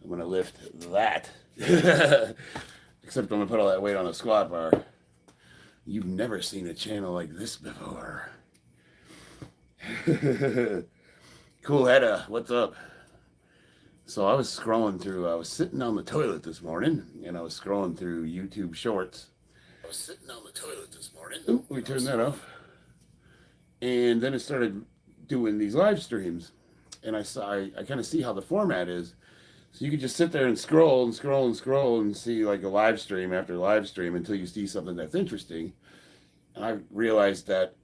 I'm going to lift that. Except I'm going to put all that weight on a squat bar. You've never seen a channel like this before. Cool Hedda, what's up? So I was sitting on the toilet this morning, and I was scrolling through YouTube Shorts. I was sitting on the toilet this morning. Ooh, we turned that off. And then it started doing these live streams. And I kind of see how the format is. So you could just sit there and scroll and scroll and scroll and see like a live stream after live stream until you see something that's interesting. And I realized that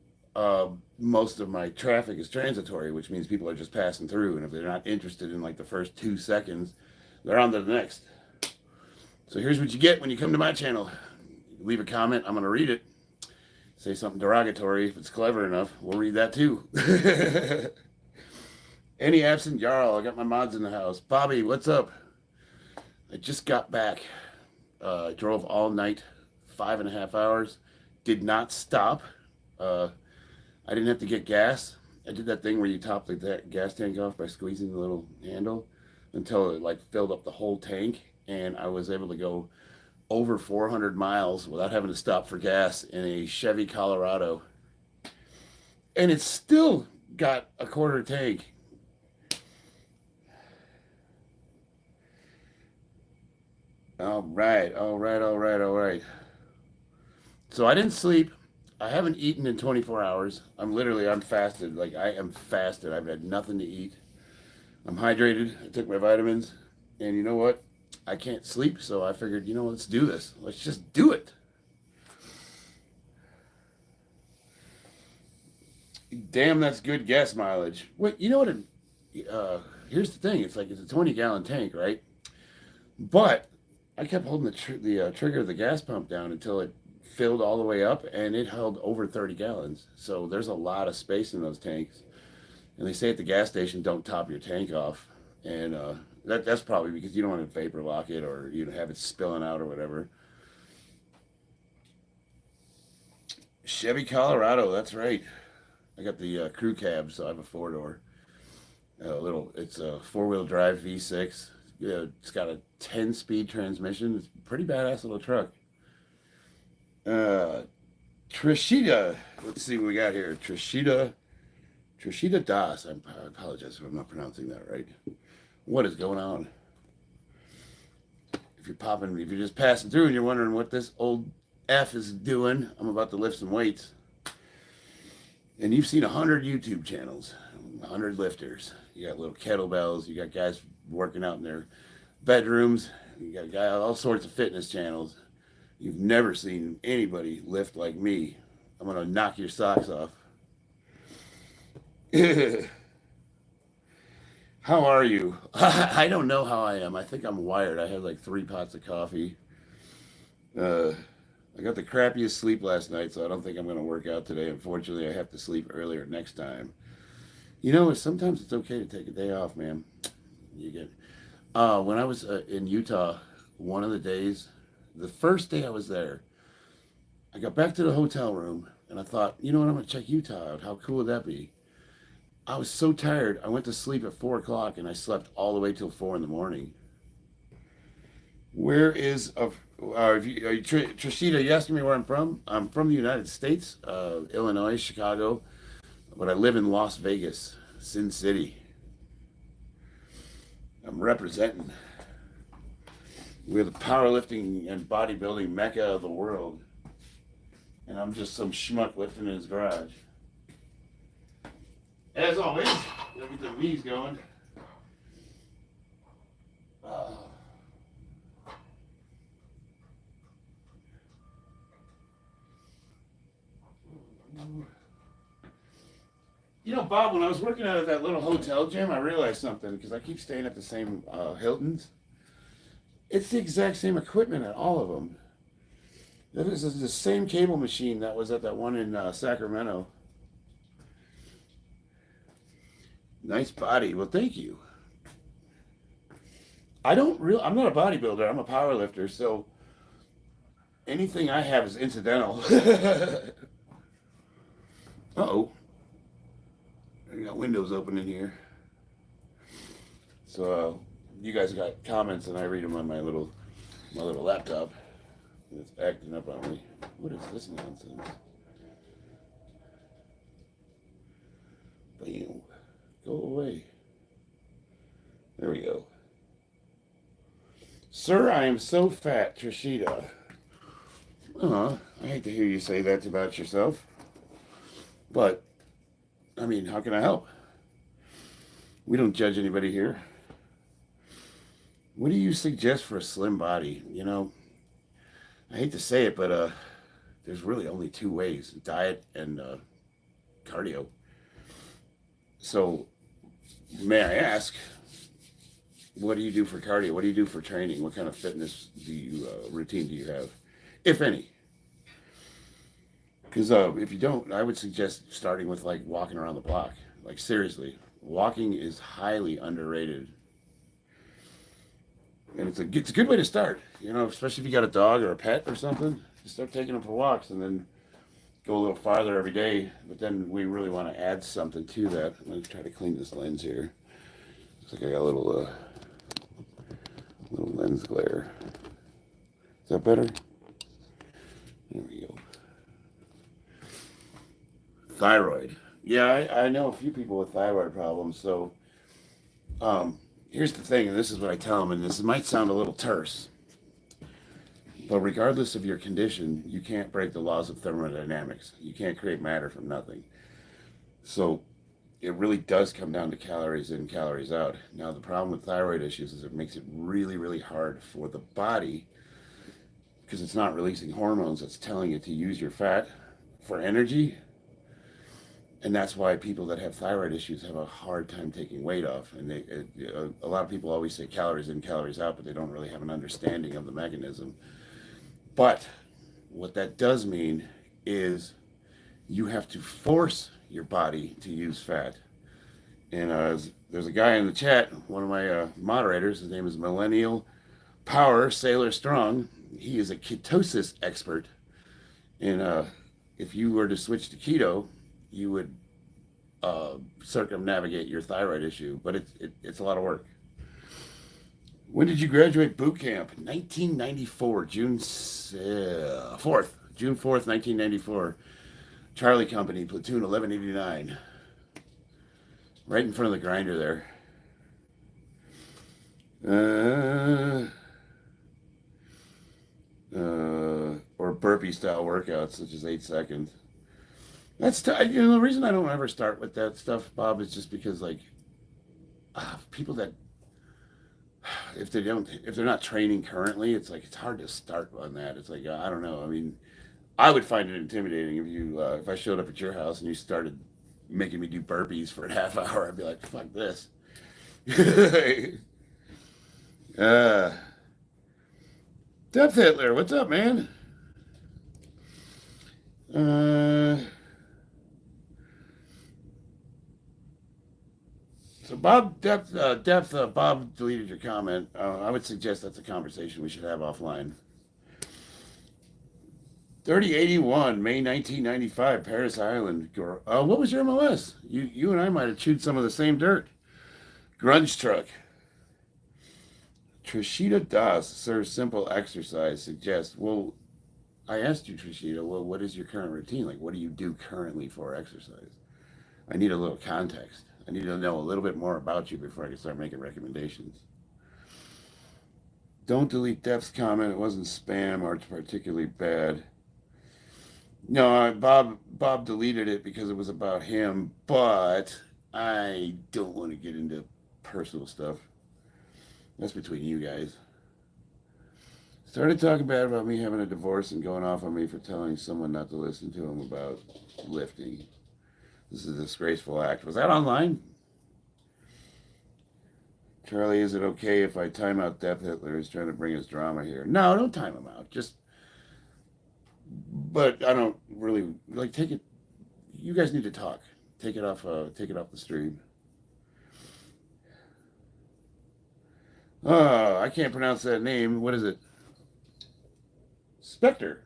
most of my traffic is transitory, which means people are just passing through. And if they're not interested in like the first 2 seconds, they're on to the next. So here's what you get when you come to my channel. Leave a comment, I'm going to read it. Say something derogatory. If it's clever enough, we'll read that too. Any absent Jarl, I got my mods in the house. Bobby, what's up? I just got back. I drove all night, 5.5 hours. Did not stop. I didn't have to get gas. I did that thing where you top the gas tank off by squeezing the little handle until it like filled up the whole tank. And I was able to go over 400 miles without having to stop for gas in a Chevy Colorado. And it's still got a quarter tank. All right. So I didn't sleep. I haven't eaten in 24 hours. I'm fasted. Like I am fasted. I've had nothing to eat. I'm hydrated. I took my vitamins. And you know what? I can't sleep. So I figured, let's do this. Let's just do it. Damn, that's good gas mileage. Wait, you know what? Here's the thing. It's a 20-gallon tank, right? But I kept holding the trigger of the gas pump down until it filled all the way up, and it held over 30 gallons. So there's a lot of space in those tanks. And they say at the gas station, don't top your tank off. And that's probably because you don't want to vapor lock it or have it spilling out or whatever. Chevy Colorado, that's right. I got the crew cab, so I have a 4-door. It's a 4-wheel drive V6. It's got a 10-speed transmission. It's a pretty badass little truck. Trishita, let's see what we got here. Trishita Das. I apologize if I'm not pronouncing that right. What is going on? If you're just passing through and you're wondering what this old F is doing, I'm about to lift some weights. And you've seen 100 YouTube channels, 100 lifters. You got little kettlebells. You got guys working out in their bedrooms. You got guys, all sorts of fitness channels. You've never seen anybody lift like me. I'm going to knock your socks off. How are you? I don't know how I am. I think I'm wired. I had like 3 pots of coffee. I got the crappiest sleep last night, so I don't think I'm going to work out today. Unfortunately, I have to sleep earlier next time. Sometimes it's okay to take a day off, man. When I was in Utah, one of the days, the first day I was there, I got back to the hotel room, and I thought, I'm going to check Utah out. How cool would that be? I was so tired, I went to sleep at 4 o'clock, and I slept all the way till 4 in the morning. Where is... Trishita, you asking me where I'm from? I'm from the United States, Illinois, Chicago, but I live in Las Vegas, Sin City. I'm representing. We're the powerlifting and bodybuilding mecca of the world. And I'm just some schmuck lifting in his garage. As always, look at the V's going. Bob, when I was working out at that little hotel gym, I realized something because I keep staying at the same Hiltons. It's the exact same equipment at all of them. This is the same cable machine that was at that one in Sacramento. Nice body. Well, thank you. I'm not a bodybuilder. I'm a power lifter, so anything I have is incidental. Uh-oh. I got windows open in here. So you guys got comments and I read them on my little laptop. It's acting up on me. What is this nonsense? Bam. Go away. There we go. Sir, I am so fat, Trishita. I hate to hear you say that about yourself. But, I mean, how can I help? We don't judge anybody here. What do you suggest for a slim body? You know, I hate to say it, but there's really only two ways: diet and cardio. So, may I ask, what do you do for cardio? What do you do for training? What kind of fitness routine do you have, if any? Because if you don't, I would suggest starting with like walking around the block. Like seriously, walking is highly underrated, and it's a good way to start. You know, especially if you got a dog or a pet or something. Just start taking them for walks, and then go a little farther every day. But then we really want to add something to that. I'm gonna try to clean this lens here. Looks like I got a little lens glare. Is that better? There we go. Thyroid. Yeah, I know a few people with thyroid problems. So here's the thing, and this is what I tell them, and this might sound a little terse, but regardless of your condition, you can't break the laws of thermodynamics. You can't create matter from nothing. So it really does come down to calories in, calories out. Now, the problem with thyroid issues is it makes it really, really hard for the body because it's not releasing hormones that's telling it to use your fat for energy. And that's why people that have thyroid issues have a hard time taking weight off. And a lot of people always say calories in, calories out, but they don't really have an understanding of the mechanism. But what that does mean is you have to force your body to use fat. And there's a guy in the chat, one of my moderators, his name is Millennial Power Sailor Strong. He is a ketosis expert. And if you were to switch to keto, you would circumnavigate your thyroid issue, but it's a lot of work. When did you graduate boot camp? 1994, June 4th, 1994. Charlie Company, Platoon 1189. Right in front of the grinder there. Or burpee style workouts, such as 8 seconds. That's the reason I don't ever start with that stuff, Bob, is just because like people that if they're not training currently, it's like it's hard to start on that. It's like I don't know. I mean, I would find it intimidating if I showed up at your house and you started making me do burpees for a half hour. I'd be like, fuck this. Depth Hitler, what's up, man? So Bob Bob deleted your comment. I would suggest that's a conversation we should have offline. 3081, May 1995, Paris Island. What was your MOS? You and I might have chewed some of the same dirt. Grunge truck. Trishita Das, sir, simple exercise suggests. Well, I asked you, Trishita, well, what is your current routine? Like, what do you do currently for exercise? I need a little context. I need to know a little bit more about you before I can start making recommendations. Don't delete Depp's comment. It wasn't spam or it's particularly bad. No, Bob deleted it because it was about him, but I don't want to get into personal stuff. That's between you guys. Started talking bad about me having a divorce and going off on me for telling someone not to listen to him about lifting. This is a disgraceful act. Was that online? Charlie, is it okay if I time out Death Hitler? He's trying to bring his drama here. No, don't time him out. But I don't really like take it. You guys need to talk. Take it off the stream. Oh, I can't pronounce that name. What is it? Spectre.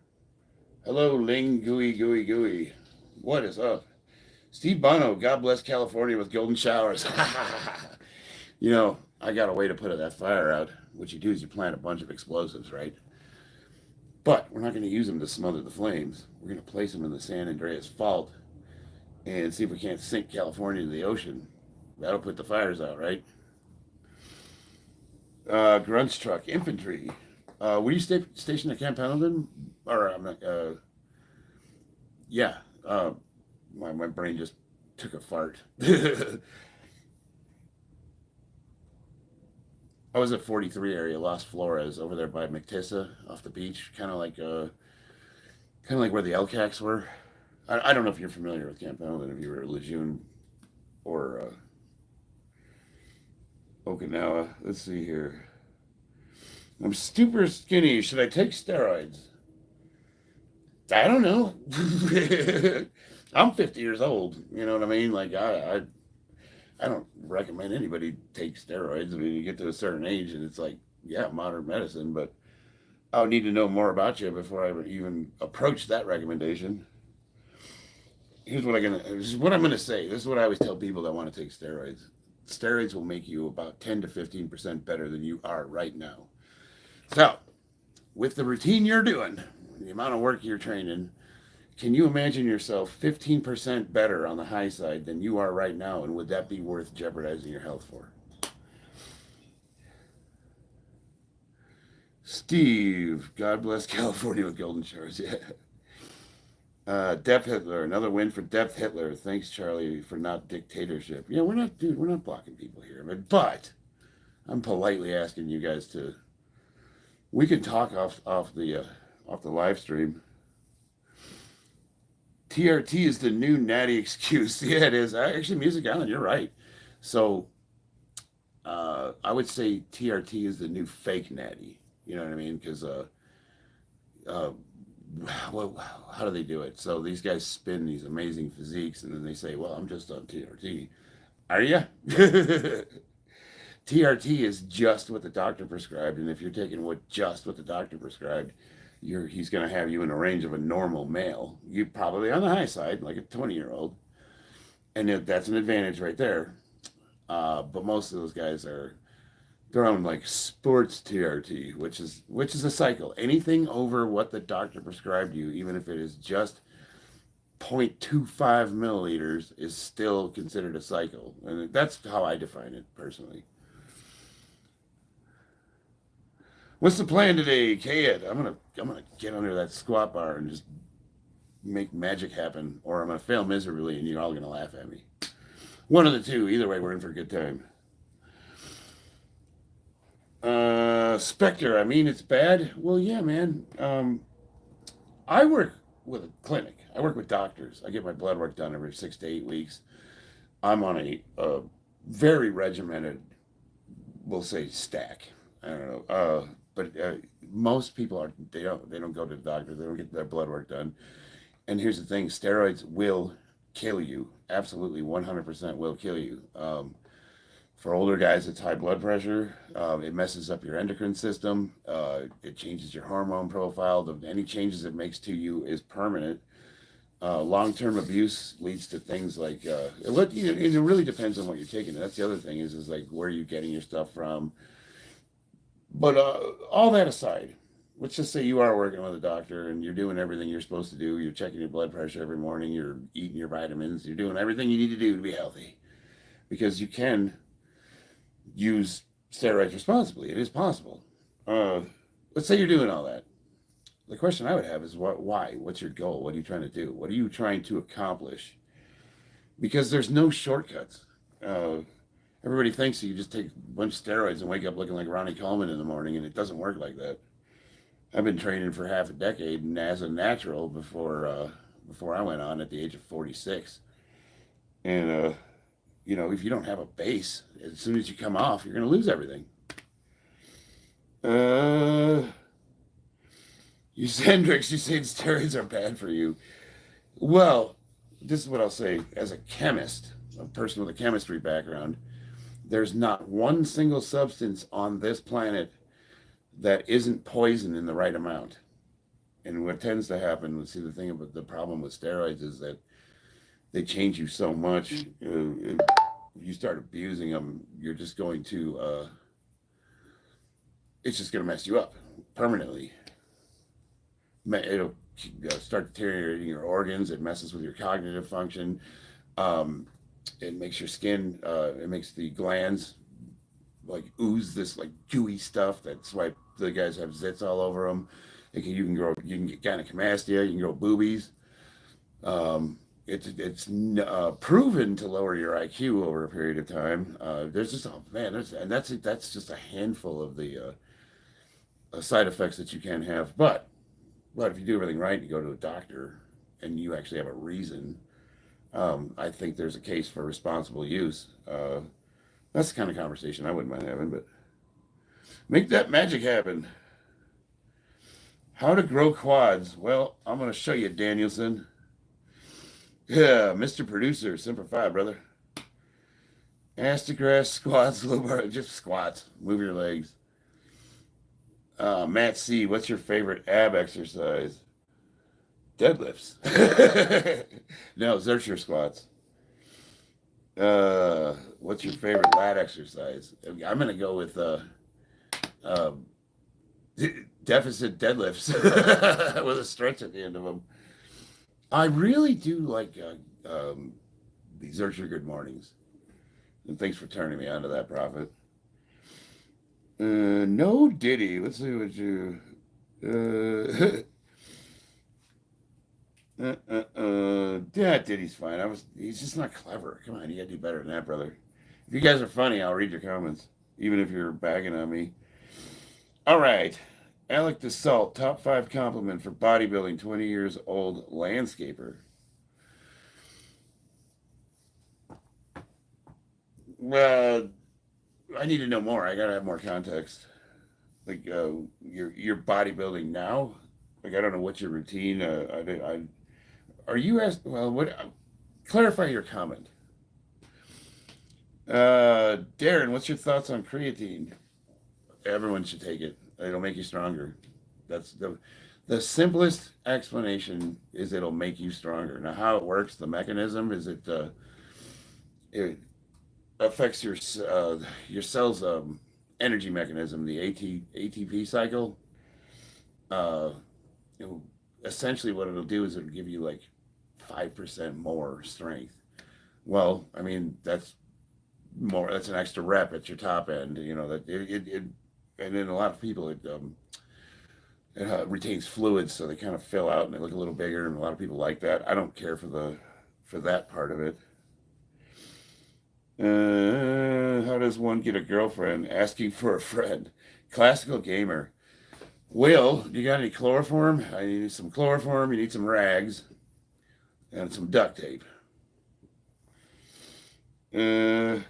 Hello, Ling Gooey. What is up? Steve Bono, God bless California with golden showers. You know, I got a way to put that fire out. What you do is you plant a bunch of explosives, right? But we're not going to use them to smother the flames. We're going to place them in the San Andreas Fault and see if we can't sink California to the ocean. That'll put the fires out, right? Grunts truck, infantry. Were you stationed at Camp Pendleton? Or I'm not. Yeah. My brain just took a fart. I was at 43 area, Los Flores, over there by McTissa, off the beach, kind of like where the Elcacs were. I don't know if you're familiar with Camp Pendleton, if you were at Lejeune or Okinawa. Let's see here. I'm super skinny. Should I take steroids? I don't know. I'm 50 years old. You know what I mean? Like I don't recommend anybody take steroids. I mean, you get to a certain age and it's like, yeah, modern medicine, but I would need to know more about you before I would even approach that recommendation. This is what I'm gonna say. This is what I always tell people that want to take steroids. Steroids will make you about 10 to 15% better than you are right now. So, with the routine you're doing, the amount of work you're training, can you imagine yourself 15% better on the high side than you are right now? And would that be worth jeopardizing your health for? Steve, God bless California with golden showers. Yeah. Depth Hitler, another win for Depth Hitler. Thanks, Charlie, for not dictatorship. Yeah, we're not, dude, we're not blocking people here. But I'm politely asking you guys to. We can talk off the live stream. TRT is the new natty excuse. Yeah, it is. Actually, Music Island, you're right. So I would say TRT is the new fake natty. You know what I mean? Because uh, well, how do they do it? So these guys spin these amazing physiques, and then they say, "Well, I'm just on TRT." Are you? TRT is just what the doctor prescribed, and if you're taking what the doctor prescribed, he's going to have you in a range of a normal male. You probably on the high side, like a 20-year-old, and that's an advantage right there. But most of those guys are they're on like sports TRT, which is a cycle. Anything over what the doctor prescribed you, even if it is just 0.25 milliliters, is still considered a cycle, and that's how I define it personally. What's the plan today, Kayed? I'm gonna get under that squat bar and just make magic happen, or I'm gonna fail miserably, and you're all gonna laugh at me. One of the two. Either way, we're in for a good time. Spectre. I mean, it's bad. Well, yeah, man. I work with a clinic. I work with doctors. I get my blood work done every 6 to 8 weeks. I'm on a very regimented, we'll say, stack. I don't know. But most people are they don't go to the doctor. They don't get their blood work done. And here's the thing: steroids will kill you. Absolutely, 100% will kill you. For older guys, it's high blood pressure. It messes up your endocrine system. It changes your hormone profile. Any changes it makes to you is permanent. Long-term abuse leads to things like it really depends on what you're taking. That's the other thing is like where are you getting your stuff from. But all that aside, let's just say you are working with a doctor and you're doing everything you're supposed to do. You're checking your blood pressure every morning. You're eating your vitamins. You're doing everything you need to do to be healthy, because you can use steroids responsibly. It is possible. Let's say you're doing all that. The question I would have is why? What's your goal? What are you trying to do? What are you trying to accomplish? Because there's no shortcuts. Everybody thinks that you just take a bunch of steroids and wake up looking like Ronnie Coleman in the morning, and it doesn't work like that. I've been training for half a decade and as a natural before I went on at the age of 46. And if you don't have a base, as soon as you come off, you're going to lose everything. You Hendrix, you say steroids are bad for you. Well, this is what I'll say. As a chemist, a person with a chemistry background, there's not one single substance on this planet that isn't poison in the right amount. And what tends to happen, see, the thing about the problem with steroids is that they change you so much. if you start abusing them, you're just going to, it's just going to mess you up permanently. It'll start deteriorating your organs. It messes with your cognitive function. It makes your skin, it makes the glands like ooze this like gooey stuff. That's why the guys have zits all over them. You can get gynecomastia, you can grow boobies. It's proven to lower your IQ over a period of time. There's just that's just a handful of the side effects that you can have. But if you do everything right, you go to a doctor, and you actually have a reason. I think there's a case for responsible use. That's the kind of conversation I wouldn't mind having. But make that magic happen. How to grow quads? Well, I'm going to show you, Danielson. Yeah, Mr. Producer, Semper Fi, brother. Astagrass, squats, low bar, just squats. Move your legs. Matt C, what's your favorite ab exercise? Deadlifts. No, Zercher squats. What's your favorite lat exercise? I'm going to go with deficit deadlifts with a stretch at the end of them. I really do like these Zercher good mornings. And thanks for turning me on to that, Prophet. No Diddy. Let's see what you... Yeah, Diddy's fine. He's just not clever. Come on, you gotta do better than that, brother. If you guys are funny, I'll read your comments, even if you're bagging on me. All right. Alec DeSalt, top 5 compliment for bodybuilding, 20 years old landscaper. Well, I need to know more. I gotta have more context. Like your bodybuilding now. Like I don't know what's your routine. Are you asked? Well, what? Clarify your comment. Darren, what's your thoughts on creatine? Everyone should take it. It'll make you stronger. That's the simplest explanation is it'll make you stronger. Now, how it works, the mechanism is it affects your cells' energy mechanism, the ATP cycle. Uh, Essentially, what it'll do is it'll give you like 5% more strength. Well, I mean that's more. That's an extra rep at your top end. You know that and in a lot of people it retains fluids, so they kind of fill out and they look a little bigger. And a lot of people like that. I don't care for that part of it. How does one get a girlfriend? Asking for a friend. Classical gamer. Will, you got any chloroform? I need some chloroform. You need some rags and some duct tape. Do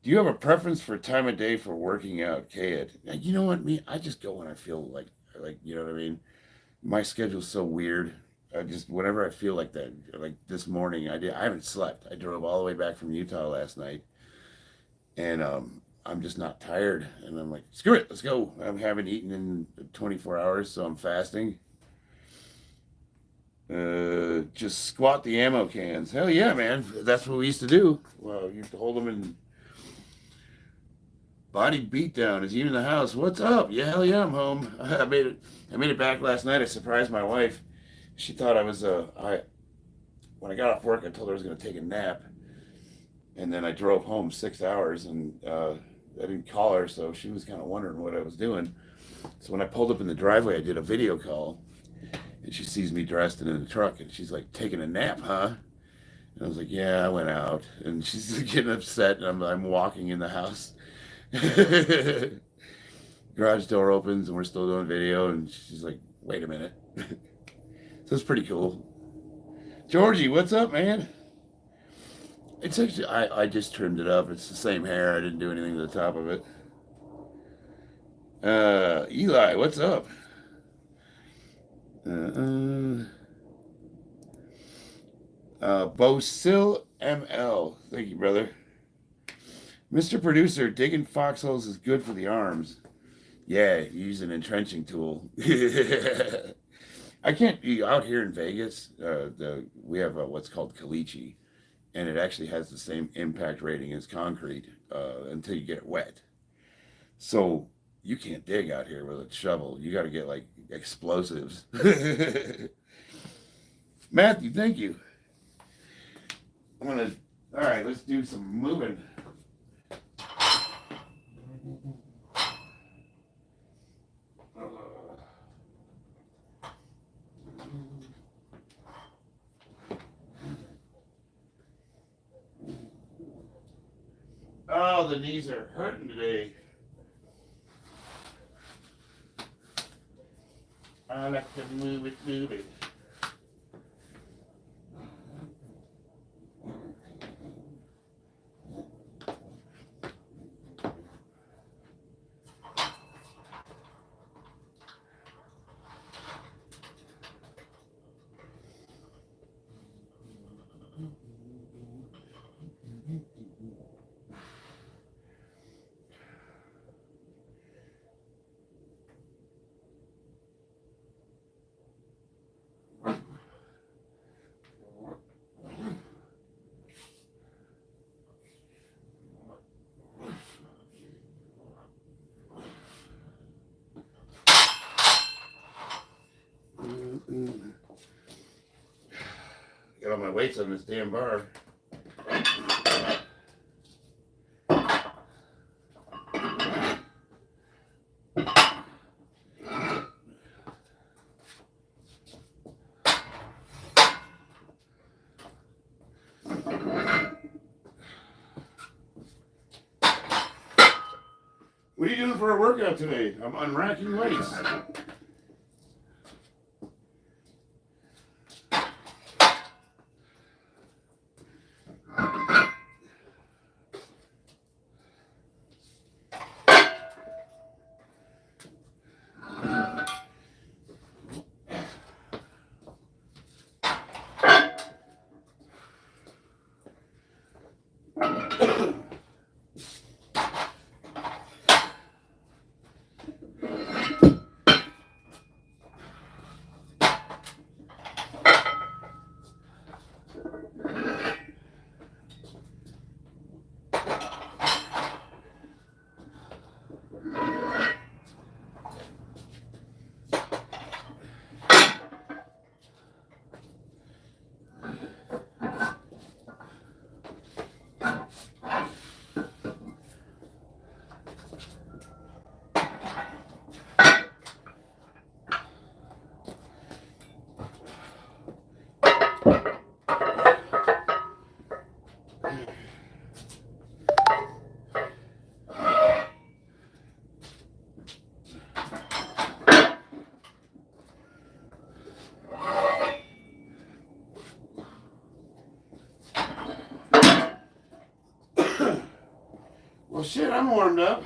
you have a preference for time of day for working out, Kad? You know what, I just go when I feel like you know what I mean. My schedule's so weird. I just whenever I feel like that. Like this morning, I haven't slept. I drove all the way back from Utah last night, and I'm just not tired, and I'm like, screw it, let's go. I haven't eaten in 24 hours, so I'm fasting. Just squat the ammo cans. Hell yeah, man. That's what we used to do. Well, you used to hold them in body beatdown. Is he in the house? What's up? Yeah, hell yeah, I'm home. I made it back last night. I surprised my wife. She thought I was when I got off work, I told her I was going to take a nap. And then I drove home 6 hours, and I didn't call her, so she was kind of wondering what I was doing. So when I pulled up in the driveway, I did a video call, and she sees me dressed and in the truck, and she's like, taking a nap, huh? And I was like, yeah, I went out. And she's getting upset, and I'm walking in the house. Garage door opens, and we're still doing video, and she's like, wait a minute. So it's pretty cool. Georgie, what's up, man? It's actually, I just trimmed it up. It's the same hair. I didn't do anything to the top of it. Eli, what's up? Bosil ML. Thank you, brother. Mr. Producer, digging foxholes is good for the arms. Yeah, use an entrenching tool. I can't be out here in Vegas. We have what's called caliche. and it actually has the same impact rating as concrete until you get it wet. So you can't dig out here with a shovel. You got to get like explosives. Matthew, thank you. All right, let's do some moving. Oh, the knees are hurting today. I like to move it, move it. Get all my weights on this damn bar. What are you doing for a workout today? I'm unracking weights. Well, shit, I'm warmed up.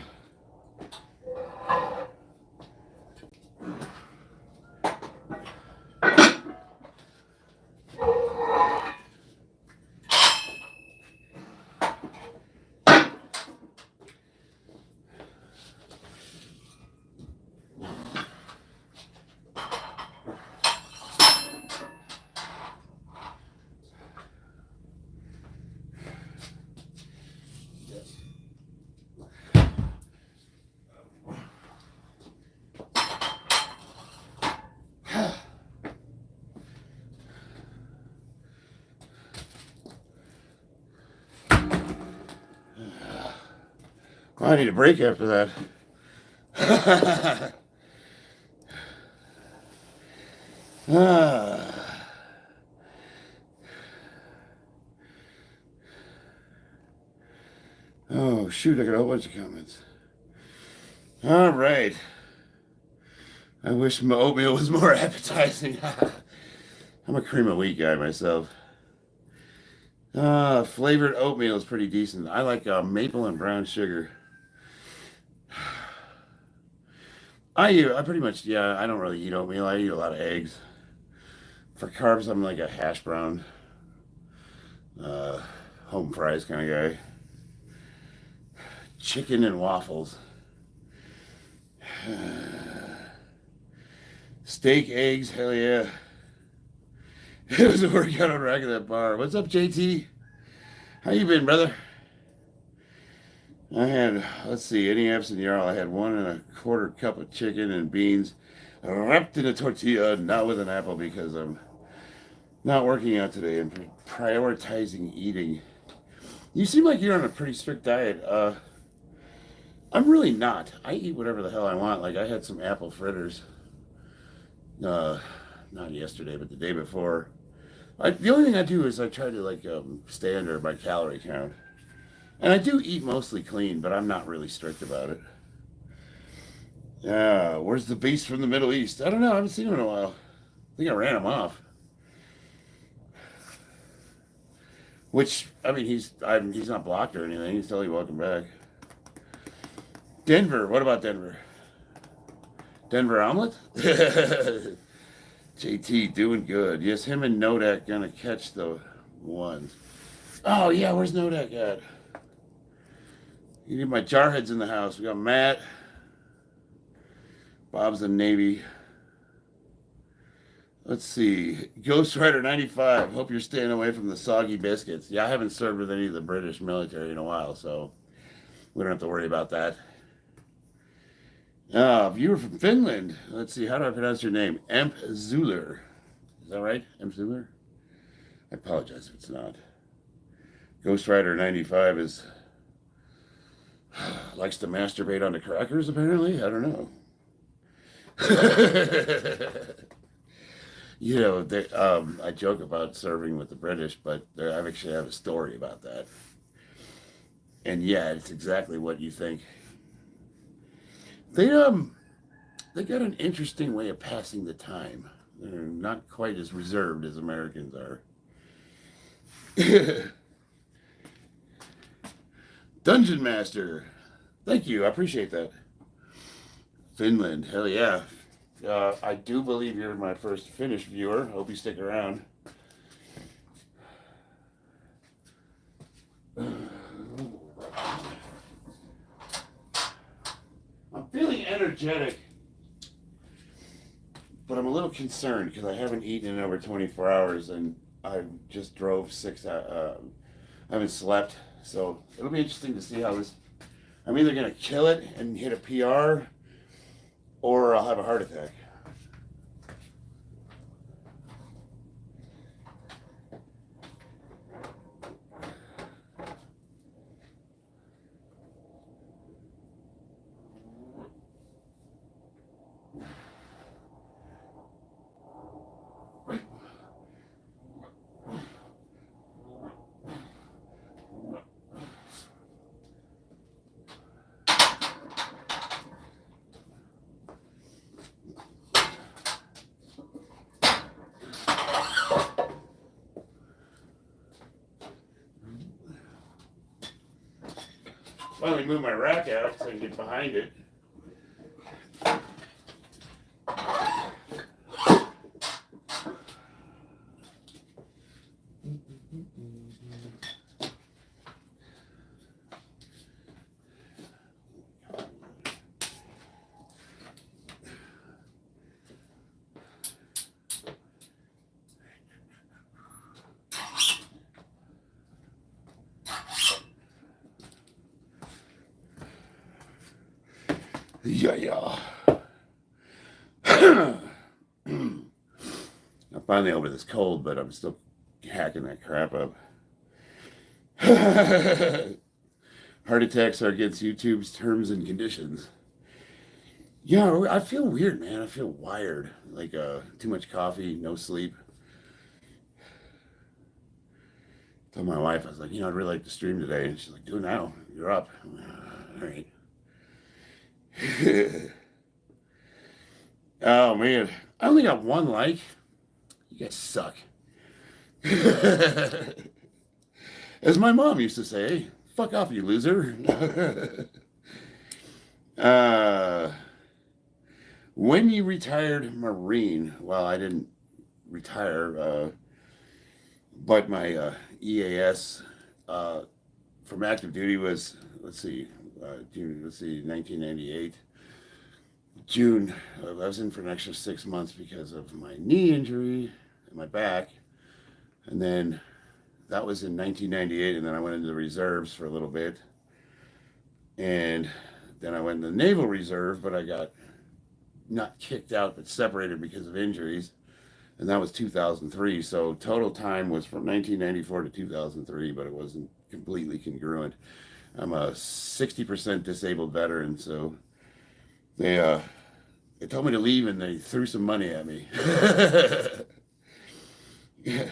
Well, I need a break after that. Oh, shoot, I got a whole bunch of comments. All right. I wish my oatmeal was more appetizing. I'm a cream of wheat guy myself. Flavored oatmeal is pretty decent. I like maple and brown sugar. I pretty much, yeah, I don't really eat oatmeal. I eat a lot of eggs. For carbs, I'm like a hash brown, home fries kind of guy. Chicken and waffles. Steak, eggs, hell yeah. It was a workout on rack of that bar. What's up, JT? How you been, brother? I had, let's see, any abs in Jarl. I had 1 1/4 cup of chicken and beans wrapped in a tortilla, not with an apple because I'm not working out today and prioritizing eating. You seem like you're on a pretty strict diet. I'm really not. I eat whatever the hell I want. Like I had some apple fritters, not yesterday, but the day before. The only thing I do is I try to stay under my calorie count. And I do eat mostly clean, but I'm not really strict about it. Where's the beast from the Middle East? I don't know. I haven't seen him in a while. I think I ran him off. Which, I mean, he's not blocked or anything. He's totally welcome back. Denver. What about Denver? Denver omelet? JT doing good. Yes, him and Nodak gonna catch the ones. Oh yeah, where's Nodak at? You need my jarheads in the house. We got Matt. Bob's in Navy. Let's see. Ghost Rider 95. Hope you're staying away from the soggy biscuits. Yeah, I haven't served with any of the British military in a while, so we don't have to worry about that. Viewer from Finland. Let's see. How do I pronounce your name? Emp Zuler. Is that right? Emp Zuler? I apologize if it's not. Ghost Rider 95 likes to masturbate onto crackers, apparently. I don't know. You know, I joke about serving with the British, but I actually have a story about that. And yeah, it's exactly what you think. They got an interesting way of passing the time. They're not quite as reserved as Americans are. Dungeon Master. Thank you. I appreciate that. Finland. Hell yeah. I do believe you're my first Finnish viewer. Hope you stick around. I'm feeling energetic, but I'm a little concerned because I haven't eaten in over 24 hours and I just drove 6 hours. I haven't slept, so it'll be interesting to see how this. I'm either going to kill it and hit a PR or I'll have a heart attack. Finally move my rack out so I can get behind it. Yeah. I'm finally over this cold, but I'm still hacking that crap up. Heart attacks are against YouTube's terms and conditions. Yeah, I feel weird, man. I feel wired. Like too much coffee, no sleep. I told my wife, I was like, I'd really like to stream today. And she's like, do it now. You're up. All right. Oh man, I only got 1 like. You guys suck. As my mom used to say, fuck off, you loser. When you retired Marine, well, I didn't retire, but my EAS from active duty was, let's see, 1998. June. I was in for an extra 6 months because of my knee injury and my back. And then That was in 1998, and then I went into the reserves for a little bit. And then I went in the Naval Reserve, but I got not kicked out, but separated because of injuries. And that was 2003. So total time was from 1994 to 2003, but it wasn't completely congruent. I'm a 60% disabled veteran, so they told me to leave, and they threw some money at me. Yeah.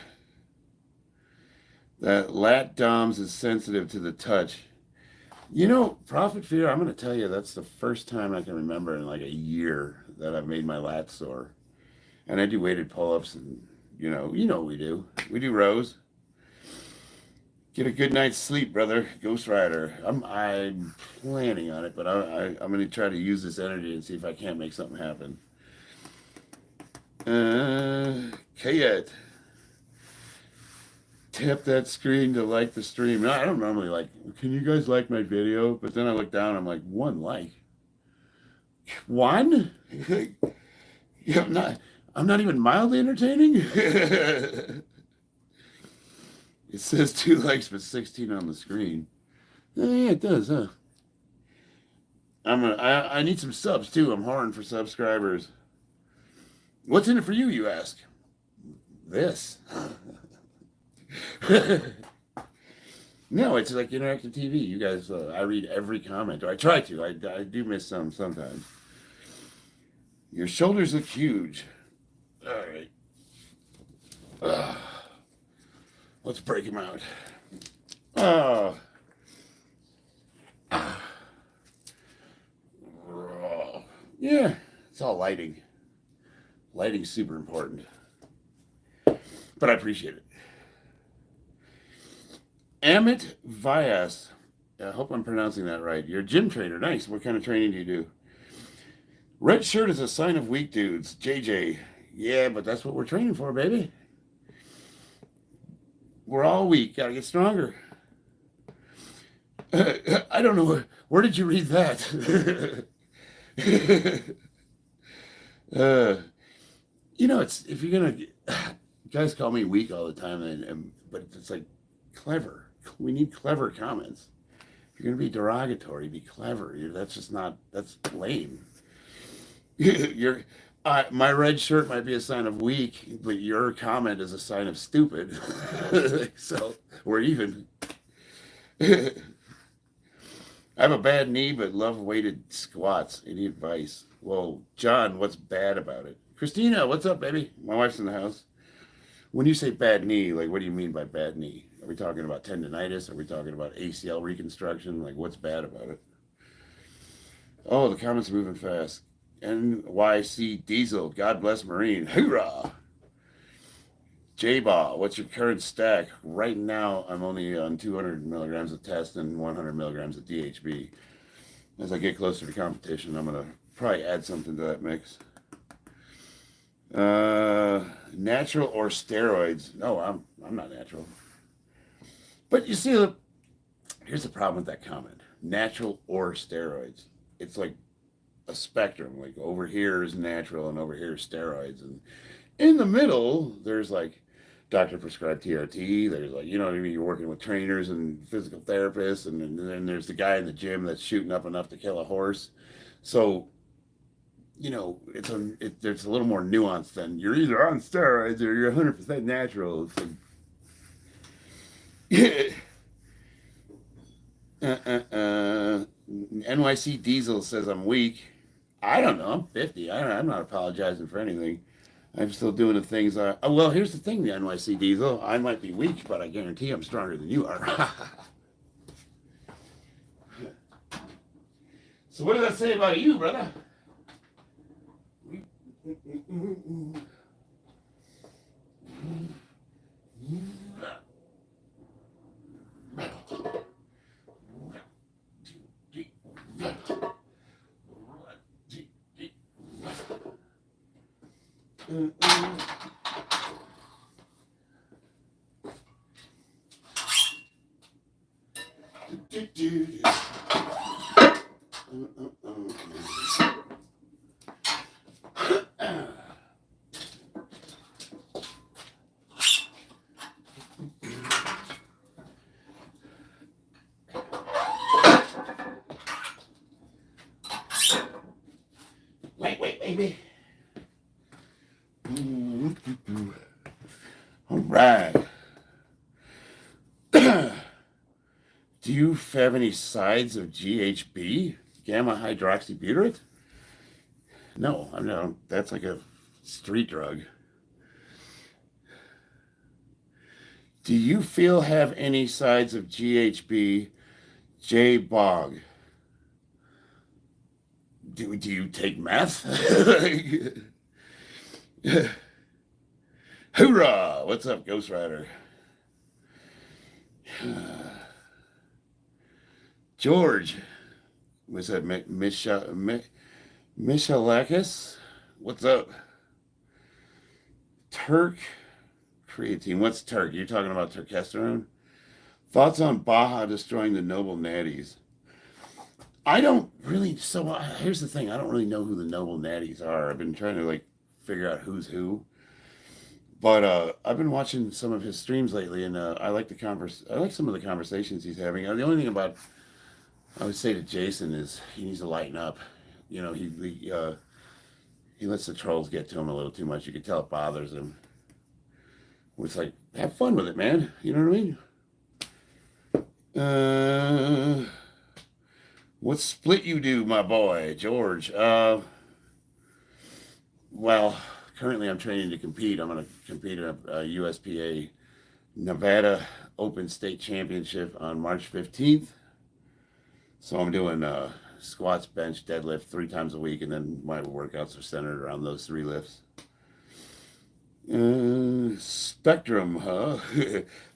That lat DOMS is sensitive to the touch. You know, Profit Fear, I'm going to tell you, that's the first time I can remember in like a year that I've made my lat sore. And I do weighted pull-ups, and you know what we do. We do rows. Get a good night's sleep, brother. Ghost Rider. I'm planning on it, but I'm going to try to use this energy and see if I can't make something happen. Kayet. Tap that screen to like the stream. No, I don't normally like, can you guys like my video? But then I look down, I'm like, one like. One? Yeah, I'm not even mildly entertaining. It says 2 likes but 16 on the screen. Yeah, it does, huh? I need some subs too. I'm whoring for subscribers. What's in it for you, you ask? This. No, it's like interactive TV. You guys, I read every comment, or I try to. I do miss some sometimes. Your shoulders look huge. All right. Let's break them out. Yeah, it's all lighting. Lighting's super important. But I appreciate it. Amit Vyas. I hope I'm pronouncing that right. You're a gym trainer. Nice. What kind of training do you do? Red shirt is a sign of weak dudes. JJ. Yeah, but that's what we're training for, baby. We're all weak. Gotta get stronger. I don't know. Where did you read that? You know, it's if you're gonna guys call me weak all the time, but it's like clever. We need clever comments. If you're gonna be derogatory, be clever. That's just not. That's lame. My red shirt might be a sign of weak, but your comment is a sign of stupid. So we're even. I have a bad knee, but love weighted squats. Any advice? Well, John, what's bad about it? Christina, what's up, baby? My wife's in the house. When you say bad knee, like, what do you mean by bad knee? Are we talking about tendonitis? Are we talking about ACL reconstruction? Like, what's bad about it? Oh, the comments are moving fast. NYC Diesel, God bless Marine. Hoorah! J-Ball, what's your current stack? Right now, I'm only on 200 milligrams of test and 100 milligrams of DHB. As I get closer to competition, I'm going to probably add something to that mix. Natural or steroids? No, I'm not natural. But you see, here's the problem with that comment. Natural or steroids. It's like a spectrum. Like over here is natural and over here is steroids. And in the middle, there's like doctor prescribed TRT. There's like, you know what I mean? You're working with trainers and physical therapists. And then there's the guy in the gym that's shooting up enough to kill a horse. So, you know, there's a little more nuance than you're either on steroids or you're 100% natural. It's like, NYC Diesel says I'm weak. I don't know. I'm 50. I'm not apologizing for anything. I'm still doing the things. Well, here's the thing, the NYC Diesel. I might be weak, but I guarantee I'm stronger than you are. So what does that say about you, brother? baby. All right. Do you have any sides of GHB, gamma hydroxybutyrate? No, I don't. That's like a street drug. Do you feel have any sides of GHB, J Bog? Do you take meth? Hoorah! What's up, Ghost Rider? George, was that Michalakis? What's up? Turk creatine. What's Turk? You're talking about turkesterone? Thoughts on Baja destroying the noble natties? I don't really. So here's the thing. I don't really know who the noble natties are. I've been trying to like figure out who's who. But I've been watching some of his streams lately, and I like I like some of the conversations he's having. The only thing about I would say to Jason is he needs to lighten up. You know, he lets the trolls get to him a little too much. You can tell it bothers him. It's like, have fun with it, man. You know what I mean? What split you do, my boy, George? Well, currently I'm training to compete. I'm going to compete in a USPA Nevada Open State Championship on March 15th. So I'm doing squats, bench, deadlift 3 times a week, and then my workouts are centered around those 3 lifts. Spectrum, huh?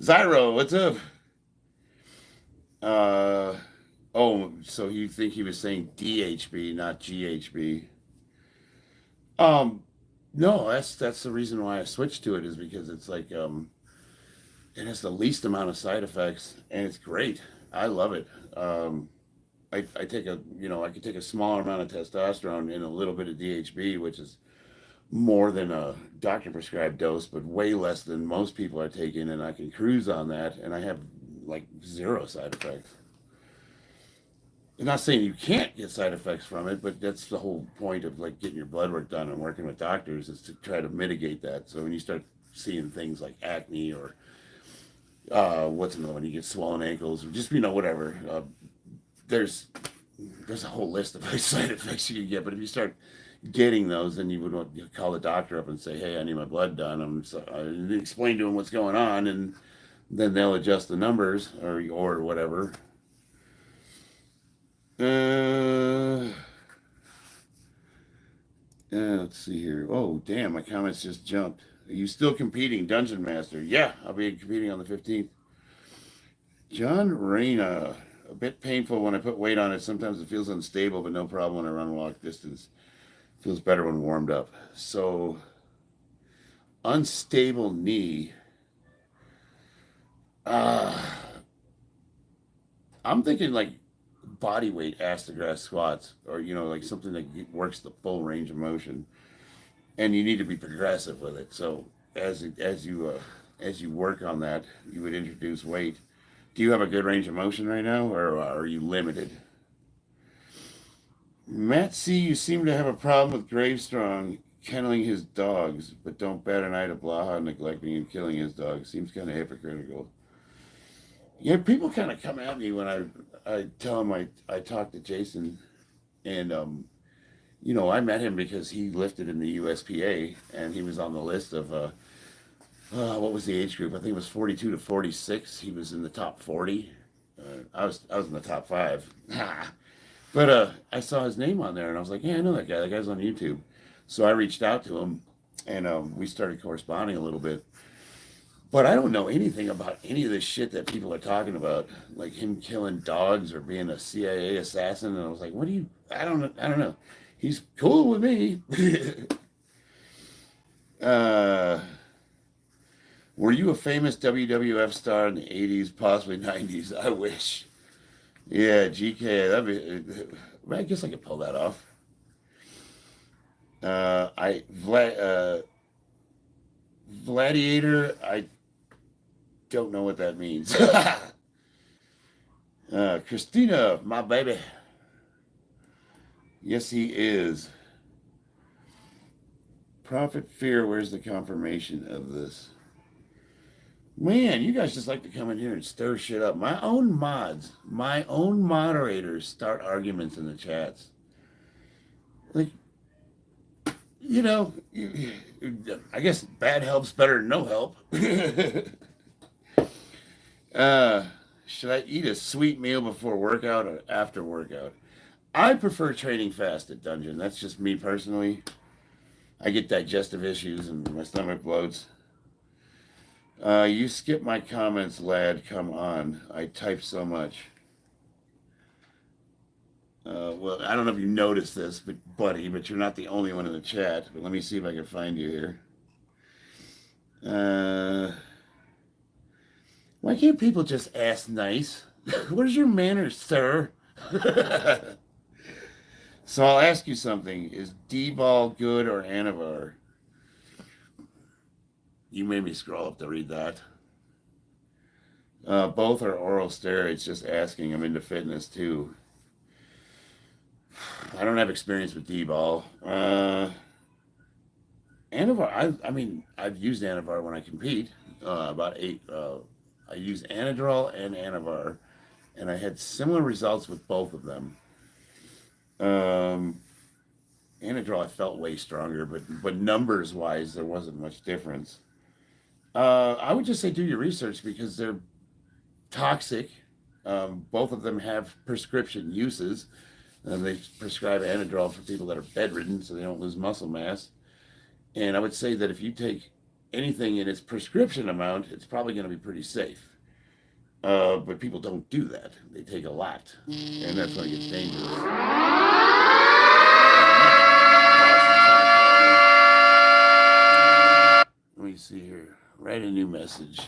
Zyro, what's up? Oh, so you think he was saying DHB, not GHB? No, that's the reason why I switched to it, is because it's like it has the least amount of side effects, and it's great. I love it. I take I could take a smaller amount of testosterone and a little bit of DHB, which is more than a doctor prescribed dose, but way less than most people are taking, and I can cruise on that, and I have like 0 side effects. I'm not saying you can't get side effects from it, but that's the whole point of like getting your blood work done and working with doctors, is to try to mitigate that. So when you start seeing things like acne or what's another one, you get swollen ankles or just whatever. There's a whole list of side effects you can get, but if you start getting those, then you would want to call the doctor up and say, "Hey, I need my blood done." I explain to them what's going on, and then they'll adjust the numbers or whatever. Let's see here. Oh, damn, my comments just jumped. Are you still competing, Dungeon Master? Yeah, I'll be competing on the 15th. John Reyna. A bit painful when I put weight on it. Sometimes it feels unstable, but no problem when I run walk distance. Feels better when warmed up. So, unstable knee. I'm thinking like body weight ass-to-grass squats, or like something that works the full range of motion. And you need to be progressive with it. So as you work on that, you would introduce weight. Do you have a good range of motion right now, or are you limited? Matt C., you seem to have a problem with Gravestrong kenneling his dogs, but don't bat an eye to Blaha neglecting and killing his dogs. Seems kind of hypocritical. Yeah, people kind of come at me when I tell them I talked to Jason, and I met him because he lifted in the USPA, and he was on the list of what was the age group? I think it was 42 to 46. He was in the top 40. I was in the top 5. But I saw his name on there, and I was like, yeah, I know that guy. That guy's on YouTube. So I reached out to him, and we started corresponding a little bit. But I don't know anything about any of this shit that people are talking about, like him killing dogs or being a CIA assassin. And I was like, I don't know. He's cool with me. Were you a famous WWF star in the 80s, possibly 90s? I wish. Yeah, GK. I guess I could pull that off. Gladiator, I don't know what that means. Christina, my baby. Yes, he is. Prophet Fear, where's the confirmation of this? Man, you guys just like to come in here and stir shit up. My own mods, my own moderators start arguments in the chats. Like, you know, I guess bad help's better than no help. Should I eat a sweet meal before workout or after workout? I prefer training fast at Dungeon. That's just me personally. I get digestive issues and my stomach bloats. You skip my comments, lad. Come on. I type so much. Well, I don't know if you noticed this, buddy, but you're not the only one in the chat. But let me see if I can find you here. Why can't people just ask nice? Where's your manners, sir? So I'll ask you something. Is D-ball good or Anavar? You made me scroll up to read that. Both are oral steroids, just asking. I'm into fitness too. I don't have experience with D-ball. Anavar, I mean, I've used Anavar when I compete. I use Anadrol and Anavar, and I had similar results with both of them. Anadrol I felt way stronger, but numbers wise there wasn't much difference. I would just say do your research because they're toxic. Both of them have prescription uses. They prescribe Anadrol for people that are bedridden so they don't lose muscle mass. And I would say that if you take anything in its prescription amount, it's probably going to be pretty safe. But people don't do that. They take a lot, and that's when it gets dangerous. Let me see here. Write a new message.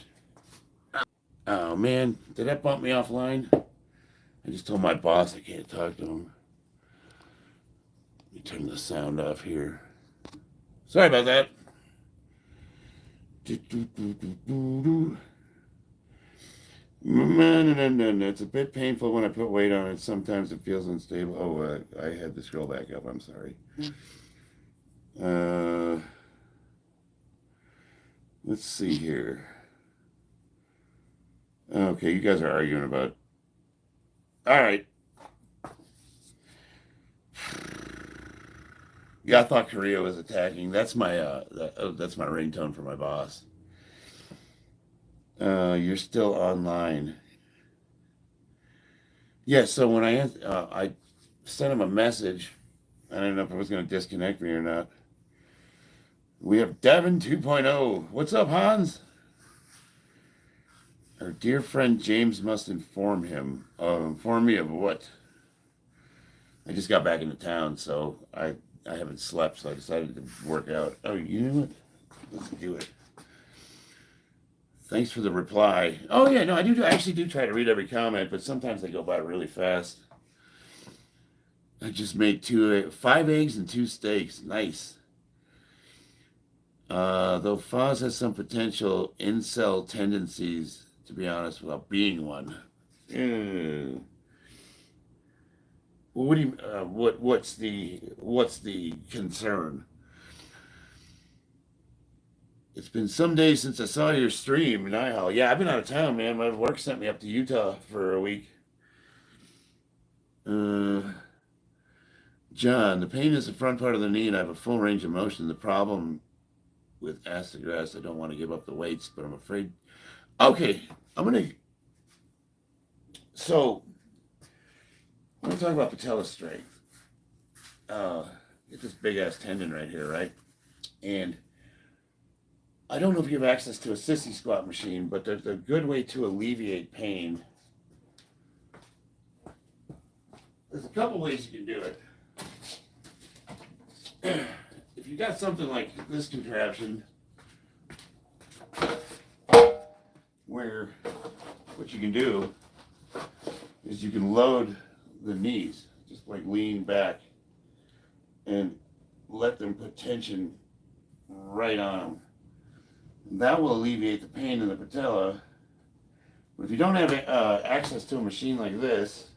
Oh, man. Did that bump me offline? I just told my boss I can't talk to him. Let me turn the sound off here. Sorry about that. No. It's a bit painful when I put weight on it. Sometimes it feels unstable. Oh, I had to scroll back up. I'm sorry. Let's see here. Okay, you guys are arguing about. All right. Yeah, I thought Korea was attacking. That's my that's my ringtone for my boss. You're still online. Yeah, so when I sent him a message, I don't know if it was going to disconnect me or not. We have Devin 2.0. What's up, Hans? Our dear friend James must inform him. Inform me of what? I just got back into town, so I haven't slept, so I decided to work out. Oh, you know what? Let's do it. Thanks for the reply. Oh, yeah, no, I actually do try to read every comment, but sometimes they go by really fast. I just made 5 eggs and 2 steaks. Nice. Though Foz has some potential incel tendencies, to be honest, without being one. Well, what do you? What's the concern? It's been some days since I saw your stream, Nihal. Yeah, I've been out of town, man. My work sent me up to Utah for a week. John, the pain is the front part of the knee, and I have a full range of motion. The problem with Astagrass, I don't want to give up the weights, but I'm afraid. Okay, So, I'm going to talk about patella strength. Get this big ass tendon right here, right? And I don't know if you have access to a sissy squat machine, but there's a good way to alleviate pain. There's a couple ways you can do it. If you got something like this contraption, where what you can do is you can load the knees, just like lean back and let them put tension right on them. That will alleviate the pain in the patella. But if you don't have access to a machine like this,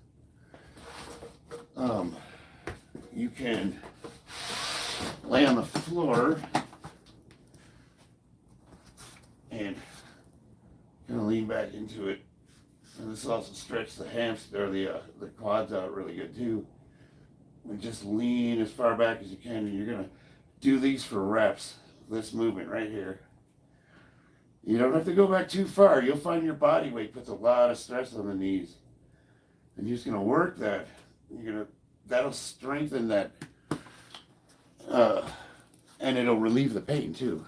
you can lay on the floor and kind of lean back into it. And this also stretches the hamstring or the quads out really good too. And just lean as far back as you can. And you're gonna do these for reps. This movement right here. You don't have to go back too far. You'll find your body weight puts a lot of stress on the knees. And you're just gonna work that. That'll strengthen that, and it'll relieve the pain too.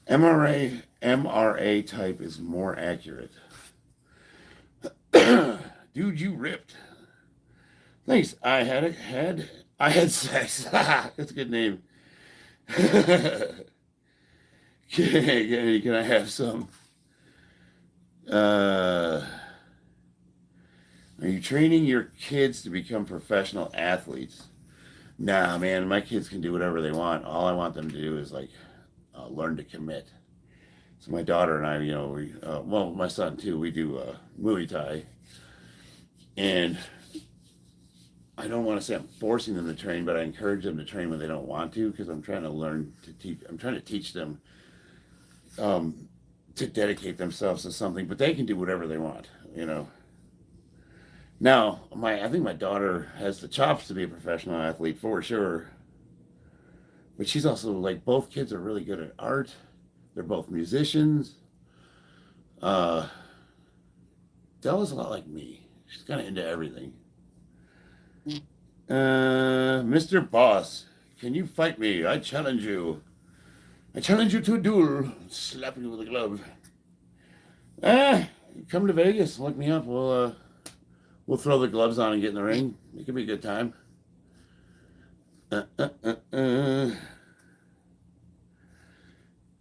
MRA type is more accurate. Dude, you ripped. Thanks. I had sex. That's a good name. Can I have some? Are you training your kids to become professional athletes? Nah, man, my kids can do whatever they want. All I want them to do is learn to commit. So my daughter and I, my son too, we do Muay Thai. And I don't want to say I'm forcing them to train, but I encourage them to train when they don't want to, because I'm trying to teach them to dedicate themselves to something, but they can do whatever they want, Now, I think my daughter has the chops to be a professional athlete for sure, but she's also both kids are really good at art. They're both musicians. Della's a lot like me. She's kind of into everything. Mr. Boss, can you fight me? I challenge you. I challenge you to a duel. Slap you with a glove. Come to Vegas. Look me up. We'll throw the gloves on and get in the ring. It could be a good time.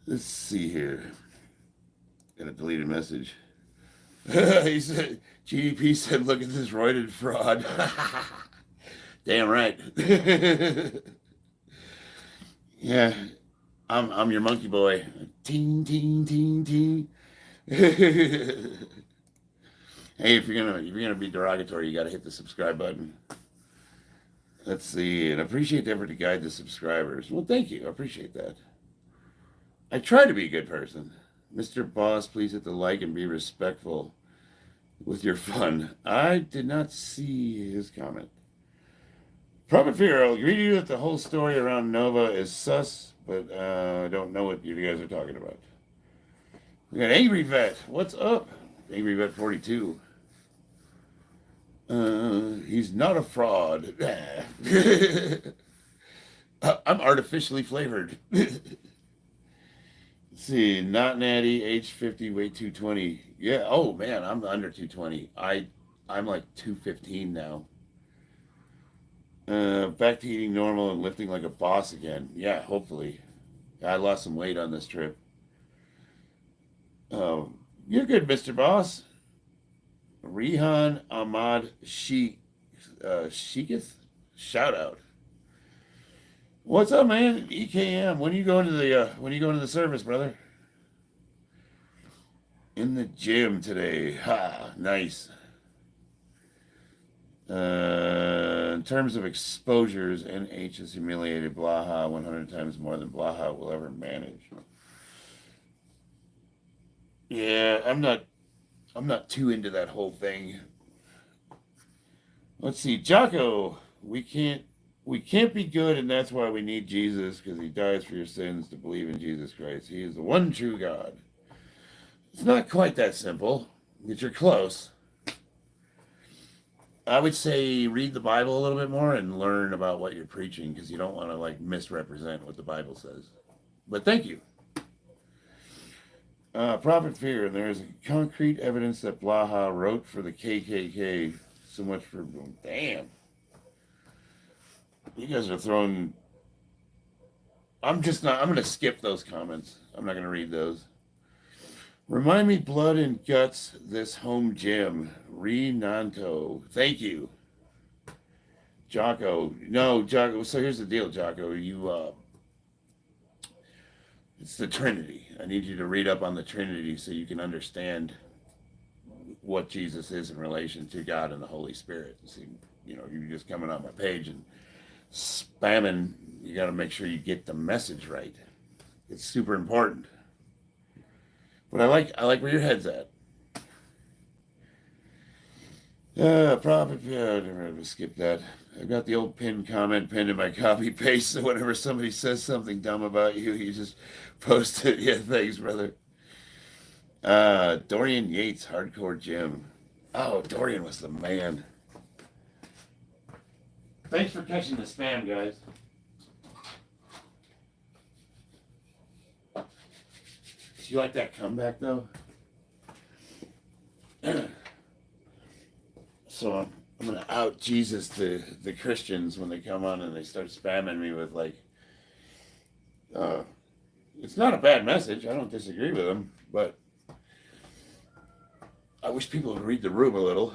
Let's see here. Got a deleted message. He said, GDP said, look at this roided fraud. Damn right. Yeah, I'm your monkey boy. Ting, ting, ting, ting. Hey, if you're gonna be derogatory, you gotta hit the subscribe button. Let's see, and I appreciate the effort to guide the subscribers. Well, thank you. I appreciate that. I try to be a good person. Mr. Boss, please hit the like and be respectful with your fun. I did not see his comment. Prophet Fear, I'll agree to you that the whole story around Nova is sus, but I don't know what you guys are talking about. We got Angry Vet. What's up? Angry Vet 42. He's not a fraud. I'm artificially flavored. Let's see, not natty, age 50, weight 220. Yeah, oh man, I'm under 220. I'm like 215 now. Back to eating normal and lifting like a boss again. Yeah, hopefully. I lost some weight on this trip. You're good, Mr. Boss. Rehan Ahmad Sheikith? Shout out. What's up, man? EKM. When are you going to the service, brother? In the gym today. Ha, nice. In terms of exposures, NH has humiliated Blaha 100 times more than Blaha will ever manage. Yeah, I'm not too into that whole thing. Let's see, Jocko. We can't be good, and that's why we need Jesus, because he dies for your sins to believe in Jesus Christ. He is the one true God. It's not quite that simple, but you're close. I would say read the Bible a little bit more and learn about what you're preaching, because you don't want to misrepresent what the Bible says. But thank you. Prophet Fear, there is concrete evidence that Blaha wrote for the KKK. So much for, damn. You guys are throwing, I'm going to skip those comments. I'm not going to read those. Remind me, blood and guts, this home gym. Renanto. Thank you. Jocko. No, Jocko. So here's the deal, Jocko. It's the Trinity. I need you to read up on the Trinity so you can understand what Jesus is in relation to God and the Holy Spirit. See, you're just coming on my page and spamming, you got to make sure you get the message right. It's super important. But I like where your head's at. Probably skip that. I've got the old pinned comment pinned in my copy paste, so whenever somebody says something dumb about you, you just post it. Yeah, thanks, brother. Dorian Yates, Hardcore Gym. Oh, Dorian was the man. Thanks for catching the spam, guys. Do you like that comeback, though? So I'm going to out Jesus to the Christians when they come on and they start spamming me with, like, it's not a bad message. I don't disagree with them, but I wish people would read the room a little.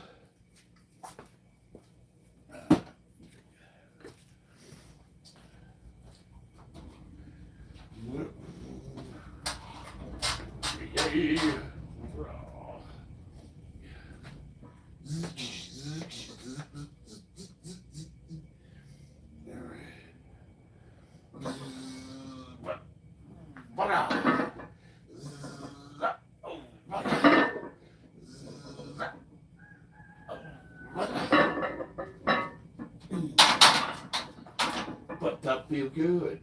But that feel good.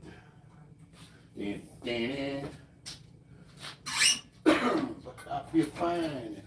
But I feel fine.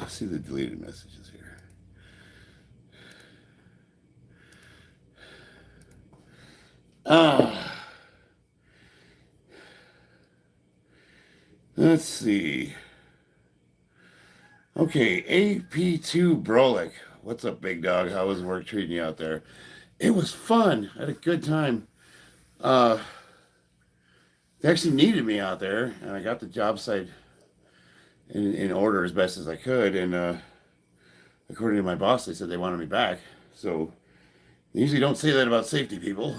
See the deleted messages here. Let's see. Okay, AP2 Brolic. What's up, big dog? How was work treating you out there? It was fun. I had a good time. They actually needed me out there, and I got the job site in order as best as I could. And according to my boss, they said they wanted me back. So they usually don't say that about safety people.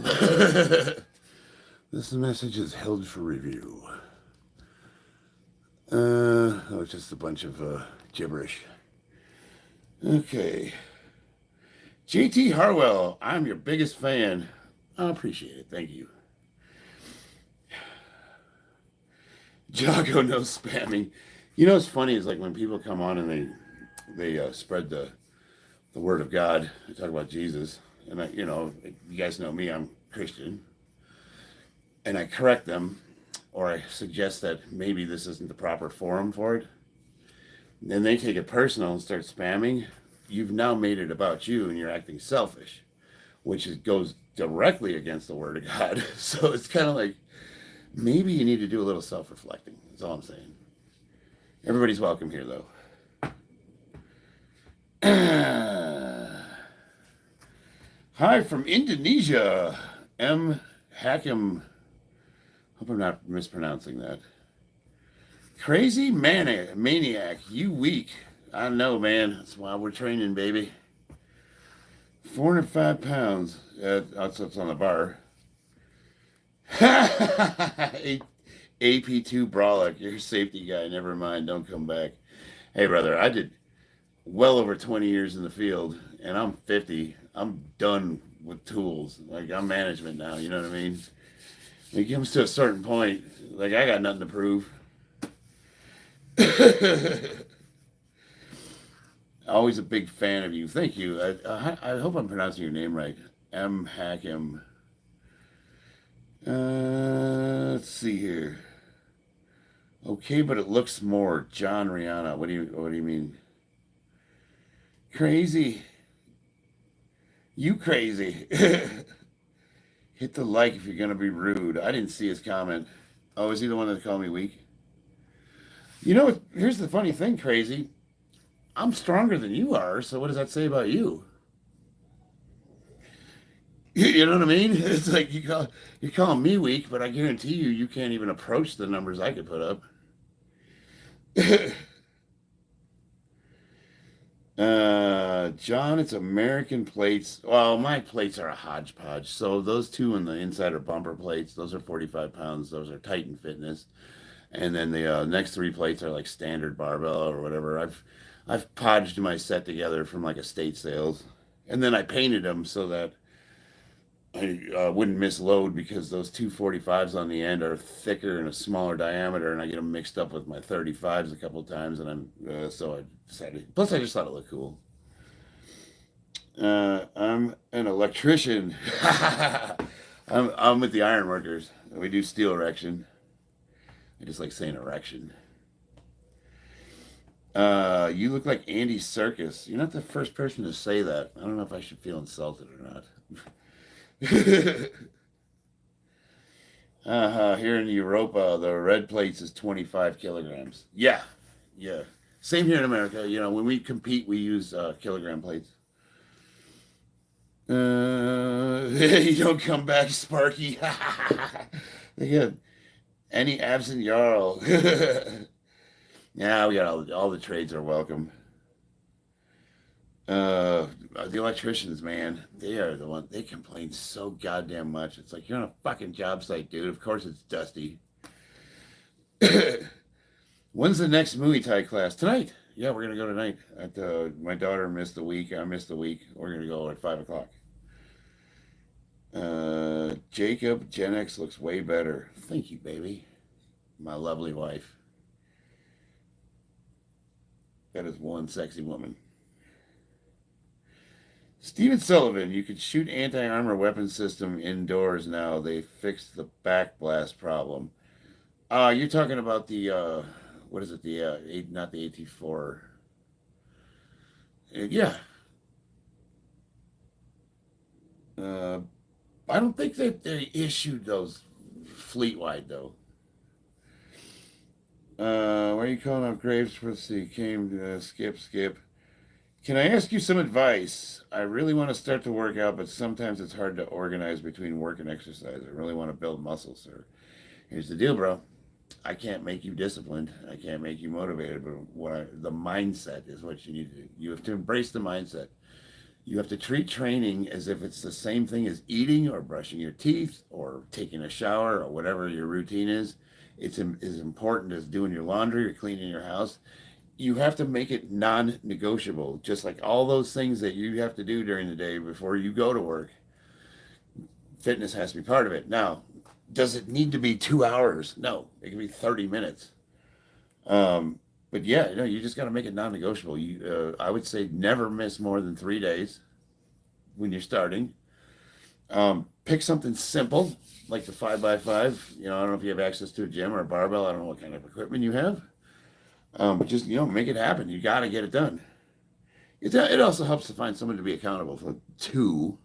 This message is held for review. Oh, it's just a bunch of gibberish. Okay. JT Harwell, I'm your biggest fan. I appreciate it. Thank you. Jago, no spamming. You know what's funny is, like, when people come on and they spread the word of God, they talk about Jesus, and you guys know me, I'm Christian, and I correct them, or I suggest that maybe this isn't the proper forum for it, and they take it personal and start spamming. You've now made it about you, and you're acting selfish, which goes directly against the word of God. So it's kind of like, maybe you need to do a little self-reflecting. That's all I'm saying. Everybody's welcome here, though. Hi from Indonesia. M. Hakim. Hope I'm not mispronouncing that. Crazy maniac. You weak. I know, man. That's why we're training, baby. 405 pounds. That's what's on the bar. AP2 Brolic, you're a safety guy. Never mind. Don't come back. Hey, brother, I did well over 20 years in the field, and I'm 50. I'm done with tools. Like, I'm management now. You know what I mean? It comes to a certain point, like, I got nothing to prove. Always a big fan of you. Thank you. I hope I'm pronouncing your name right. M. Hakim. Let's see here. Okay, but it looks more. John Rihanna. What do you mean? Crazy. You crazy. Hit the like if you're gonna be rude. I didn't see his comment. Oh, is he the one that called me weak? You know, here's the funny thing, crazy. I'm stronger than you are, so what does that say about you? You know what I mean? It's like you're calling me weak, but I guarantee you can't even approach the numbers I could put up. John, it's American plates. Well, my plates are a hodgepodge. So those two in the inside are bumper plates. Those are 45 pounds. Those are Titan Fitness. And then the next three plates are like standard barbell or whatever. I've podged my set together from like estate sales, and then I painted them so that I wouldn't miss load because those 245s on the end are thicker and a smaller diameter, and I get them mixed up with my 35s a couple of times, and so I decided. Plus, I just thought it looked cool. I'm an electrician. I'm with the ironworkers. We do steel erection. I just like saying erection. You look like Andy Serkis. You're not the first person to say that. I don't know if I should feel insulted or not. Here in Europa, the red plates is 25 kilograms. Yeah, yeah. Same here in America. You know, when we compete, we use kilogram plates. You don't come back, Sparky. Yeah. Any absent Jarl. Yeah, we got all the trades are welcome. The electricians, man, they are the one. They complain so goddamn much. It's like you're on a fucking job site, dude. Of course it's dusty. When's the next Muay Thai class? Tonight. Yeah, we're gonna go tonight. My daughter missed the week. I missed the week. We're gonna go at 5 o'clock. Jacob Gen X looks way better. Thank you, baby. My lovely wife. That is one sexy woman. Steven Sullivan, you could shoot anti-armor weapon system indoors now. They fixed the backblast problem. You're talking about the what is it? The not the AT4. Yeah. Uh, I don't think they issued those fleet-wide though. Why are you calling up Graves for the came skip? Can I ask you some advice? I really want to start to work out, but sometimes it's hard to organize between work and exercise. I really want to build muscle, sir. Here's the deal, bro. I can't make you disciplined. I can't make you motivated, but the mindset is what you need to do. You have to embrace the mindset. You have to treat training as if it's the same thing as eating or brushing your teeth or taking a shower or whatever your routine is. It's as important as doing your laundry or cleaning your house. You have to make it non-negotiable, just like all those things that you have to do during the day before you go to work. Fitness has to be part of it. Now, does it need to be 2 hours? No, it can be 30 minutes. But yeah, you just got to make it non-negotiable. I would say never miss more than 3 days when you're starting. Pick something simple like the 5x5. I don't know if you have access to a gym or a barbell. I don't know what kind of equipment you have. But just make it happen. You got to get it done. It also helps to find someone to be accountable for too.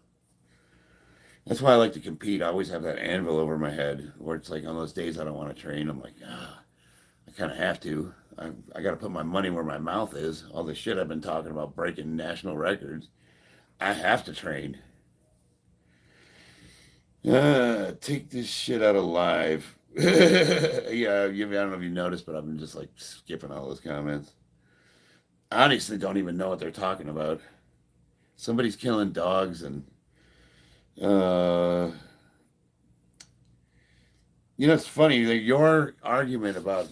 That's why I like to compete. I always have that anvil over my head where it's like on those days I don't want to train. I'm like, I kind of have to. I got to put my money where my mouth is. All the shit I've been talking about breaking national records. I have to train. Take this shit out of live. Yeah, I don't know if you noticed, but I've been just like skipping all those comments. I honestly don't even know what they're talking about. Somebody's killing dogs and it's funny that your argument about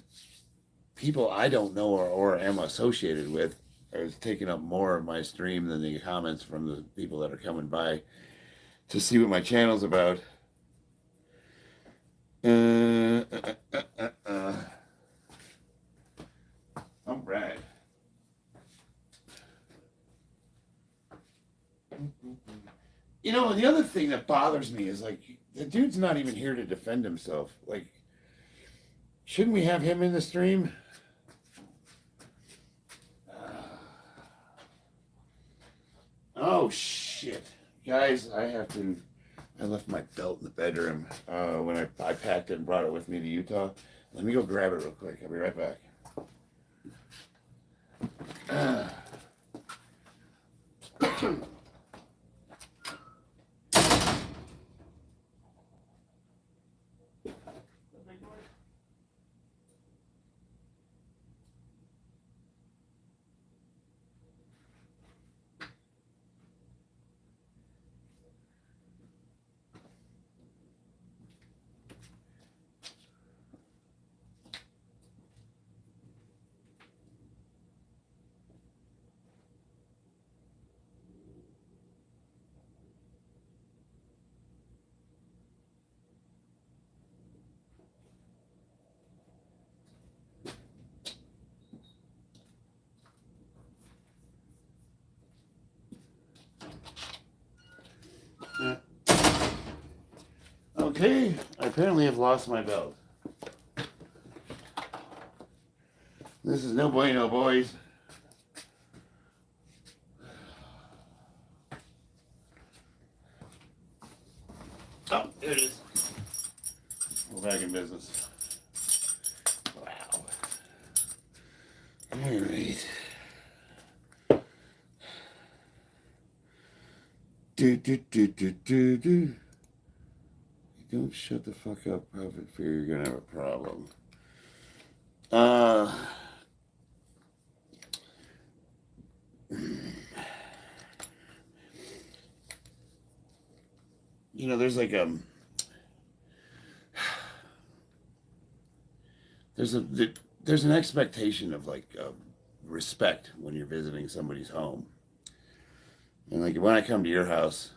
people I don't know or am associated with is taking up more of my stream than the comments from the people that are coming by to see what my channel's about. All right. The other thing that bothers me is like the dude's not even here to defend himself. Like, shouldn't we have him in the stream? Oh shit, guys! I left my belt in the bedroom when I packed it and brought it with me to Utah. Let me go grab it real quick. I'll be right back. Okay, I apparently have lost my belt. This is no bueno, boys. Oh, there it is. We're back in business. Wow. All right. Do. Don't shut the fuck up, Prophet Fear. You're gonna have a problem. You know, there's like there's an expectation of like respect when you're visiting somebody's home, and like when I come to your house,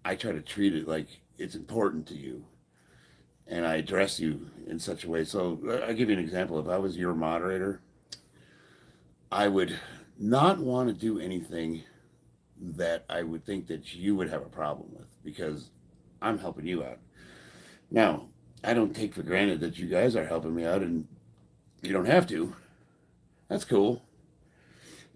I try to treat it like it's important to you, and I address you in such a way. So I'll give you an example. If I was your moderator, I would not want to do anything that I would think that you would have a problem with, because I'm helping you out. Now, I don't take for granted that you guys are helping me out, and you don't have to. That's cool.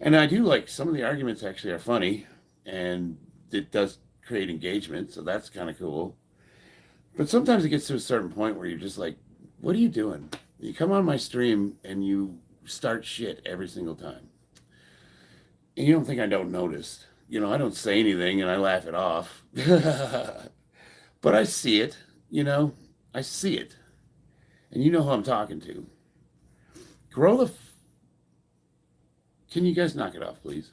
And I do like some of the arguments actually are funny, and it does create engagement, so that's kind of cool. But sometimes it gets to a certain point where you're just like, what are you doing? You come on my stream and you start shit every single time. And you don't think I don't notice. You know, I don't say anything and I laugh it off. But I see it, you know, I see it. And you know who I'm talking to. Can you guys knock it off, please?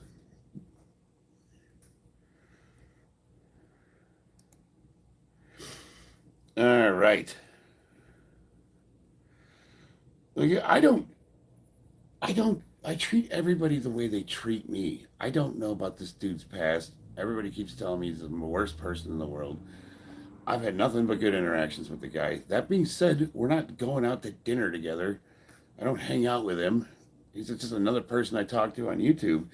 All right. I treat everybody the way they treat me. I don't know about this dude's past. Everybody keeps telling me he's the worst person in the world. I've had nothing but good interactions with the guy. That being said, we're not going out to dinner together. I don't hang out with him. He's just another person I talk to on YouTube.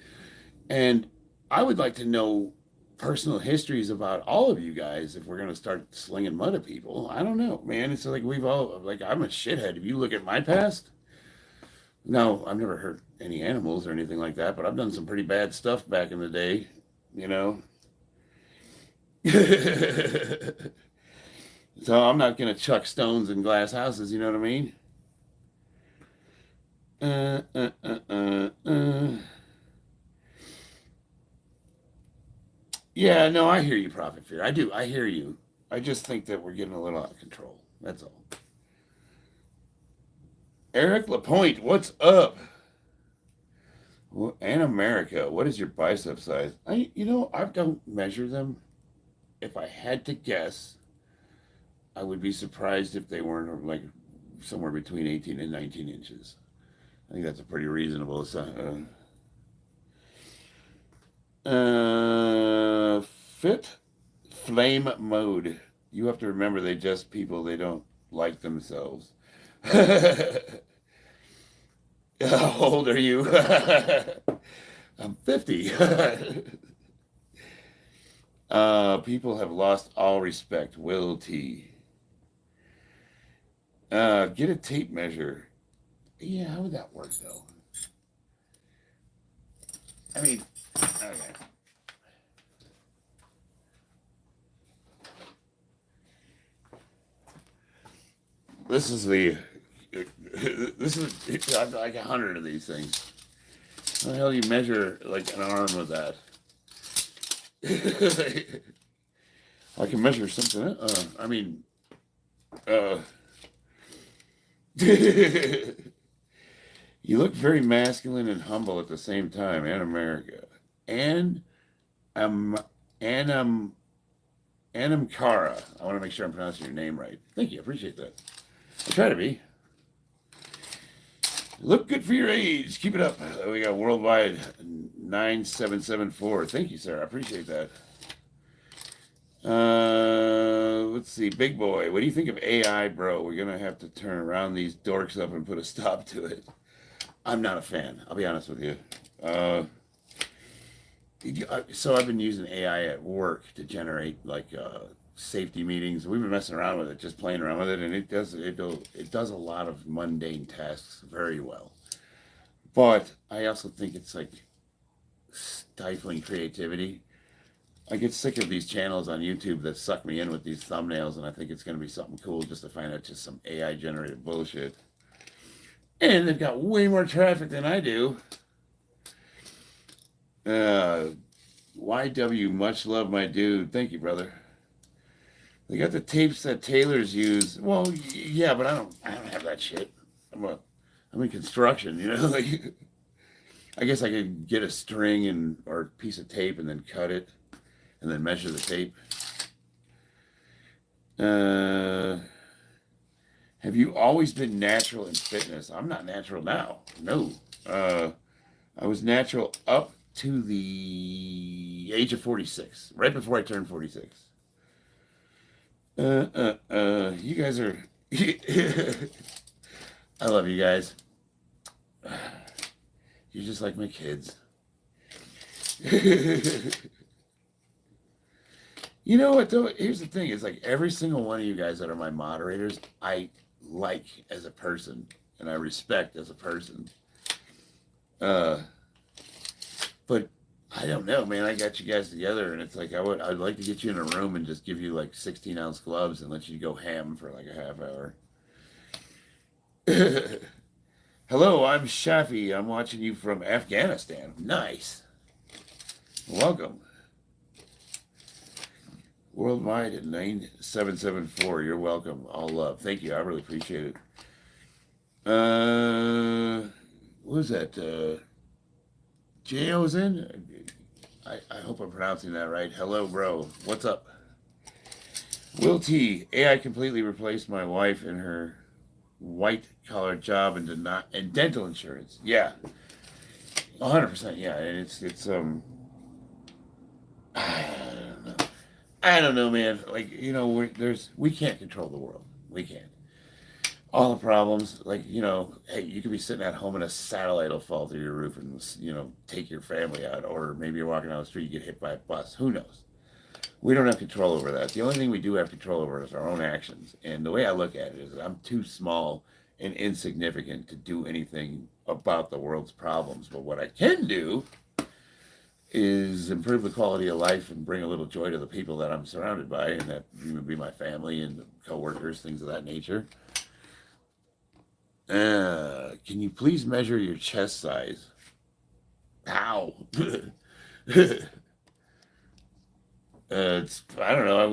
And I would like to know personal histories about all of you guys if we're going to start slinging mud at people. I don't know, man. It's like I'm a shithead. If you look at my past, no, I've never hurt any animals or anything like that, but I've done some pretty bad stuff back in the day, you know. So I'm not going to chuck stones in glass houses, you know what I mean? Yeah, no, I hear you, Prophet Fear. I do. I hear you. I just think that we're getting a little out of control. That's all. Eric Lapointe, what's up? Well, and America, what is your bicep size? I don't measure them. If I had to guess, I would be surprised if they weren't like somewhere between 18 and 19 inches. I think that's a pretty reasonable. Fit flame mode. You have to remember they just people. They don't like themselves. How old are you? I'm 50. People have lost all respect. Will T. Get a tape measure. Yeah, how would that work though? I mean, okay. This is I've like 100 of these things. How the hell do you measure like an arm with that? I can measure something. You look very masculine and humble at the same time, and America. And Anam Kara. I want to make sure I'm pronouncing your name right. Thank you. I appreciate that. I try to be. Look good for your age. Keep it up. We got worldwide 9774. Thank you, sir. I appreciate that. Let's see. Big boy. What do you think of AI, bro? We're going to have to turn around these dorks up and put a stop to it. I'm not a fan. I'll be honest with you. So I've been using AI at work to generate like safety meetings. We've been messing around with it, just playing around with it, and it does a lot of mundane tasks very well. But I also think it's like stifling creativity. I get sick of these channels on YouTube that suck me in with these thumbnails, and I think it's going to be something cool just to find out just some AI generated bullshit. And they've got way more traffic than I do. YW, much love, my dude. Thank you, brother. They got the tapes that tailors use. Well, yeah, but I don't have that shit. I'm in construction, you know. Like, I guess I could get a string or a piece of tape and then cut it, and then measure the tape. Have you always been natural in fitness? I'm not natural now. No. I was natural up to the age of 46, right before I turned 46. You guys are. I love you guys. You're just like my kids. You know what, though? Here's the thing. It's like every single one of you guys that are my moderators, I like as a person, and I respect as a person. But I don't know, man. I got you guys together, and it's like I'd like to get you in a room and just give you like 16-ounce gloves and let you go ham for like a half hour. Hello, I'm Shafi. I'm watching you from Afghanistan. Nice. Welcome. Worldwide at 9774. You're welcome. All love. Thank you. I really appreciate it. What was that? J.O.'s in? I hope I'm pronouncing that right. Hello, bro. What's up? Will T. AI completely replaced my wife in her white-collar job and dental insurance. Yeah. 100%. Yeah. And it's I don't know, man. Like, you know, we can't control the world. We can't. All the problems, like, you know, hey, you could be sitting at home and a satellite will fall through your roof and, you know, take your family out, or maybe you're walking down the street, you get hit by a bus. Who knows? We don't have control over that. The only thing we do have control over is our own actions. And the way I look at it is I'm too small and insignificant to do anything about the world's problems. But what I can do is improve the quality of life and bring a little joy to the people that I'm surrounded by, and that would be my family and coworkers, things of that nature. Can you please measure your chest size? How? I don't know.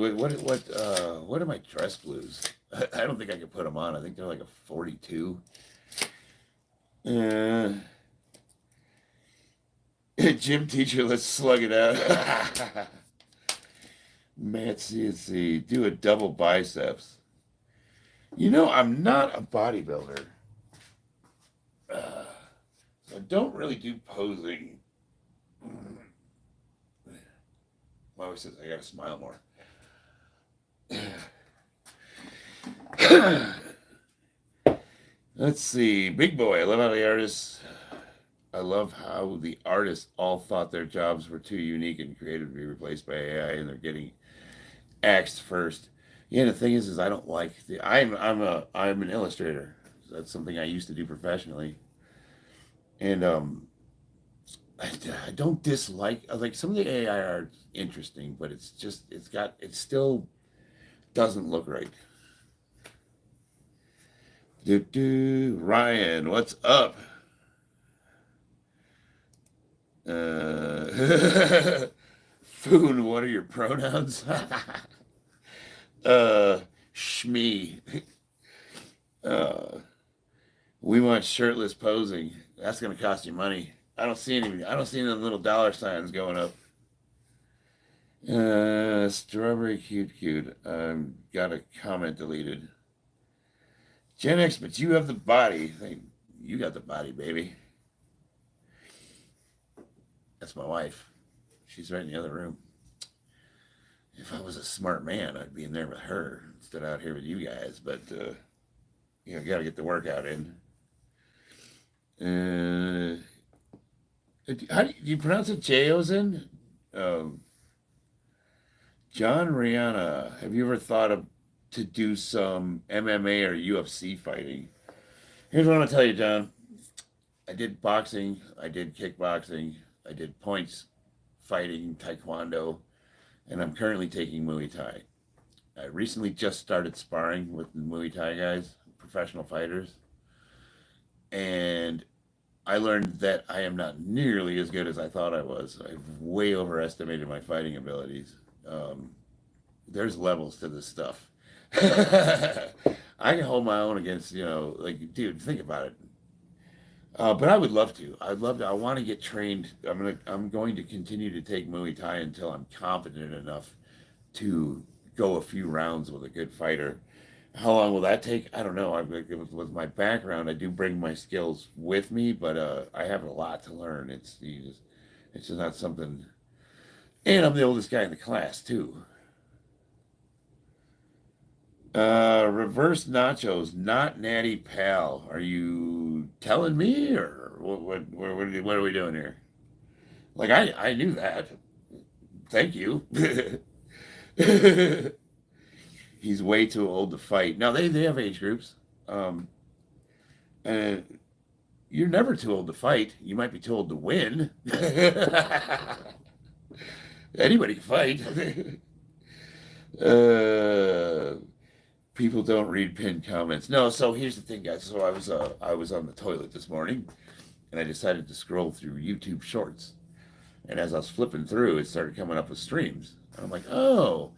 What are my dress blues? I don't think I could put them on. I think they're like a 42. Gym teacher, let's slug it out. Matt CNC, do a double biceps. You know, I'm not a bodybuilder. So I don't really do posing. My wife says I gotta smile more. Let's see. Big boy. I love how the artists all thought their jobs were too unique and creative to be replaced by AI, and they're getting axed first. Yeah, the thing is I don't like I'm an illustrator. That's something I used to do professionally. And I don't dislike, like, some of the AI art interesting, but it still doesn't look right. Ryan, what's up? Foon, what are your pronouns? Shmee. We want shirtless posing. That's gonna cost you money. I don't see any little dollar signs going up. Strawberry cute. Got a comment deleted. Gen X, but you have the body. You got the body, baby. That's my wife. She's right in the other room. If I was a smart man, I'd be in there with her instead of out here with you guys. But you know, got to get the workout in. How do you pronounce it? J.O.'s in? John Rihanna, have you ever thought of to do some MMA or UFC fighting? Here's what I'm gonna tell you, John. I did boxing, I did kickboxing, I did points fighting, taekwondo, and I'm currently taking Muay Thai. I recently just started sparring with the Muay Thai guys, professional fighters, and I learned that I am not nearly as good as I thought I was. I've way overestimated my fighting abilities. Um, there's levels to this stuff. I can hold my own against, like, dude, think about it. But I would love to. I'd love to. I want to get trained. I'm going to continue to take Muay Thai until I'm confident enough to go a few rounds with a good fighter. How long will that take? I don't know. With my background, I do bring my skills with me, but I have a lot to learn. It's just not something. And I'm the oldest guy in the class too. Reverse nachos, not natty pal. Are you telling me, or what are we doing here? Like I knew that. Thank you. He's way too old to fight. Now they have age groups. Um, and you're never too old to fight. You might be too old to win. Anybody can fight. uh, People don't read pinned comments. No, so here's the thing, guys. So I was on the toilet this morning, and I decided to scroll through YouTube Shorts. And as I was flipping through, it started coming up with streams. And I'm like, oh,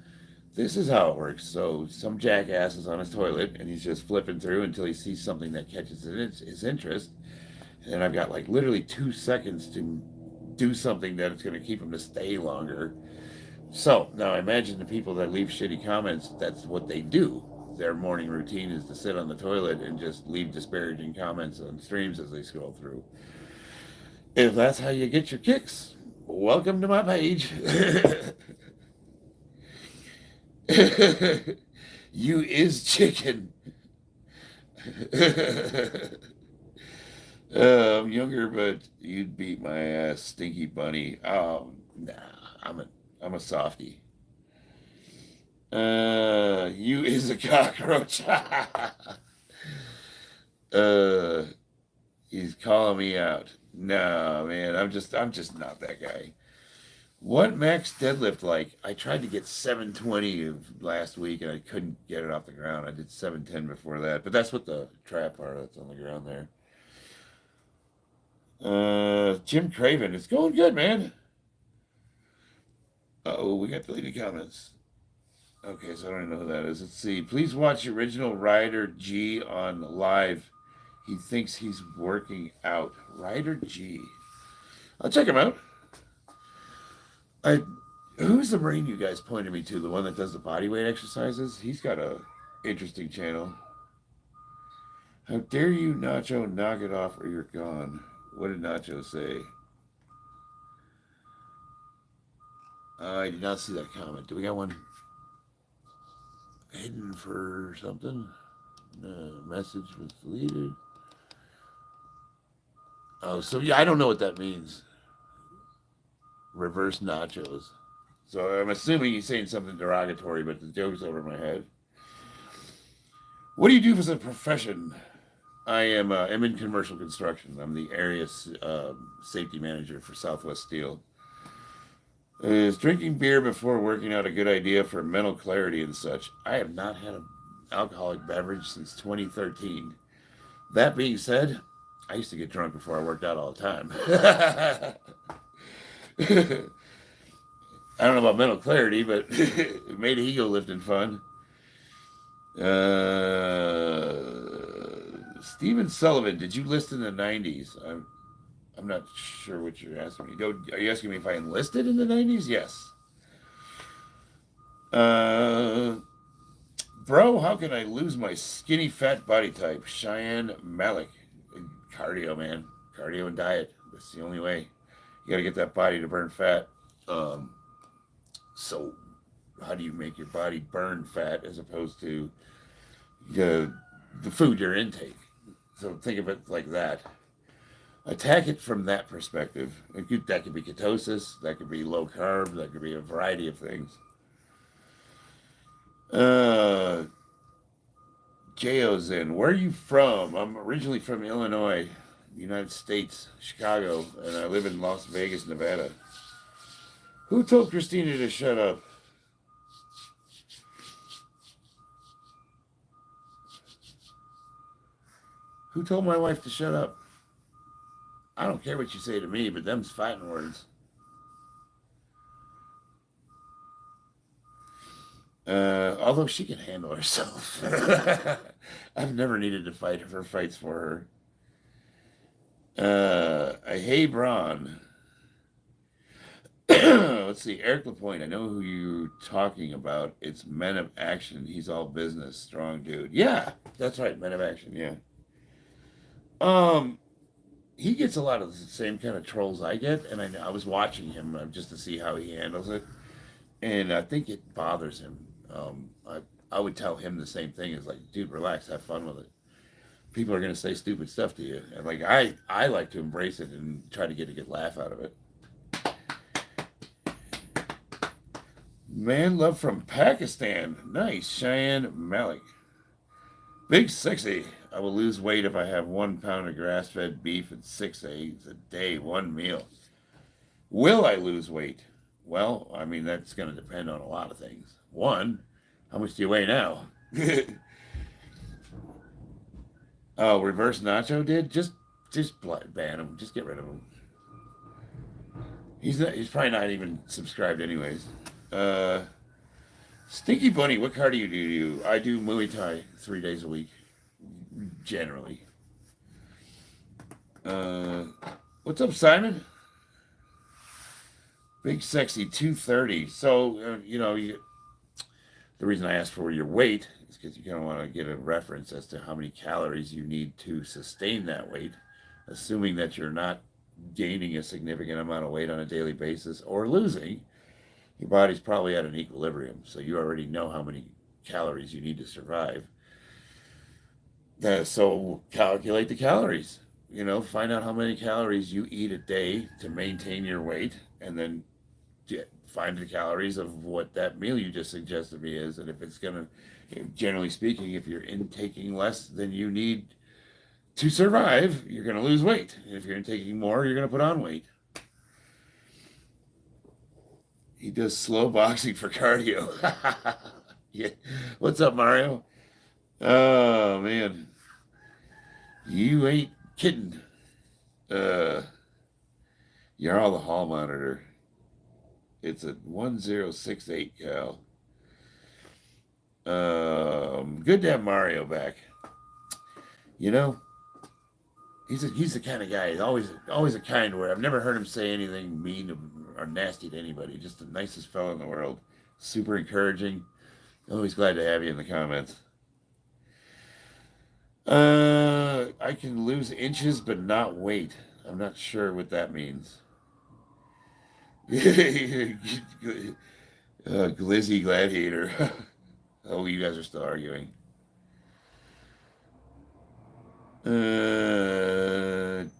this is how it works. So some jackass is on his toilet, and he's just flipping through until he sees something that catches his interest. And then I've got like literally 2 seconds to do something that's going to keep him to stay longer. So now imagine the people that leave shitty comments, that's what they do. Their morning routine is to sit on the toilet and just leave disparaging comments on streams as they scroll through. If that's how you get your kicks, welcome to my page. You is chicken. I'm younger, but you'd beat my ass, stinky bunny. Nah, I'm a I'm a softie. You is a cockroach. uh, he's calling me out. No, man, I'm just not that guy. What max deadlift like? I tried to get 720 last week and I couldn't get it off the ground. I did 710 before that, but that's what the trap are that's on the ground there. Jim Craven, it's going good, man. Oh, we got deleted comments. Okay, so I don't even know who that is. Let's see. Please watch original Ryder G on live. He thinks he's working out. Ryder G. I'll check him out. I Who's the Marine you guys pointed me to? The one that does the body weight exercises? He's got a interesting channel. How dare you, Nacho, knock it off or you're gone. What did Nacho say? I did not see that comment. Do we got one hidden for something? Message was deleted. Oh, so yeah, I don't know what that means. Reverse nachos. So I'm assuming he's saying something derogatory, but the joke's over my head. What do you do as a profession? I'm in commercial construction. I'm the area safety manager for Southwest Steel. Is drinking beer before working out a good idea for mental clarity and such? I have not had an alcoholic beverage since 2013. That being said, I used to get drunk before I worked out all the time. I don't know about mental clarity, but it made ego lifting fun. Steven Sullivan, did you list in the 90s? I'm not sure what you're asking me. Are you asking me if I enlisted in the 90s? Yes. Bro, how can I lose my skinny fat body type? Cheyenne Malik. Cardio, man. Cardio and diet. That's the only way. You got to get that body to burn fat. Um, so, how do you make your body burn fat as opposed to the food your intake? So, think of it like that. Attack it from that perspective. That could be ketosis, that could be low carb, that could be a variety of things. Uh, Jo's in. Where are you from? I'm originally from Illinois, United States, Chicago, and I live in Las Vegas, Nevada. Who told Christina to shut up? Who told my wife to shut up? I don't care what you say to me, but them's fighting words. Although she can handle herself. I've never needed to fight for fights for her. Hey, Braun. Let's see. Eric LaPointe. I know who you're talking about. It's Men of Action. He's all business. Strong dude. Yeah, that's right. Men of Action. Yeah. Um, he gets a lot of the same kind of trolls I get, and I was watching him just to see how he handles it, and I think it bothers him. I would tell him the same thing. Is like, dude, relax, have fun with it. People are gonna say stupid stuff to you, and like I like to embrace it and try to get a good laugh out of it. Man, love from Pakistan. Nice, Cheyenne Malik. Big 60. I will lose weight if I have 1 pound of grass-fed beef and 6 eggs a day, one meal. Will I lose weight? Well, I mean, that's going to depend on a lot of things. One, how much do you weigh now? Oh, reverse Nacho did? Just ban him. Just get rid of him. He's probably not even subscribed anyways. Uh, Stinky Bunny, what cardio do you do? I do Muay Thai 3 days a week, generally. Uh, what's up, Simon? Big Sexy 230. So, the reason I asked for your weight is because you kind of want to get a reference as to how many calories you need to sustain that weight, assuming that you're not gaining a significant amount of weight on a daily basis or losing. Your body's probably at an equilibrium, so you already know how many calories you need to survive. So calculate the calories. Find out how many calories you eat a day to maintain your weight, and then find the calories of what that meal you just suggested me is. And if it's going to, generally speaking, if you're intaking less than you need to survive, you're going to lose weight. And if you're intaking more, you're going to put on weight. He does slow boxing for cardio. Yeah. What's up, Mario? Oh, man. You ain't kidding. Uh, you're all the hall monitor. It's a 1068 cal. Good to have Mario back. You know, he's the kind of guy. He's always a kind word. I've never heard him say anything mean or nasty to anybody. Just the nicest fellow in the world. Super encouraging. Always glad to have you in the comments. I can lose inches but not weight. I'm not sure what that means. Glizzy Gladiator. Oh, you guys are still arguing.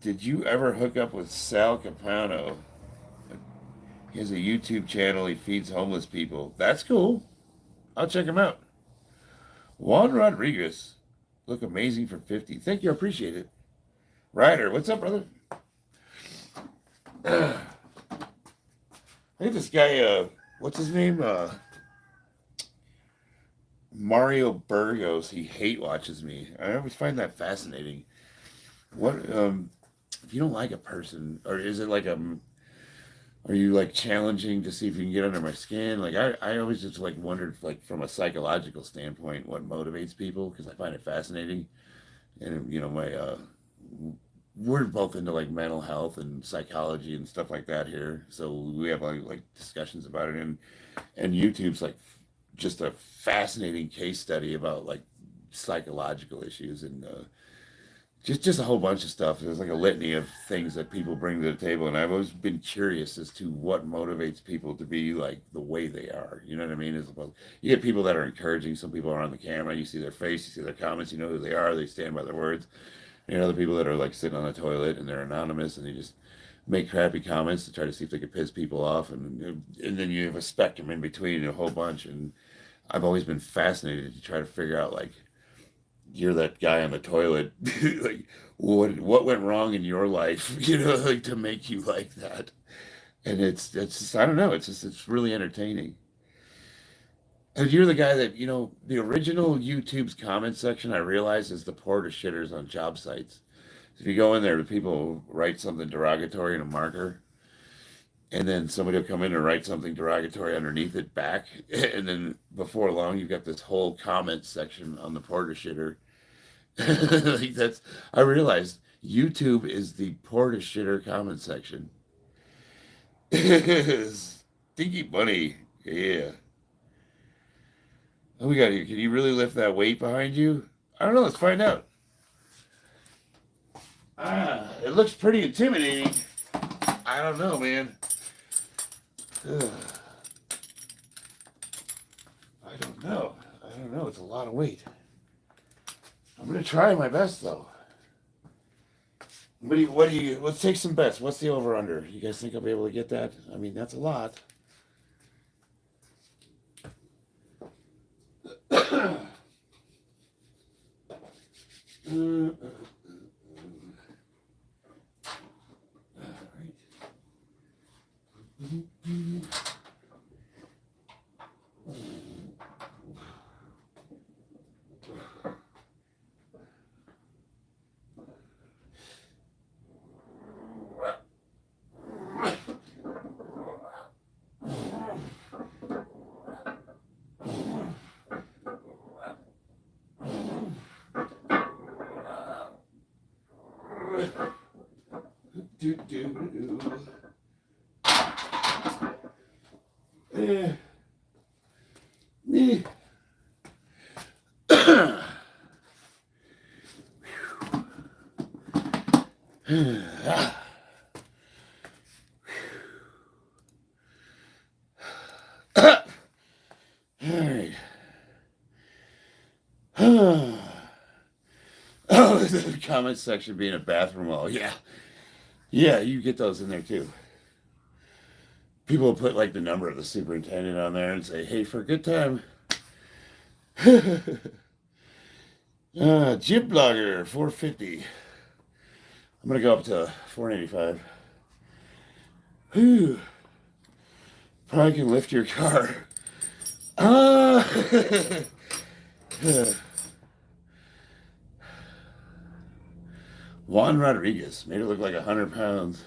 Did you ever hook up with Sal Capano? He has a YouTube channel. He feeds homeless people. That's cool. I'll check him out. Juan Rodriguez. Look amazing for 50. Thank you. I appreciate it. Ryder, what's up, brother? I think this guy, what's his name? Mario Burgos. He hate watches me. I always find that fascinating. What, if you don't like a person, or is it like are you like challenging to see if you can get under my skin? Like I always just like wondered, like from a psychological standpoint, what motivates people, because I find it fascinating. And we're both into like mental health and psychology and stuff like that here, so we have like discussions about it, and YouTube's like just a fascinating case study about like psychological issues and just a whole bunch of stuff. There's like a litany of things that people bring to the table, and I've always been curious as to what motivates people to be like the way they are. You know what I mean? You get people that are encouraging. Some people are on the camera. You see their face. You see their comments. You know who they are. They stand by their words. Other people that are like sitting on the toilet and they're anonymous and they just make crappy comments to try to see if they could piss people off, and then you have a spectrum in between, a whole bunch. And I've always been fascinated to try to figure out, like, you're that guy on the toilet, like, what went wrong in your life, like to make you like that. And it's just, I don't know, it's really entertaining. And you're the guy that, the original YouTube's comment section, I realize, is the porta shitters on job sites. If you go in there, the people write something derogatory in a marker, and then somebody will come in and write something derogatory underneath it back. And then before long, you've got this whole comment section on the porta shitter. Like I realized YouTube is the porta shitter comment section. Stinky bunny. Yeah. What we got here? Can you really lift that weight behind you? I don't know. Let's find out. It looks pretty intimidating. I don't know, man. Ugh. I don't know. It's a lot of weight. I'm gonna try my best though. Let's take some bets. What's the over under? You guys think I'll be able to get that? I mean, that's a lot. Alright. Oh, the comment section being a bathroom wall. Yeah. Yeah, you get those in there too. People will put like the number of the superintendent on there and say, hey, for a good time. Gym Blogger, 450. I'm going to go up to 485. Whew. Probably can lift your car. Juan Rodriguez made it look like 100 pounds.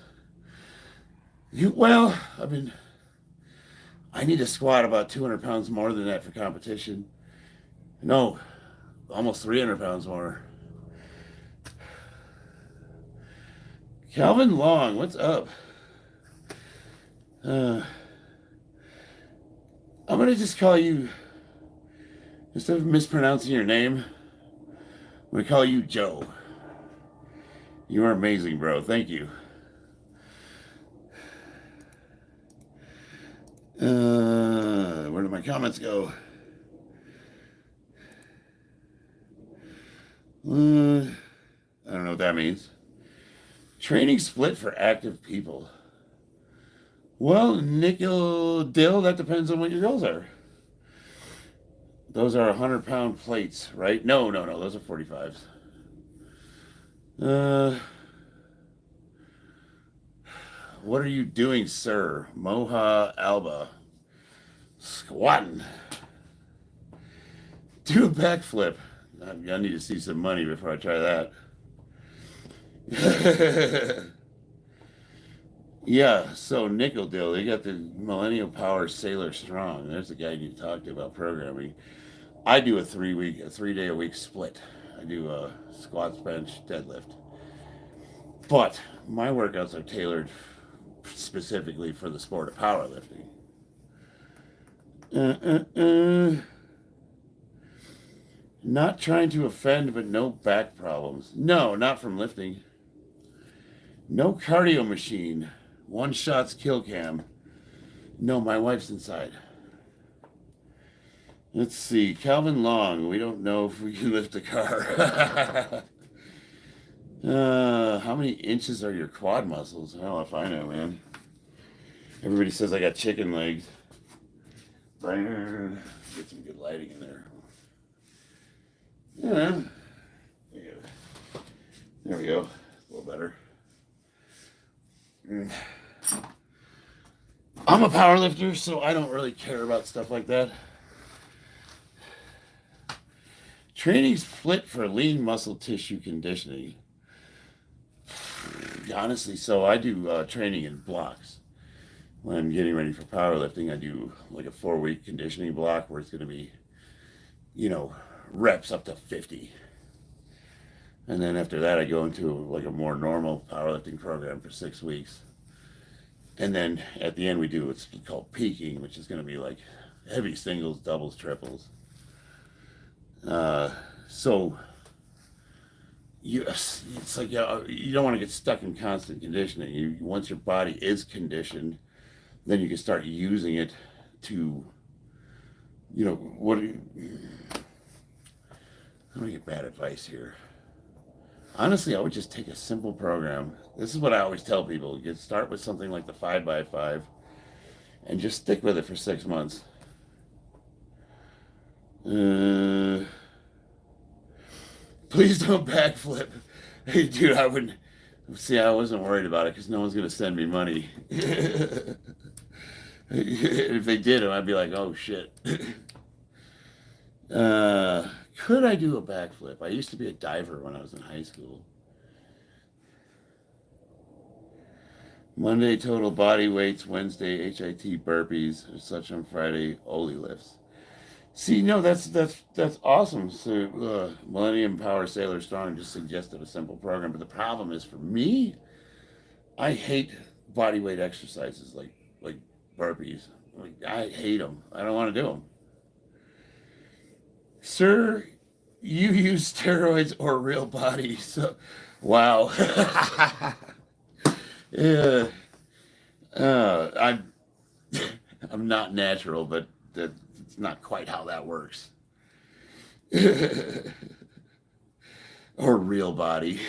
I need to squat about 200 pounds more than that for competition. No, almost 300 pounds more. Calvin Long, what's up? I'm going to just call you, instead of mispronouncing your name, I'm going to call you Joe. You are amazing, bro. Thank you. Where did my comments go? I don't know what that means. Training split for active people. Well, nickel dill, that depends on what your goals are. Those are 100-pound plates, right? No, those are 45s. What are you doing, sir? Moha Alba. Squatting. Do a backflip. I need to see some money before I try that. Yeah, so Nickel Dill, they got the Millennial Power Sailor Strong. There's the guy you talked about programming. I do a 3-day a week split. I do squats, bench, deadlift. But my workouts are tailored specifically for the sport of powerlifting. Not trying to offend, but no back problems. No, not from lifting. No cardio machine. One shots kill cam. No, my wife's inside. Let's see. Calvin Long. We don't know if we can lift a car. How many inches are your quad muscles? Hell if I know, man. Everybody says I got chicken legs. Get some good lighting in there. Yeah. There we go. A little better. I'm a power lifter, so I don't really care about stuff like that. Training's split for lean muscle tissue conditioning. Honestly, so I do training in blocks. When I'm getting ready for powerlifting, I do like a 4-week conditioning block where it's going to be, reps up to 50. And then after that, I go into like a more normal powerlifting program for 6 weeks. And then at the end, we do what's called peaking, which is going to be like heavy singles, doubles, triples. So it's like you don't want to get stuck in constant conditioning. Once your body is conditioned, then you can start using it to, I'm going to get bad advice here. Honestly, I would just take a simple program. This is what I always tell people. You start with something like the 5x5 and just stick with it for 6 months. Please don't backflip. Hey, dude, I wasn't worried about it because no one's going to send me money. If they did, I'd be like, oh, shit. Could I do a backflip? I used to be a diver when I was in high school. Monday, total body weights. Wednesday, HIT burpees. Such on Friday, Oli lifts. See, no, that's awesome. So, Millennium Power Sailor Strong just suggested a simple program. But the problem is, for me, I hate body weight exercises like burpees. I hate them. I don't want to do them. Sir, you use steroids or real body? So, wow. Yeah. I'm not natural, but it's not quite how that works. Or real body.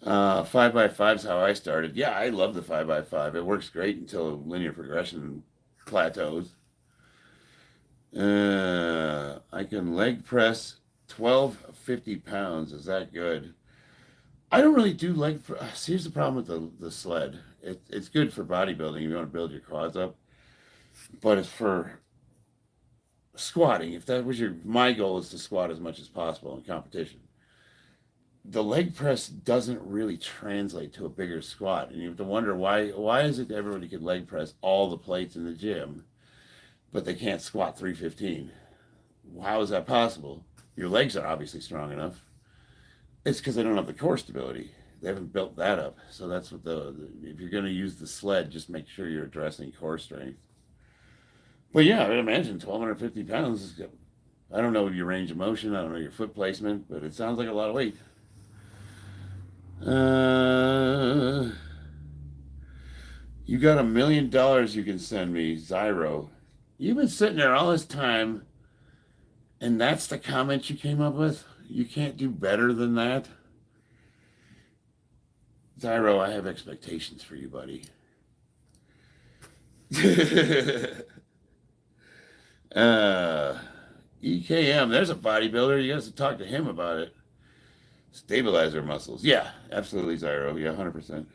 5x5 is how I started. Yeah, I love the 5x5. It works great until linear progression plateaus. I can leg press 50 pounds. Is that good? I don't really do leg press. Here's the problem with the sled. It's good for bodybuilding. You want to build your quads up. But it's for squatting. If that was my goal is to squat as much as possible in competition. The leg press doesn't really translate to a bigger squat. And you have to wonder why is it that everybody can leg press all the plates in the gym, but they can't squat 315? How is that possible? Your legs are obviously strong enough. It's because they don't have the core stability. They haven't built that up. So that's what if you're going to use the sled, just make sure you're addressing core strength. But yeah, I would imagine 1,250 pounds. I don't know your range of motion. I don't know your foot placement, but it sounds like a lot of weight. You got $1 million you can send me, Zyro. You've been sitting there all this time, and that's the comment you came up with? You can't do better than that? Zyro, I have expectations for you, buddy. EKM, there's a bodybuilder. You guys have to talk to him about it. Stabilizer muscles. Yeah, absolutely, Zyro. Yeah, 100%.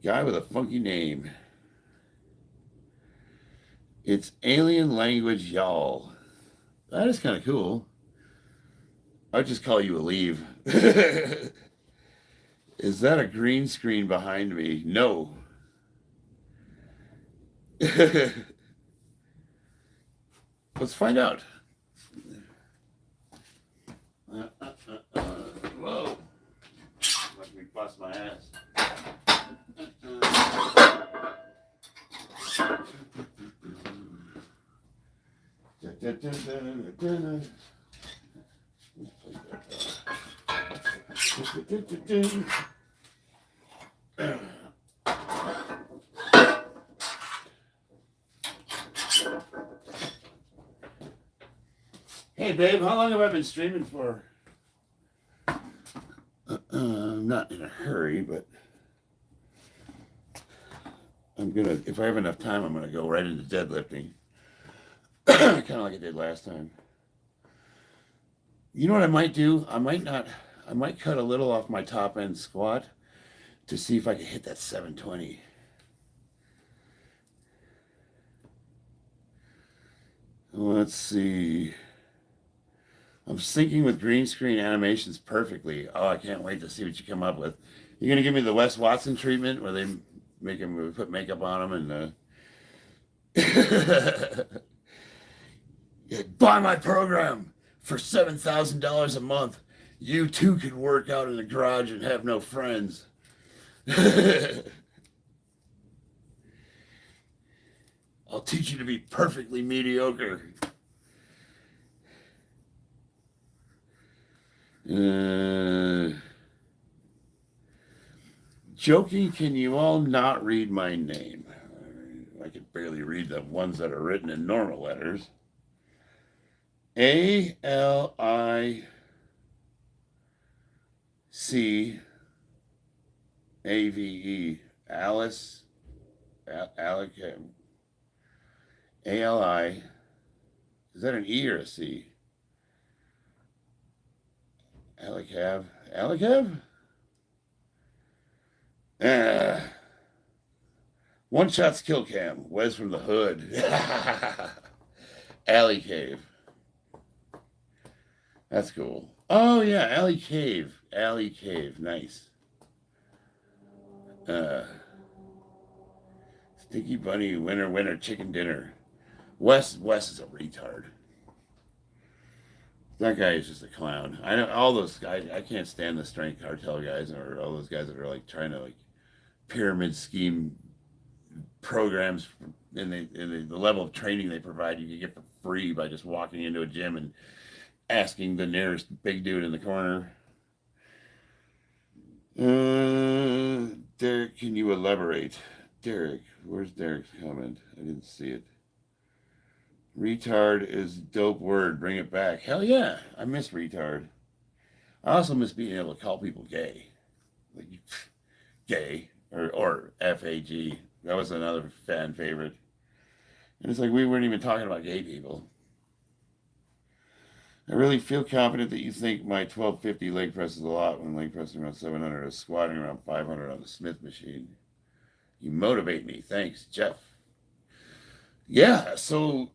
Guy with a funky name. It's alien language, y'all. That is kind of cool. I'd just call you a leave. Is that a green screen behind me? No. Let's find out. Whoa. Let me bust my ass. Hey, babe, how long have I been streaming for? I'm not in a hurry, but I'm if I have enough time, I'm gonna go right into deadlifting, kind of like I did last time. You know what I might do? I might cut a little off my top end squat to see if I can hit that 720. Let's see. I'm syncing with green screen animations perfectly. Oh, I can't wait to see what you come up with. You're gonna give me the Wes Watson treatment where they make him put makeup on him and buy my program for $7,000 a month. You too can work out in the garage and have no friends. I'll teach you to be perfectly mediocre. Joking, can you all not read my name? I can barely read the ones that are written in normal letters. ALICAVE. Alice. Alec. ALI. Is that an E or a C? Alicav. Alicav? One shot's kill cam. Wes from the hood. Alley Cave. That's cool. Oh yeah, Alley Cave. Alley Cave. Nice. Sticky Bunny, winner, chicken dinner. Wes is a retard. That guy is just a clown. I know all those guys. I can't stand the strength cartel guys or all those guys that are like trying to like pyramid scheme programs and the level of training they provide you can get for free by just walking into a gym and asking the nearest big dude in the corner. Derek, can you elaborate? Derek, where's Derek's comment? I didn't see it. Retard is dope word. Bring it back. Hell yeah. I miss retard. I also miss being able to call people gay. Like gay or FAG. That was another fan favorite. And it's like we weren't even talking about gay people. I really feel confident that you think my 1250 leg press is a lot when leg pressing around 700 or squatting around 500 on the Smith machine. You motivate me. Thanks, Jeff. Yeah, so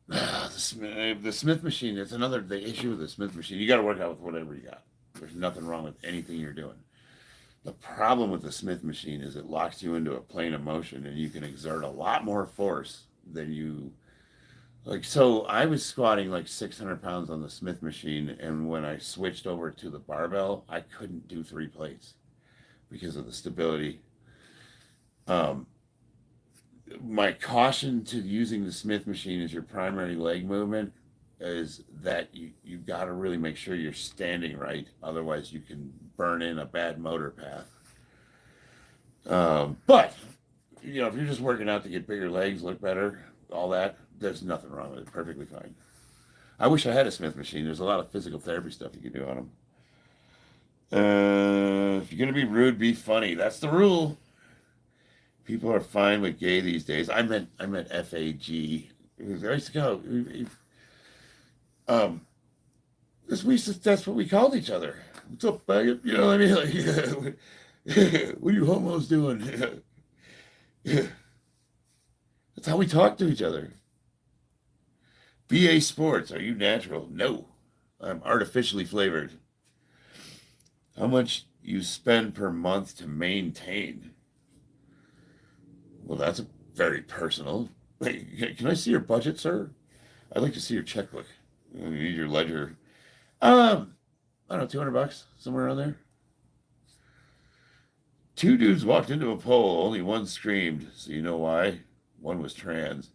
the Smith machine, it's the issue with the Smith machine. You got to work out with whatever you got. There's nothing wrong with anything you're doing. The problem with the Smith machine is it locks you into a plane of motion and you can exert a lot more force than you like. So I was squatting like 600 pounds on the Smith machine, and when I switched over to the barbell, I couldn't do 3 plates because of the stability. My caution to using the Smith machine as your primary leg movement is that you got to really make sure you're standing right. Otherwise, you can burn in a bad motor path. But, if you're just working out to get bigger legs, look better, all that, there's nothing wrong with it. Perfectly fine. I wish I had a Smith machine. There's a lot of physical therapy stuff you can do on them. If you're going to be rude, be funny. That's the rule. People are fine with gay these days. I meant FAG. I used to go. That's what we called each other. What's up, faggot? You know what I mean? Like, what are you homos doing? That's how we talk to each other. BA Sports, are you natural? No, I'm artificially flavored. How much you spend per month to maintain? Well, that's very personal. Can I see your budget, sir? I'd like to see your checkbook. I need your ledger. I don't know, $200, somewhere around there. 2 dudes walked into a pole. Only one screamed. So you know why? One was trans.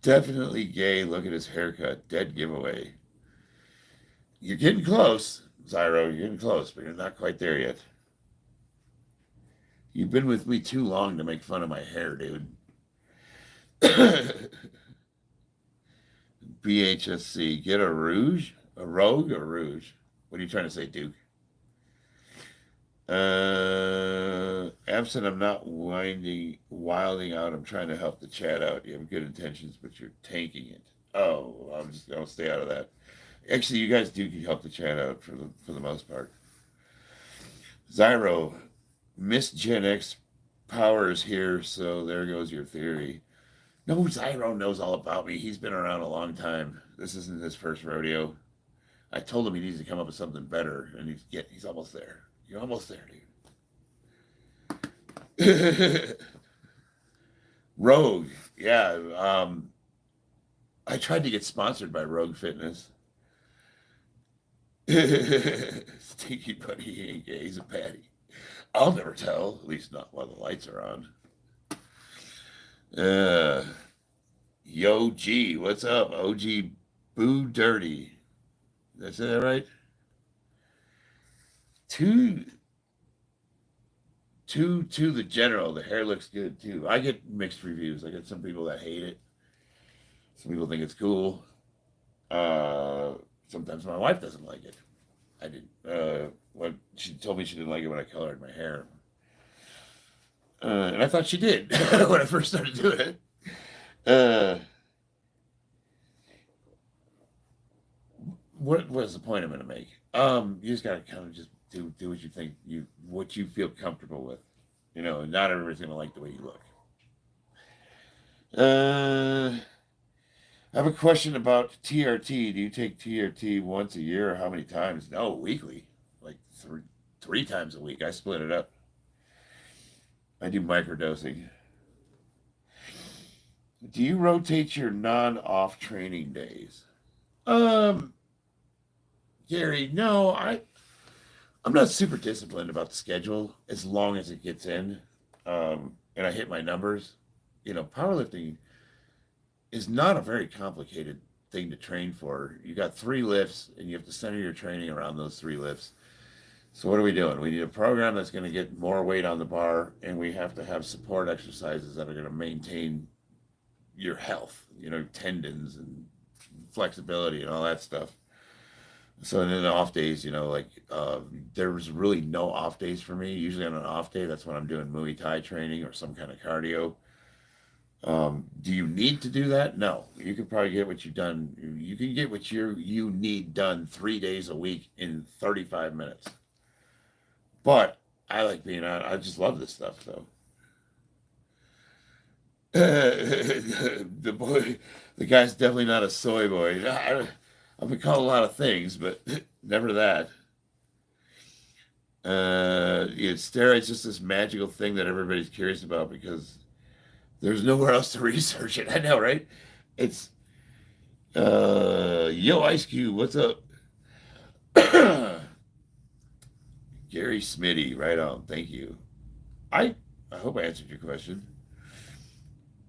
Definitely gay. Look at his haircut. Dead giveaway. You're getting close, Zyro. You're getting close, but you're not quite there yet. You've been with me too long to make fun of my hair, dude. BHSC. Get a rouge? A rogue or rouge? What are you trying to say, Duke? Absent, I'm not wilding out. I'm trying to help the chat out. You have good intentions, but you're tanking it. Oh, I'll stay out of that. Actually, you guys do help the chat out for the most part. Zyro, Miss Gen X power is here, so there goes your theory. No, Zyro knows all about me. He's been around a long time. This isn't his first rodeo. I told him he needs to come up with something better, and he's almost there. You're almost there, dude. Rogue, yeah. I tried to get sponsored by Rogue Fitness. Stinky buddy, he ain't gay. He's a patty. I'll never tell, at least not while the lights are on. Yo G, what's up? OG Boo Dirty. Did I say that right? To to the general, the hair looks good too. I get mixed reviews. I get some people that hate it. Some people think it's cool. Uh, Sometimes my wife doesn't like it. I did. When she told me she didn't like it when I colored my hair, and I thought she did when I first started doing it. Uh, what was the point I'm going to make? You just gotta kind of just do what you think what you feel comfortable with. You know, not everybody's going to like the way you look. Uh, I have a question about TRT. Do you take TRT once a year or how many times? No, weekly, like three times a week. I split it up. I do microdosing. Do you rotate your non-off training days? Um, Gary, no, I'm not super disciplined about the schedule as long as it gets in, and I hit my numbers. You know, powerlifting is not a very complicated thing to train for. You got three lifts, and you have to center your training around those three lifts. So what are we doing? We need a program that's going to get more weight on the bar, and we have to have support exercises that are going to maintain your health, you know, tendons and flexibility and all that stuff. So then the off days, you know, like there was really no off days for me. Usually on an off day, that's when I'm doing Muay Thai training or some kind of cardio. Do you need to do that? No. You can probably get what you've done. You can get what you need done 3 days a week in 35 minutes. But I like being on. I just love this stuff, though. The boy, the guy's definitely not a soy boy. I've been called a lot of things, but never that. Yeah, steroids just this magical thing that everybody's curious about because there's nowhere else to research it. I know, right? It's yo Ice Cube, what's up? Gary Smitty, right on. Thank you. I I hope I answered your question.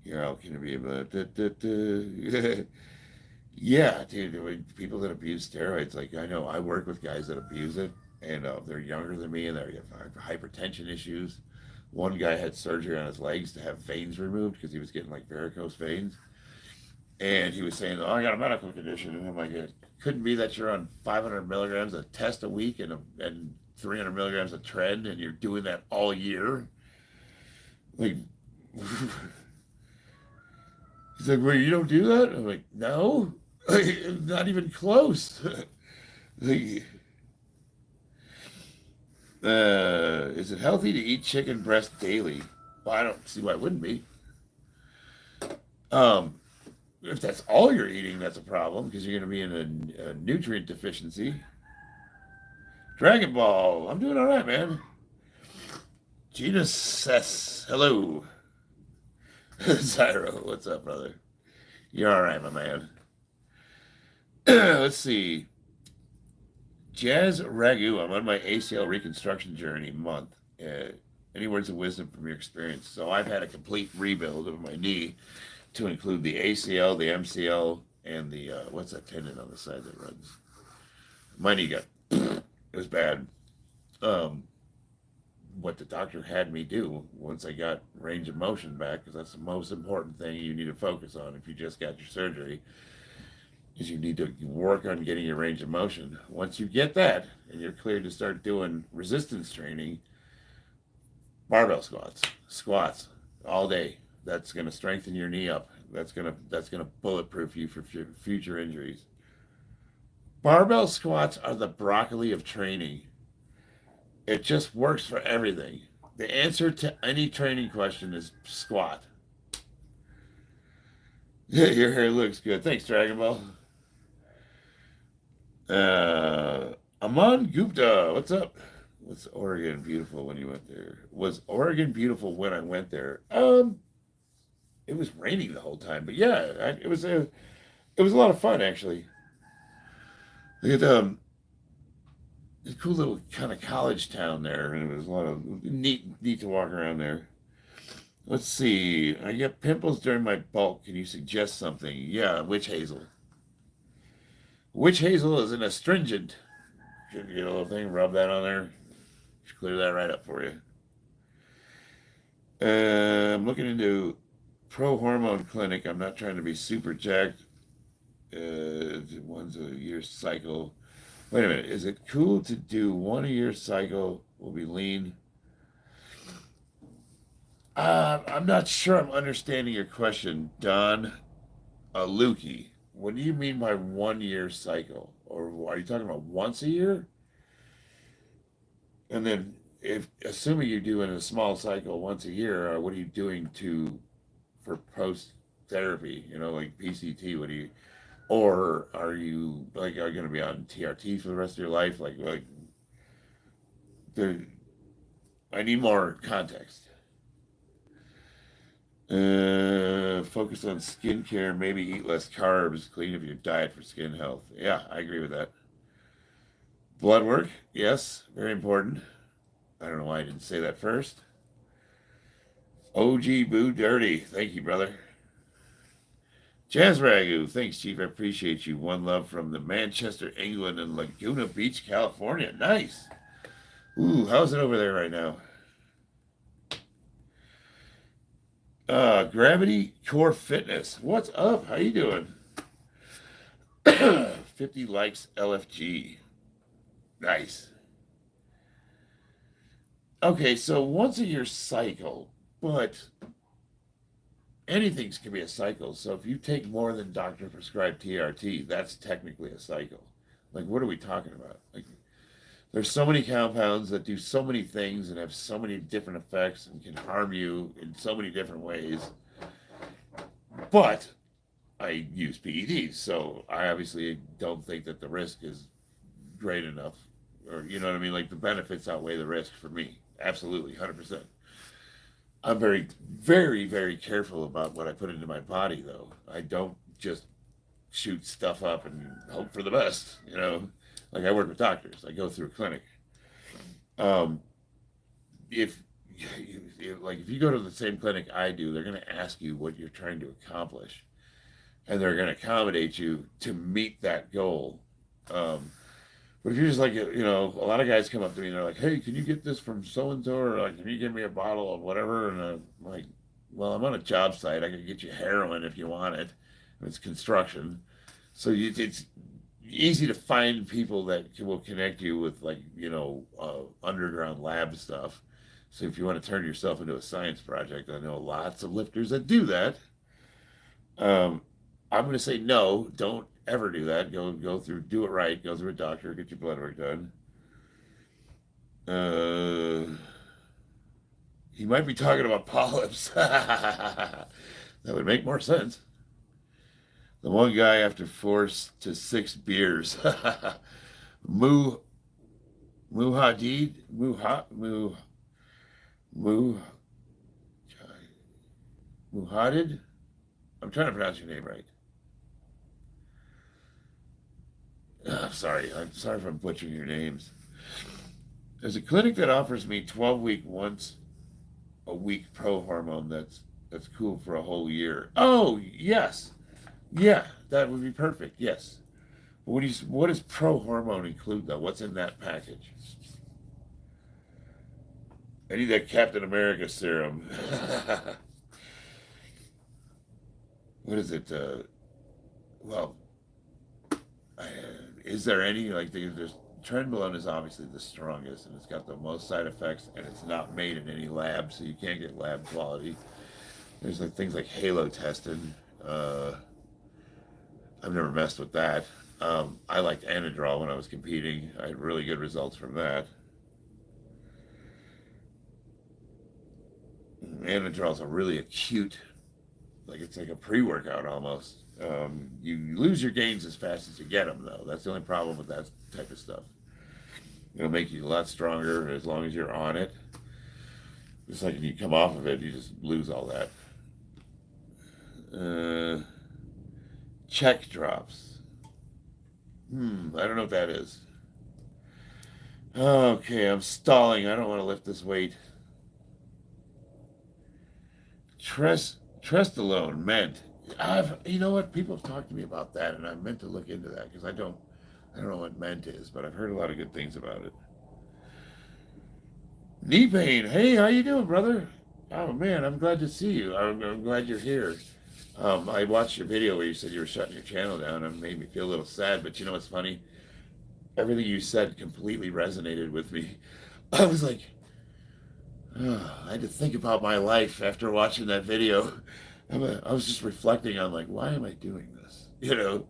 You're all going to be able to. Yeah, dude. People that abuse steroids, like I know I work with guys that abuse it, and they're younger than me, and they have hypertension issues. One guy had surgery on his legs to have veins removed because he was getting like varicose veins, and he was saying, "Oh, I got a medical condition," and I'm like, "It couldn't be that you're on 500 milligrams of test a week and 300 milligrams of trend, and you're doing that all year." Like, he's like, "Well, you don't do that?" I'm like, "No, not even close." Like, is it healthy to eat chicken breast daily? Well, I don't see why it wouldn't be. Um, if that's all you're eating, that's a problem because you're going to be in a nutrient deficiency. Dragon Ball, I'm doing all right, man. Gina says hello. Zyro, what's up, brother? You're all right, my man. Let's see. Jazz Ragu, I'm on my ACL reconstruction journey month. Any words of wisdom from your experience? So I've had a complete rebuild of my knee to include the ACL, the MCL, and the what's that tendon on the side that runs? My knee got it was bad. Um, what the doctor had me do once I got range of motion back, because that's the most important thing you need to focus on if you just got your surgery, is you need to work on getting your range of motion. Once you get that and you're cleared to start doing resistance training, barbell squats all day. That's going to strengthen your knee up. That's going to bulletproof you for future injuries. Barbell squats are the broccoli of training. It just works for everything. The answer to any training question is squat. Your hair looks good. Thanks, Dragon Ball. Aman Gupta, what's up? Was Oregon beautiful when you went there? Was Oregon beautiful when I went there? It was raining the whole time, but yeah, it was a lot of fun actually. Look at a cool little kind of college town there, and it was a lot of neat to walk around there. Let's see. I get pimples during my bulk. Can you suggest something? Yeah, witch hazel. Witch hazel is an astringent. Should get a little thing, rub that on there. Should clear that right up for you. I'm looking into pro hormone clinic. I'm not trying to be super jacked. One's a year cycle. Wait a minute. Is it cool to do 1 a year cycle? Will be lean. I'm not sure I'm understanding your question, Don Lukey. What do you mean by 1 year cycle? Or are you talking about once a year? And then, if assuming you're doing a small cycle once a year, what are you doing for post therapy? You know, like PCT. What do you? Or are you going to be on TRT for the rest of your life? There, I need more context. Focus on skincare, maybe eat less carbs, clean up your diet for skin health. Yeah, I agree with that. Blood work, yes, very important. I don't know why I didn't say that first. OG Boo Dirty, thank you, brother. Jazz Ragu, thanks, Chief. I appreciate you. One love from the Manchester, England, and Laguna Beach, California. Nice. Ooh, how's it over there right now? Gravity Core Fitness. What's up? How you doing? 50 likes LFG. Nice. Okay, so once a year cycle, but anything can be a cycle. So if you take more than doctor prescribed TRT, that's technically a cycle. Like, what are we talking about? Like, there's so many compounds that do so many things and have so many different effects and can harm you in so many different ways. But I use PEDs, so I obviously don't think that the risk is great enough. Or, you know what I mean? Like, the benefits outweigh the risk for me. Absolutely, 100%. I'm very, very, very careful about what I put into my body, though. I don't just shoot stuff up and hope for the best, you know? Like, I work with doctors. I go through a clinic. Um, if if you go to the same clinic I do, they're going to ask you what you're trying to accomplish, and they're going to accommodate you to meet that goal. But if you're just like, you know, a lot of guys come up to me and they're like, "Hey, can you get this from so and so?" Or like, "Can you give me a bottle of whatever?" And I'm like, "Well, I'm on a job site. I can get you heroin if you want it. It's construction, so it's easy to find people that will connect you with, like, you know, underground lab stuff. So if you want to turn yourself into a science project, I know lots of lifters that do that. I'm going to say no, don't ever do that. Do it right. Go through a doctor, get your blood work done. He might be talking about polyps. That would make more sense. The one guy after 4 to 6 beers. Muhadid, Muhadid. I'm trying to pronounce your name right. I'm sorry. I'm sorry if I'm butchering your names. There's a clinic that offers me 12-week once a week pro hormone that's cool for a whole year. Oh, yes. Yeah, that would be perfect. Yes. What does pro hormone include though? What's in that package? I need that Captain America serum. What is it? Well, Is there any, like, there's trenbolone is obviously the strongest, and it's got the most side effects, and it's not made in any lab, so you can't get lab quality. There's like things like halo tested. Uh, I've never messed with that. I liked Anadrol when I was competing. I had really good results from that. Anadrol's a really acute, like it's like a pre-workout almost. You lose your gains as fast as you get them, though. That's the only problem with that type of stuff. It'll make you a lot stronger as long as you're on it. Just like if you come off of it, you just lose all that. Uh, Check drops. I don't know what that is. Okay, I'm stalling. I don't want to lift this weight. Trestolone meant. You know what? People have talked to me about that, and I meant to look into that because I don't know what ment is, but I've heard a lot of good things about it. Knee pain. Hey, how you doing, brother? Oh man, I'm glad to see you. I'm glad you're here. I watched your video where you said you were shutting your channel down, and it made me feel a little sad. But you know what's funny? Everything you said completely resonated with me. I was like, oh, I had to think about my life after watching that video. I was just reflecting on like, why am I doing this? You know,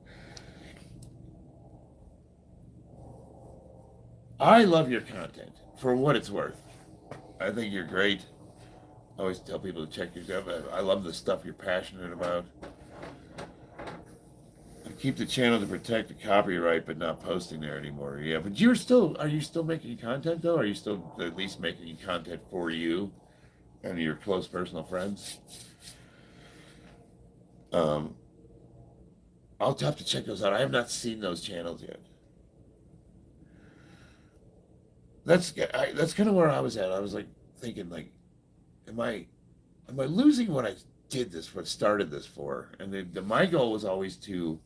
I love your content for what it's worth. I think you're great. I always tell people to check your stuff. I love the stuff you're passionate about. I keep the channel to protect the copyright, but not posting there anymore. Yeah, but are you still making content though? Are you still at least making content for you and your close personal friends? Um, I'll have to check those out. I have not seen those channels yet. That's kind of where I was at. I was like thinking like, am I am I losing what started this for? And my goal was always to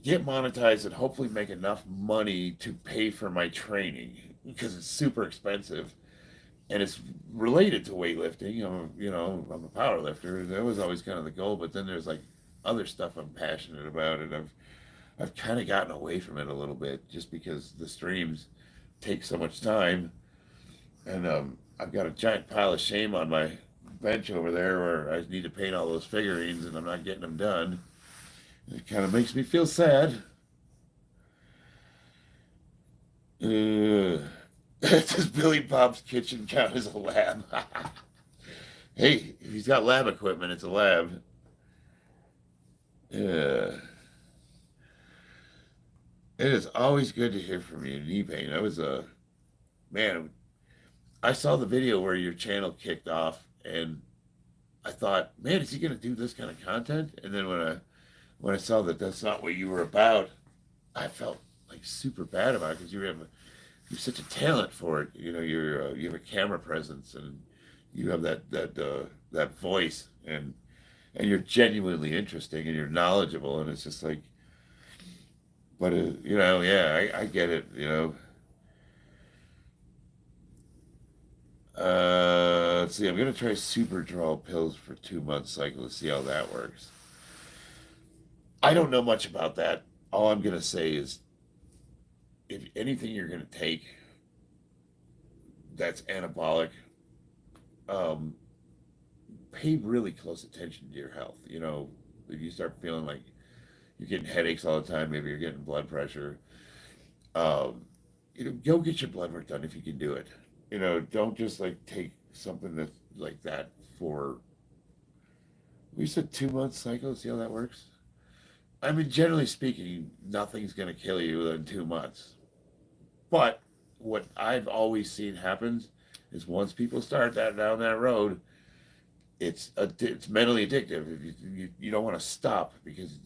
get monetized and hopefully make enough money to pay for my training because it's super expensive and it's related to weightlifting. I'm a power lifter. That was always kind of the goal. But then there's like other stuff I'm passionate about, and I've kind of gotten away from it a little bit just because the streams take so much time, and I've got a giant pile of shame on my bench over there where I need to paint all those figurines and I'm not getting them done. It kind of makes me feel sad. Does Billy Bob's Kitchen count as a lab? Hey, if he's got lab equipment, it's a lab. Uh, it is always good to hear from you, knee pain. I was man. I saw the video where your channel kicked off, and I thought, man, is he going to do this kind of content? And then when I saw that that's not what you were about, I felt like super bad about it because you're such a talent for it. You have a camera presence and you have that voice, and you're genuinely interesting and you're knowledgeable, and it's just like, but yeah, I get it. Let's see. I'm gonna try super draw pills for 2 month cycle to see how that works. I don't know much about that. All I'm gonna say is, if anything you're gonna take that's anabolic, um, pay really close attention to your health. If you start feeling like you're getting headaches all the time, maybe you're getting blood pressure, um, go get your blood work done if you can do it. Don't just like take something that's like that for. We said 2 month cycle. See how that works. I mean, generally speaking, nothing's gonna kill you within 2 months. But what I've always seen happens is once people start down that road, it's mentally addictive. If you don't want to stop because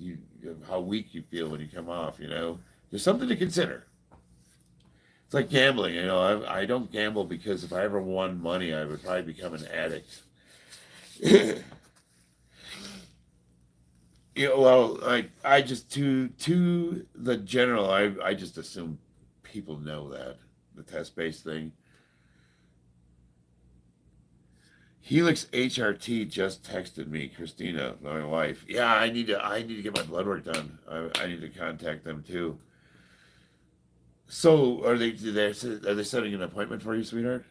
of how weak you feel when you come off. There's something to consider. It's like gambling. I don't gamble because if I ever won money, I would probably become an addict. Well, I just to the general, I just assume people know that the test based thing. Helix HRT just texted me, Christina, my wife. Yeah, I need to get my blood work done. I need to contact them too. So are they setting an appointment for you, sweetheart?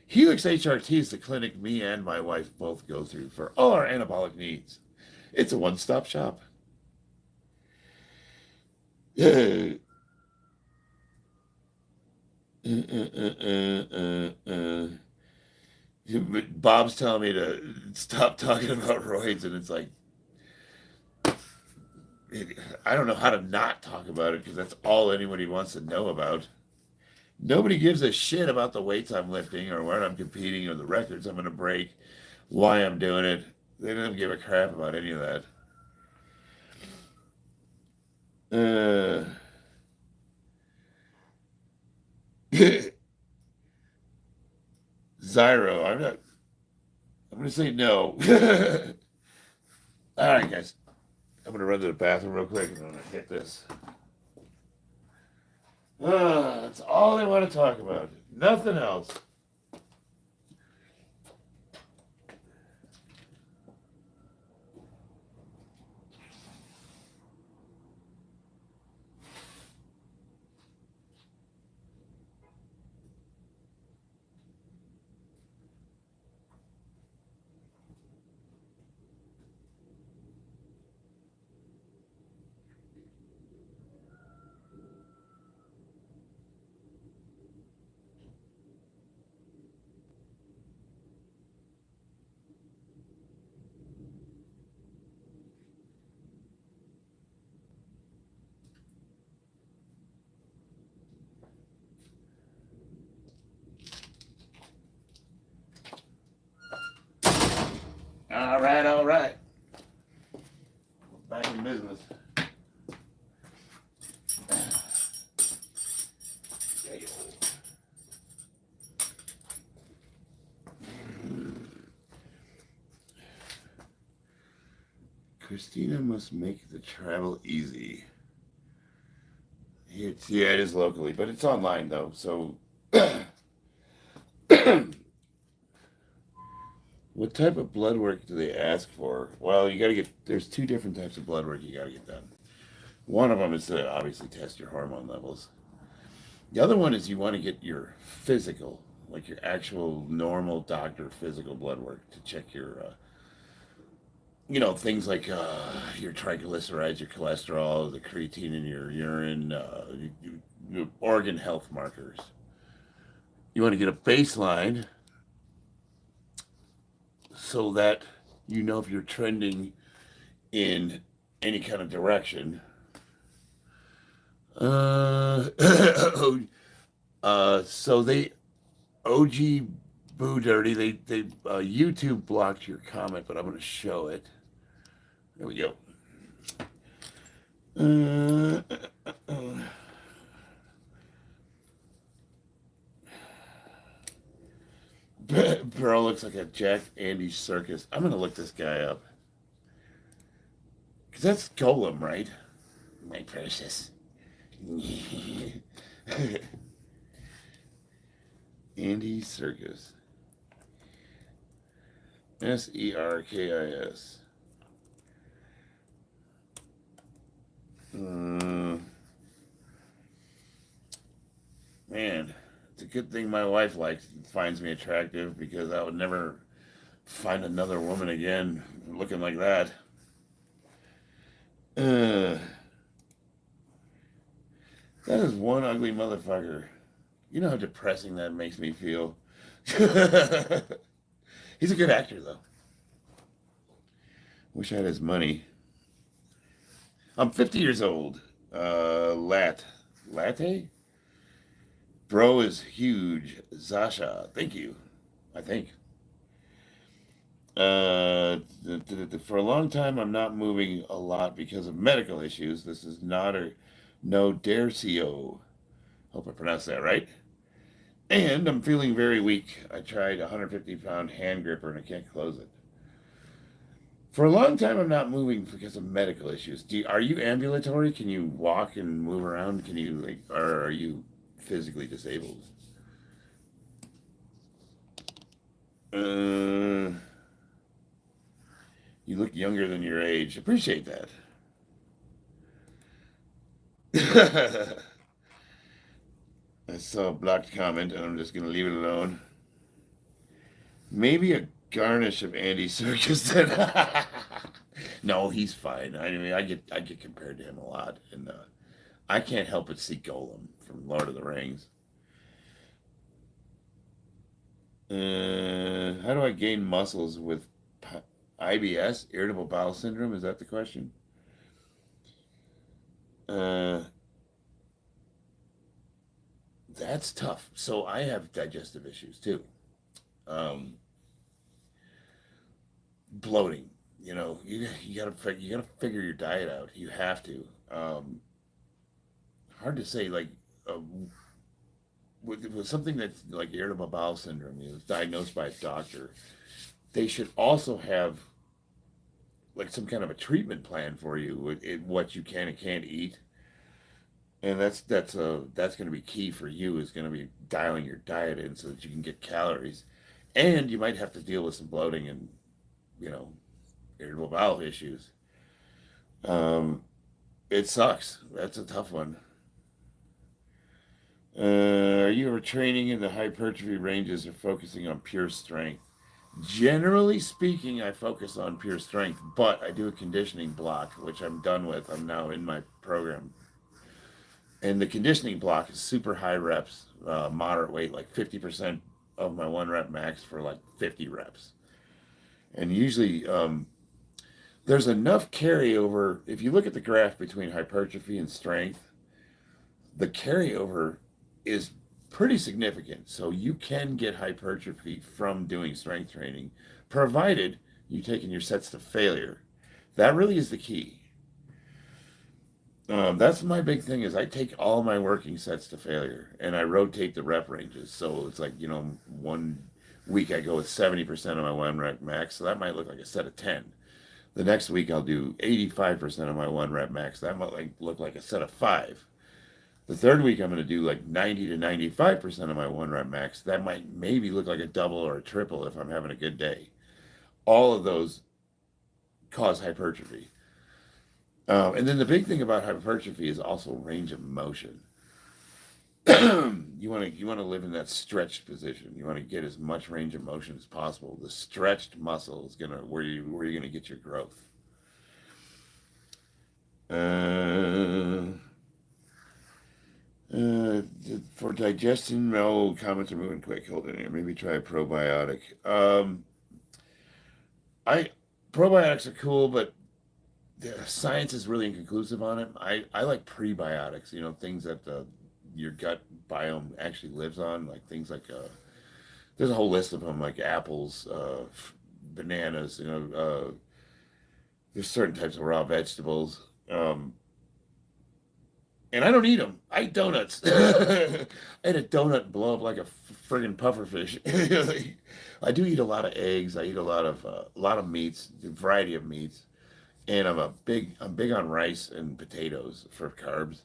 Helix HRT is the clinic me and my wife both go through for all our anabolic needs. It's a one-stop shop. uh, Bob's telling me to stop talking about roids, and it's like I don't know how to not talk about it because that's all anybody wants to know about. Nobody gives a shit about the weights I'm lifting or where I'm competing or the records I'm going to break, why I'm doing it. They don't give a crap about any of that. Uh, Zyro, I'm not. I'm going to say no. All right, guys. I'm going to run to the bathroom real quick and I'm going to hit this. That's all they want to talk about. Nothing else. All right, all right. Back in business. Christina must make the travel easy. Yeah, it is locally, but it's online though. So, what type of blood work do they ask for? Well, you got to get. There's two different types of blood work you got to get done. One of them is to obviously test your hormone levels. The other one is you want to get your physical, like your actual normal doctor physical blood work to check your, things like your triglycerides, your cholesterol, the creatine in your urine, your organ health markers. You want to get a baseline so that you know if you're trending in any kind of direction. Uh, so they OG Boo Dirty. They YouTube blocked your comment, but I'm going to show it. There we go. Uh, Bro looks like a Jack Andy circus. I'm going to look this guy up. Because that's Golem, right? My precious. Andy Circus. Serkis. Man, it's a good thing my wife finds me attractive because I would never find another woman again looking like that. That is one ugly motherfucker. You know how depressing that makes me feel. He's a good actor, though. Wish I had his money. I'm 50 years old. Latte? Bro is huge. Zasha. Thank you. I think. For a long time, I'm not moving a lot because of medical issues. This is not a no Dercio. Hope I pronounced that right. And I'm feeling very weak. I tried a 150-pound hand gripper and I can't close it. For a long time, I'm not moving because of medical issues. Are you ambulatory? Can you walk and move around? Can you or are you physically disabled? Uh, you look younger than your age. Appreciate that. I saw a blocked comment, and I'm just gonna leave it alone. Maybe a garnish of Andy Serkis. Then. No, he's fine. I mean, I get compared to him a lot, and I can't help but see Golem from Lord of the Rings. How do I gain muscles with IBS, irritable bowel syndrome? Is that the question? Uh, that's tough. So I have digestive issues too. Um, Bloating. You gotta figure your diet out. You have to. Hard to say. Like uh, with something that's like irritable bowel syndrome, it's diagnosed by a doctor. They should also have like some kind of a treatment plan for you with what you can and can't eat, and that's going to be key for you, is going to be dialing your diet in so that you can get calories, and you might have to deal with some bloating and you know irritable bowel issues. Um, it sucks. That's a tough one. Are you ever training in the hypertrophy ranges or focusing on pure strength? Generally speaking, I focus on pure strength, but I do a conditioning block, which I'm done with. I'm now in my program. And the conditioning block is super high reps, moderate weight, like 50% of my one rep max for like 50 reps. And usually there's enough carryover. If you look at the graph between hypertrophy and strength, the carryover is pretty significant. So you can get hypertrophy from doing strength training, provided you taking your sets to failure. That really is the key. That's my big thing is I take all my working sets to failure and I rotate the rep ranges. So it's like, 1 week I go with 70% of my one rep max. So that might look like a set of 10. The next week I'll do 85% of my one rep max. That might look like a set of 5. The third week I'm going to do like 90 to 95% of my one rep max. That might maybe look like a double or a triple if I'm having a good day. All of those cause hypertrophy. And then the big thing about hypertrophy is also range of motion. You want to live in that stretched position. You want to get as much range of motion as possible. The stretched muscle is gonna where you're gonna get your growth. Uh, uh, for digestion, no comments are moving quick. Hold on here. Maybe try a probiotic. I Probiotics are cool, but the science is really inconclusive on it. I like prebiotics. Things that your gut biome actually lives on, like things like there's a whole list of them, like apples, bananas. There's certain types of raw vegetables. And I don't eat them. I eat donuts. I had a donut blow up like a friggin' pufferfish. I do eat a lot of eggs. I eat a lot of meats, a variety of meats, and I'm big on rice and potatoes for carbs.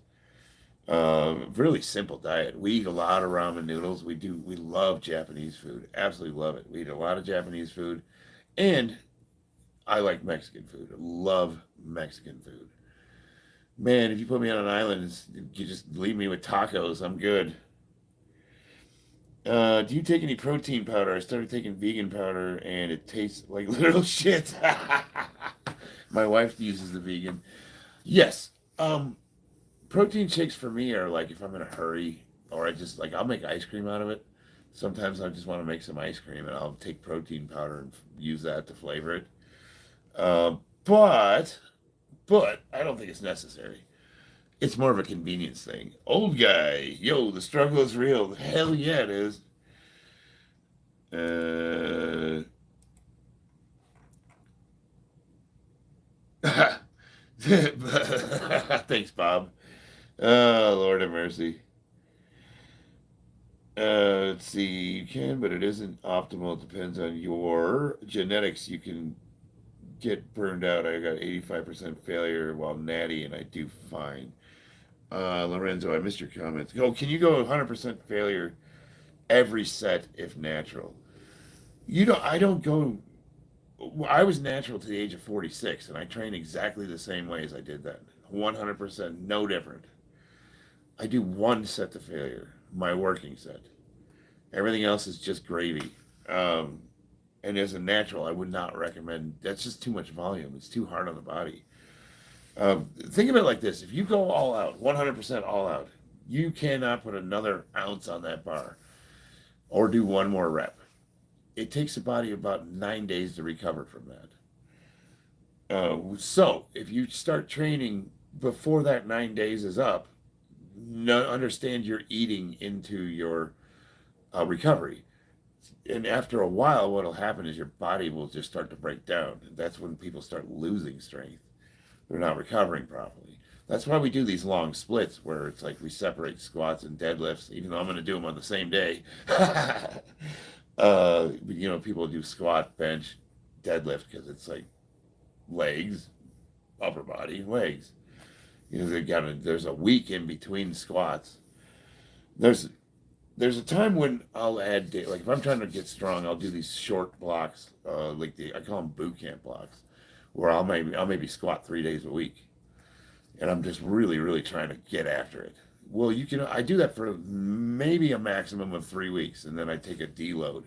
Really simple diet. We eat a lot of ramen noodles. We love Japanese food. Absolutely love it. We eat a lot of Japanese food, and I like Mexican food. I love Mexican food. Man, if you put me on an island, you just leave me with tacos. I'm good. Do you take any protein powder? I started taking vegan powder, and it tastes like literal shit. My wife uses the vegan. Yes. Protein shakes for me are like if I'm in a hurry, or I just like I'll make ice cream out of it. Sometimes I just want to make some ice cream, and I'll take protein powder and use that to flavor it. But I don't think it's necessary. It's more of a convenience thing. Old guy, yo, the struggle is real. Hell yeah, it is. Uh, Thanks, Bob. Oh, Lord have mercy. Let's see. You can, but it isn't optimal. It depends on your genetics. You can get burned out. I got 85% failure while natty, and I do fine. Lorenzo, I missed your comments. Can you go 100% failure every set if natural? I don't go. I was natural to the age of 46, and I train exactly the same way as I did then. 100%, no different. I do one set to failure, my working set. Everything else is just gravy. Um, and as a natural, I would not recommend. That's just too much volume. It's too hard on the body. Think of it like this: if you go all out, 100% all out, you cannot put another ounce on that bar or do one more rep. It takes the body about 9 days to recover from that. So if you start training before that 9 days is up, no, understand you're eating into your recovery. And after a while, what'll happen is your body will just start to break down. That's when people start losing strength. They're not recovering properly. That's why we do these long splits where it's like we separate squats and deadlifts, even though I'm going to do them on the same day. People do squat, bench, deadlift because it's like legs, upper body, legs. There's a week in between squats. There's there's a time when I'll add like if I'm trying to get strong, I'll do these short blocks, I call them boot camp blocks, where I'll maybe squat 3 days a week, and I'm just really really trying to get after it. Well, I do that for maybe a maximum of 3 weeks, and then I take a deload.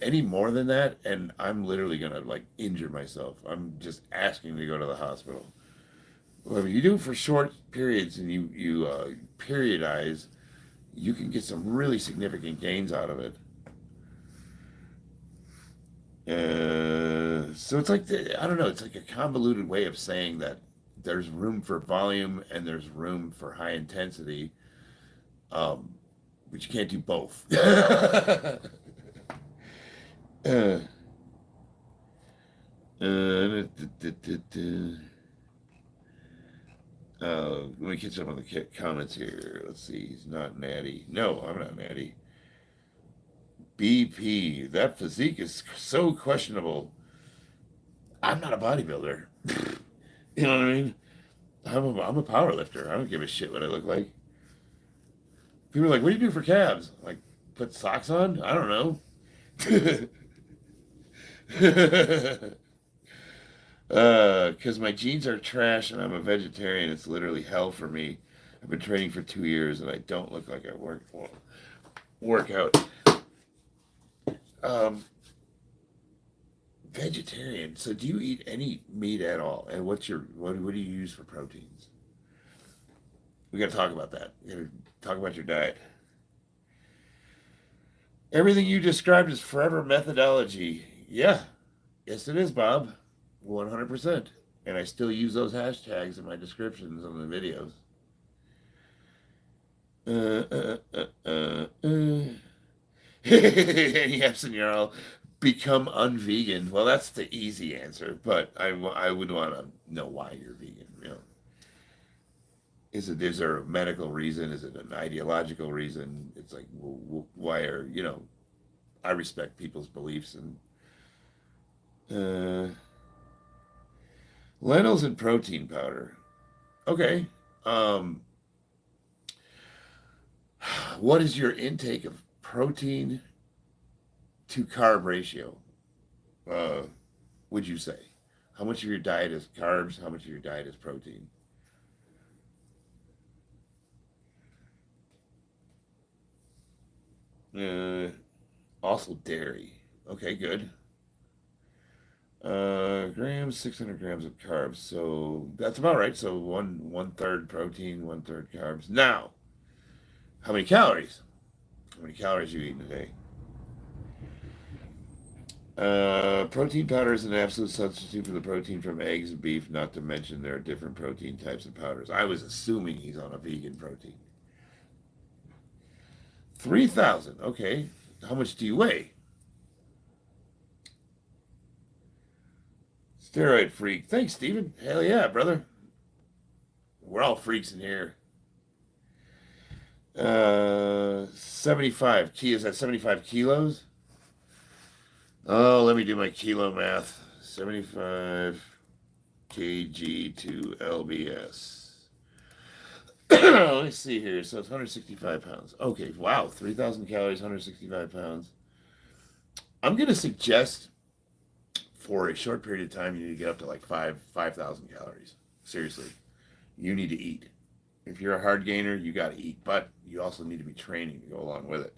Any more than that, and I'm literally gonna like injure myself. I'm just asking to go to the hospital. Well, if you do it for short periods and you periodize, you can get some really significant gains out of it. So it's like I don't know. It's like a convoluted way of saying that there's room for volume and there's room for high intensity, um, but you can't do both. uh, uh, let me catch up on the comments here. Let's see. He's not natty. No, I'm not natty. BP. That physique is so questionable. I'm not a bodybuilder. You know what I mean? I'm a power lifter. I don't give a shit what I look like. People are like, what do you do for calves? Like, put socks on? I don't know. Because my genes are trash and I'm a vegetarian. It's literally hell for me. I've been training for 2 years and I don't look like I work out. Um, Vegetarian. So do you eat any meat at all? And what do you use for proteins? We got to talk about that. We got to talk about your diet. Everything you described is forever methodology. Yeah, yes it is, Bob. 100%. And I still use those hashtags in my descriptions on the videos. Yes, and you're all become unvegan. Well, that's the easy answer, but I would want to know why you're vegan. Is there a medical reason? Is it an ideological reason? It's like, why I respect people's beliefs and lentils and protein powder. Okay. Um, what is your intake of protein to carb ratio? Uh, would you say? How much of your diet is carbs? How much of your diet is protein? Uh, Also dairy. Okay, good. Grams, 600 grams of carbs. So that's about right. So one third protein, one third carbs. Now, how many calories? How many calories you eat in a day? Protein powder is an absolute substitute for the protein from eggs and beef, not to mention there are different protein types of powders. I was assuming he's on a vegan protein. 3,000. Okay. How much do you weigh? Steroid freak. Thanks, Steven. Hell yeah, brother. We're all freaks in here. 75. Is that 75 kilos? Oh, let me do my kilo math. 75 kg to lbs. Let me see here. So it's 165 pounds. Okay, wow. 3,000 calories, 165 pounds. I'm going to suggest for a short period of time, you need to get up to like 5,000 calories. Seriously, you need to eat. If you're a hard gainer, you got to eat, but you also need to be training to go along with it.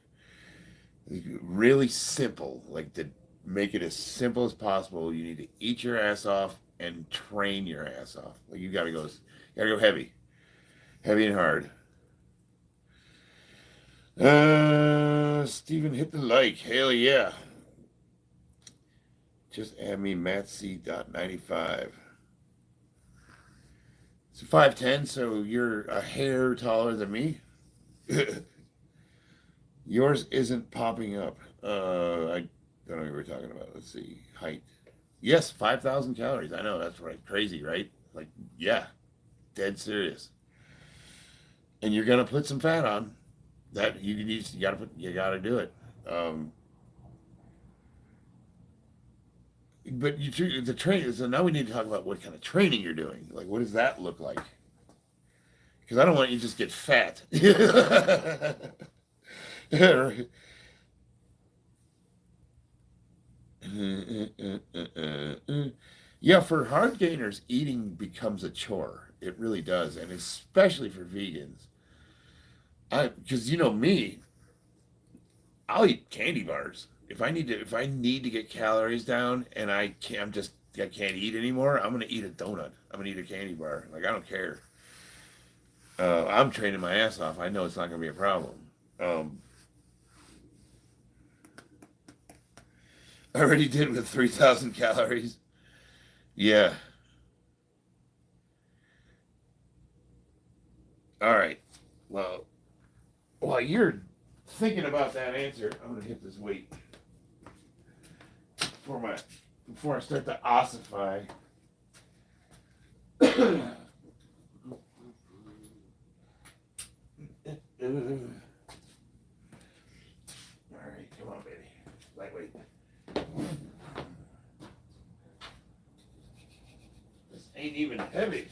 Really simple, like to make it as simple as possible. You need to eat your ass off and train your ass off. Like you gotta go heavy and hard. Steven hit the like. Hell yeah. Just add me mattc.95. So 5'10", so you're a hair taller than me. Yours isn't popping up. I don't know what we're talking about. Let's see. Height. Yes, 5,000 calories. I know, that's right. Crazy, right? Like, yeah, dead serious. And you're gonna put some fat on. That you gotta do it. Um, but the training. So now we need to talk about what kind of training you're doing. Like, what does that look like? Because I don't want you to just get fat. Yeah, for hard gainers, eating becomes a chore. It really does, and especially for vegans. Because you know me, I'll eat candy bars if I need to get calories down, and I can't eat anymore. I'm gonna eat a donut. I'm gonna eat a candy bar. Like I don't care. I'm training my ass off. I know it's not gonna be a problem. Um, I already did with 3,000 calories. Yeah. All right. Well, while you're thinking about that answer, I'm gonna hit this weight before my before I start to ossify. All right, come on, baby. Lightweight. This ain't even heavy.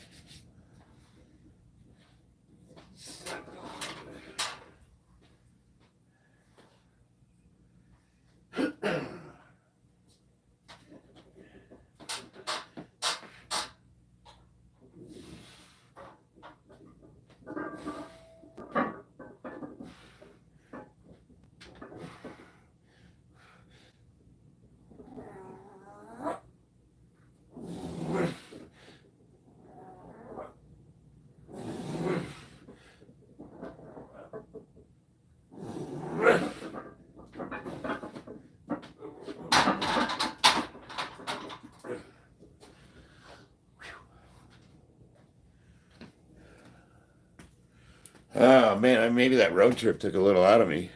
Oh man, maybe that road trip took a little out of me.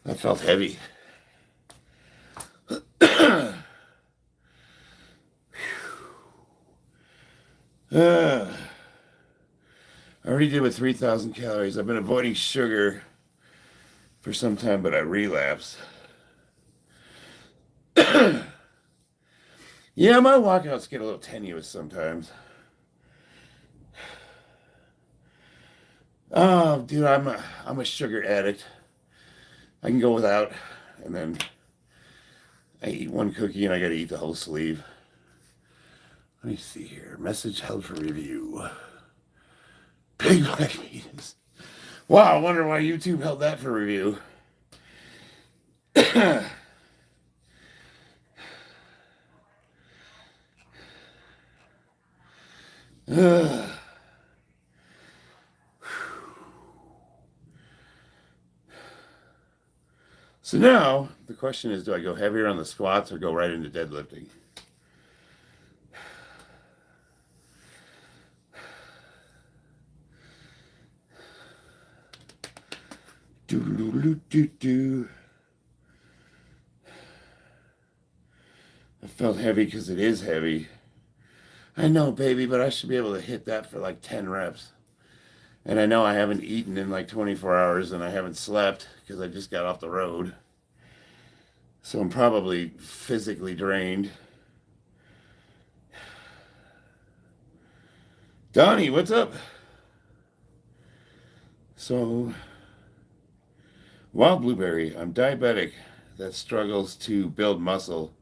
I felt heavy. I already did with 3,000 calories. I've been avoiding sugar for some time, but I relapsed. Yeah, my walkouts get a little tenuous sometimes. Oh, dude, I'm a sugar addict. I can go without, and then I eat one cookie and I gotta eat the whole sleeve. Let me see here. Message held for review. Big black penis. Wow, I wonder why YouTube held that for review. So now the question is, do I go heavier on the squats or go right into deadlifting? Do. I felt heavy because it is heavy. I know, baby, but I should be able to hit that for like 10 reps. And I know I haven't eaten in like 24 hours and I haven't slept because I just got off the road. So I'm probably physically drained. Donnie, what's up? So, Wild Blueberry, I'm diabetic. that struggles to build muscle,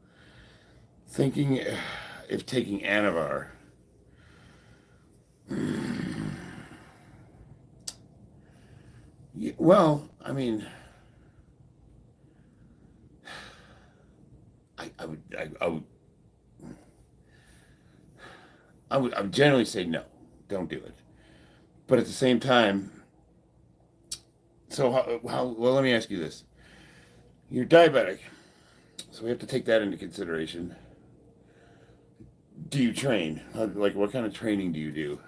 thinking if taking Anavar. Well, I mean, I would, I would generally say no, don't do it. But at the same time, so well, let me ask you this. You're diabetic, so we have to take that into consideration. Do you train? Like, what kind of training do you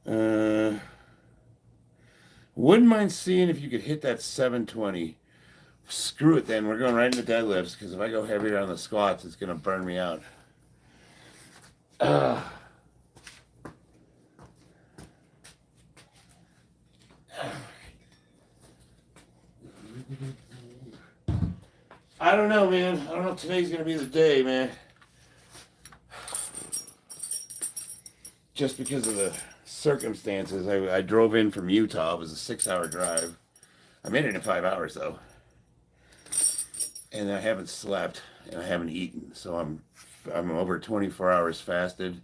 do? Wouldn't mind seeing if you could hit that 720. Screw it then. We're going right into deadlifts because if I go heavier on the squats, it's going to burn me out. I don't know, man. I don't know if today's going to be the day, man. Just because of the circumstances. I drove in from Utah. It was a 6-hour drive. I made it in 5 hours, though. And I haven't slept, and I haven't eaten. So I'm over 24 hours fasted.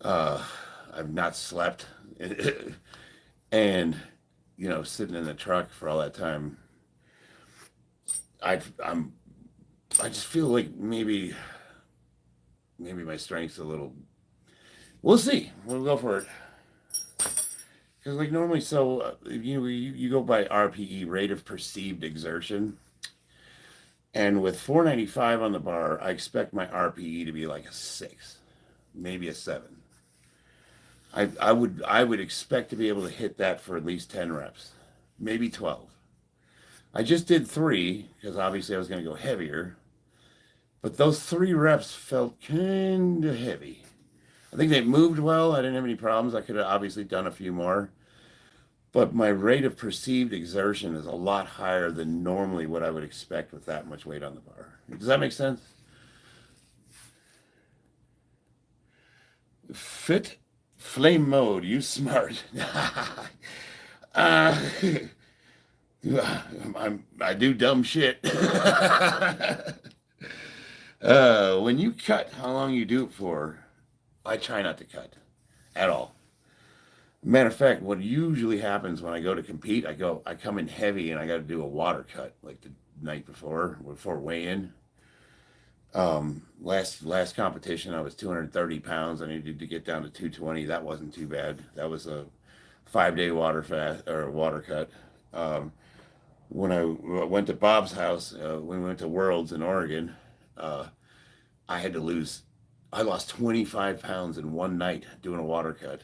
I've not slept. And, you know, sitting in the truck for all that time, I just feel like maybe my strength's a little. We'll see. We'll go for it. Because like normally, so you go by RPE, rate of perceived exertion, and with 495 on the bar, I expect my RPE to be like a 6, maybe a 7. I would expect to be able to hit that for at least 10 reps, maybe 12. I just did 3 because obviously I was going to go heavier, but those 3 reps felt kind of heavy. I think they moved well. I didn't have any problems. I could have obviously done a few more, but my rate of perceived exertion is a lot higher than normally what I would expect with that much weight on the bar. Does that make sense? Fit flame mode. You smart. I do dumb shit. When you cut, how long you do it for? I try not to cut at all. Matter of fact, what usually happens when I go to compete, I come in heavy and I got to do a water cut like the night before weigh-in. Last competition, I was 230 pounds. I needed to get down to 220. That wasn't too bad. That was a 5-day water cut. When I went to Bob's house, when we went to Worlds in Oregon, I lost 25 pounds in one night doing a water cut.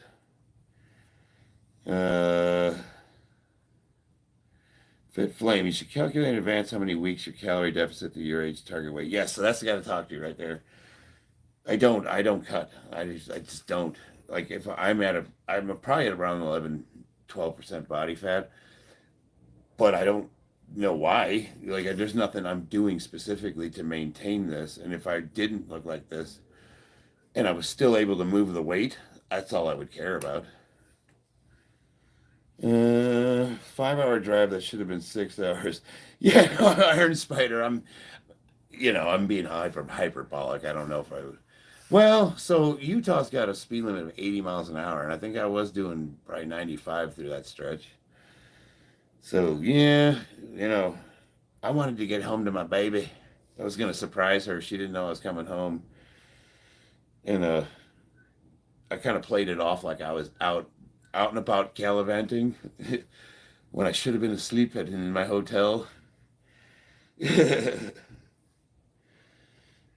Fit Flame, you should calculate in advance how many weeks your calorie deficit to your age target weight. Yes, so that's the guy to talk to right there. I don't cut. I just don't. Like if I'm probably at around 11-12% body fat, but I don't know why. Like there's nothing I'm doing specifically to maintain this. And if I didn't look like this and I was still able to move the weight, that's all I would care about. 5-hour drive that should have been 6 hours. Yeah, Iron Spider. I'm being hyperbolic. I don't know if I would. Well, so Utah's got a speed limit of 80 miles an hour, and I think I was doing probably 95 through that stretch. So yeah, I wanted to get home to my baby. I was gonna surprise her. She didn't know I was coming home, and I kind of played it off like I was out and about gallivanting when I should have been asleep in my hotel.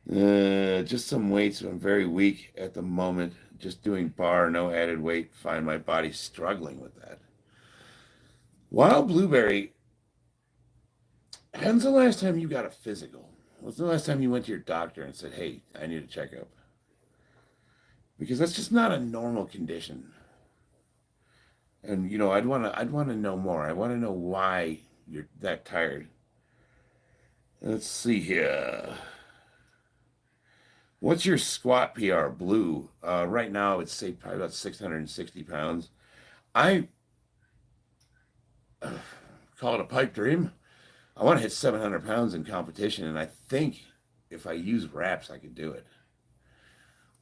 Just some weights. I'm very weak at the moment. Just doing bar, no added weight. Find my body struggling with that. Wild Blueberry, when's the last time you got a physical? When's the last time you went to your doctor and said, hey, I need a checkup? Because that's just not a normal condition. And I'd want to know more. I want to know why you're that tired. Let's see here. What's your squat PR, Blue? Right now, I would say probably about 660 pounds. I call it a pipe dream. I want to hit 700 pounds in competition, and I think if I use wraps, I can do it.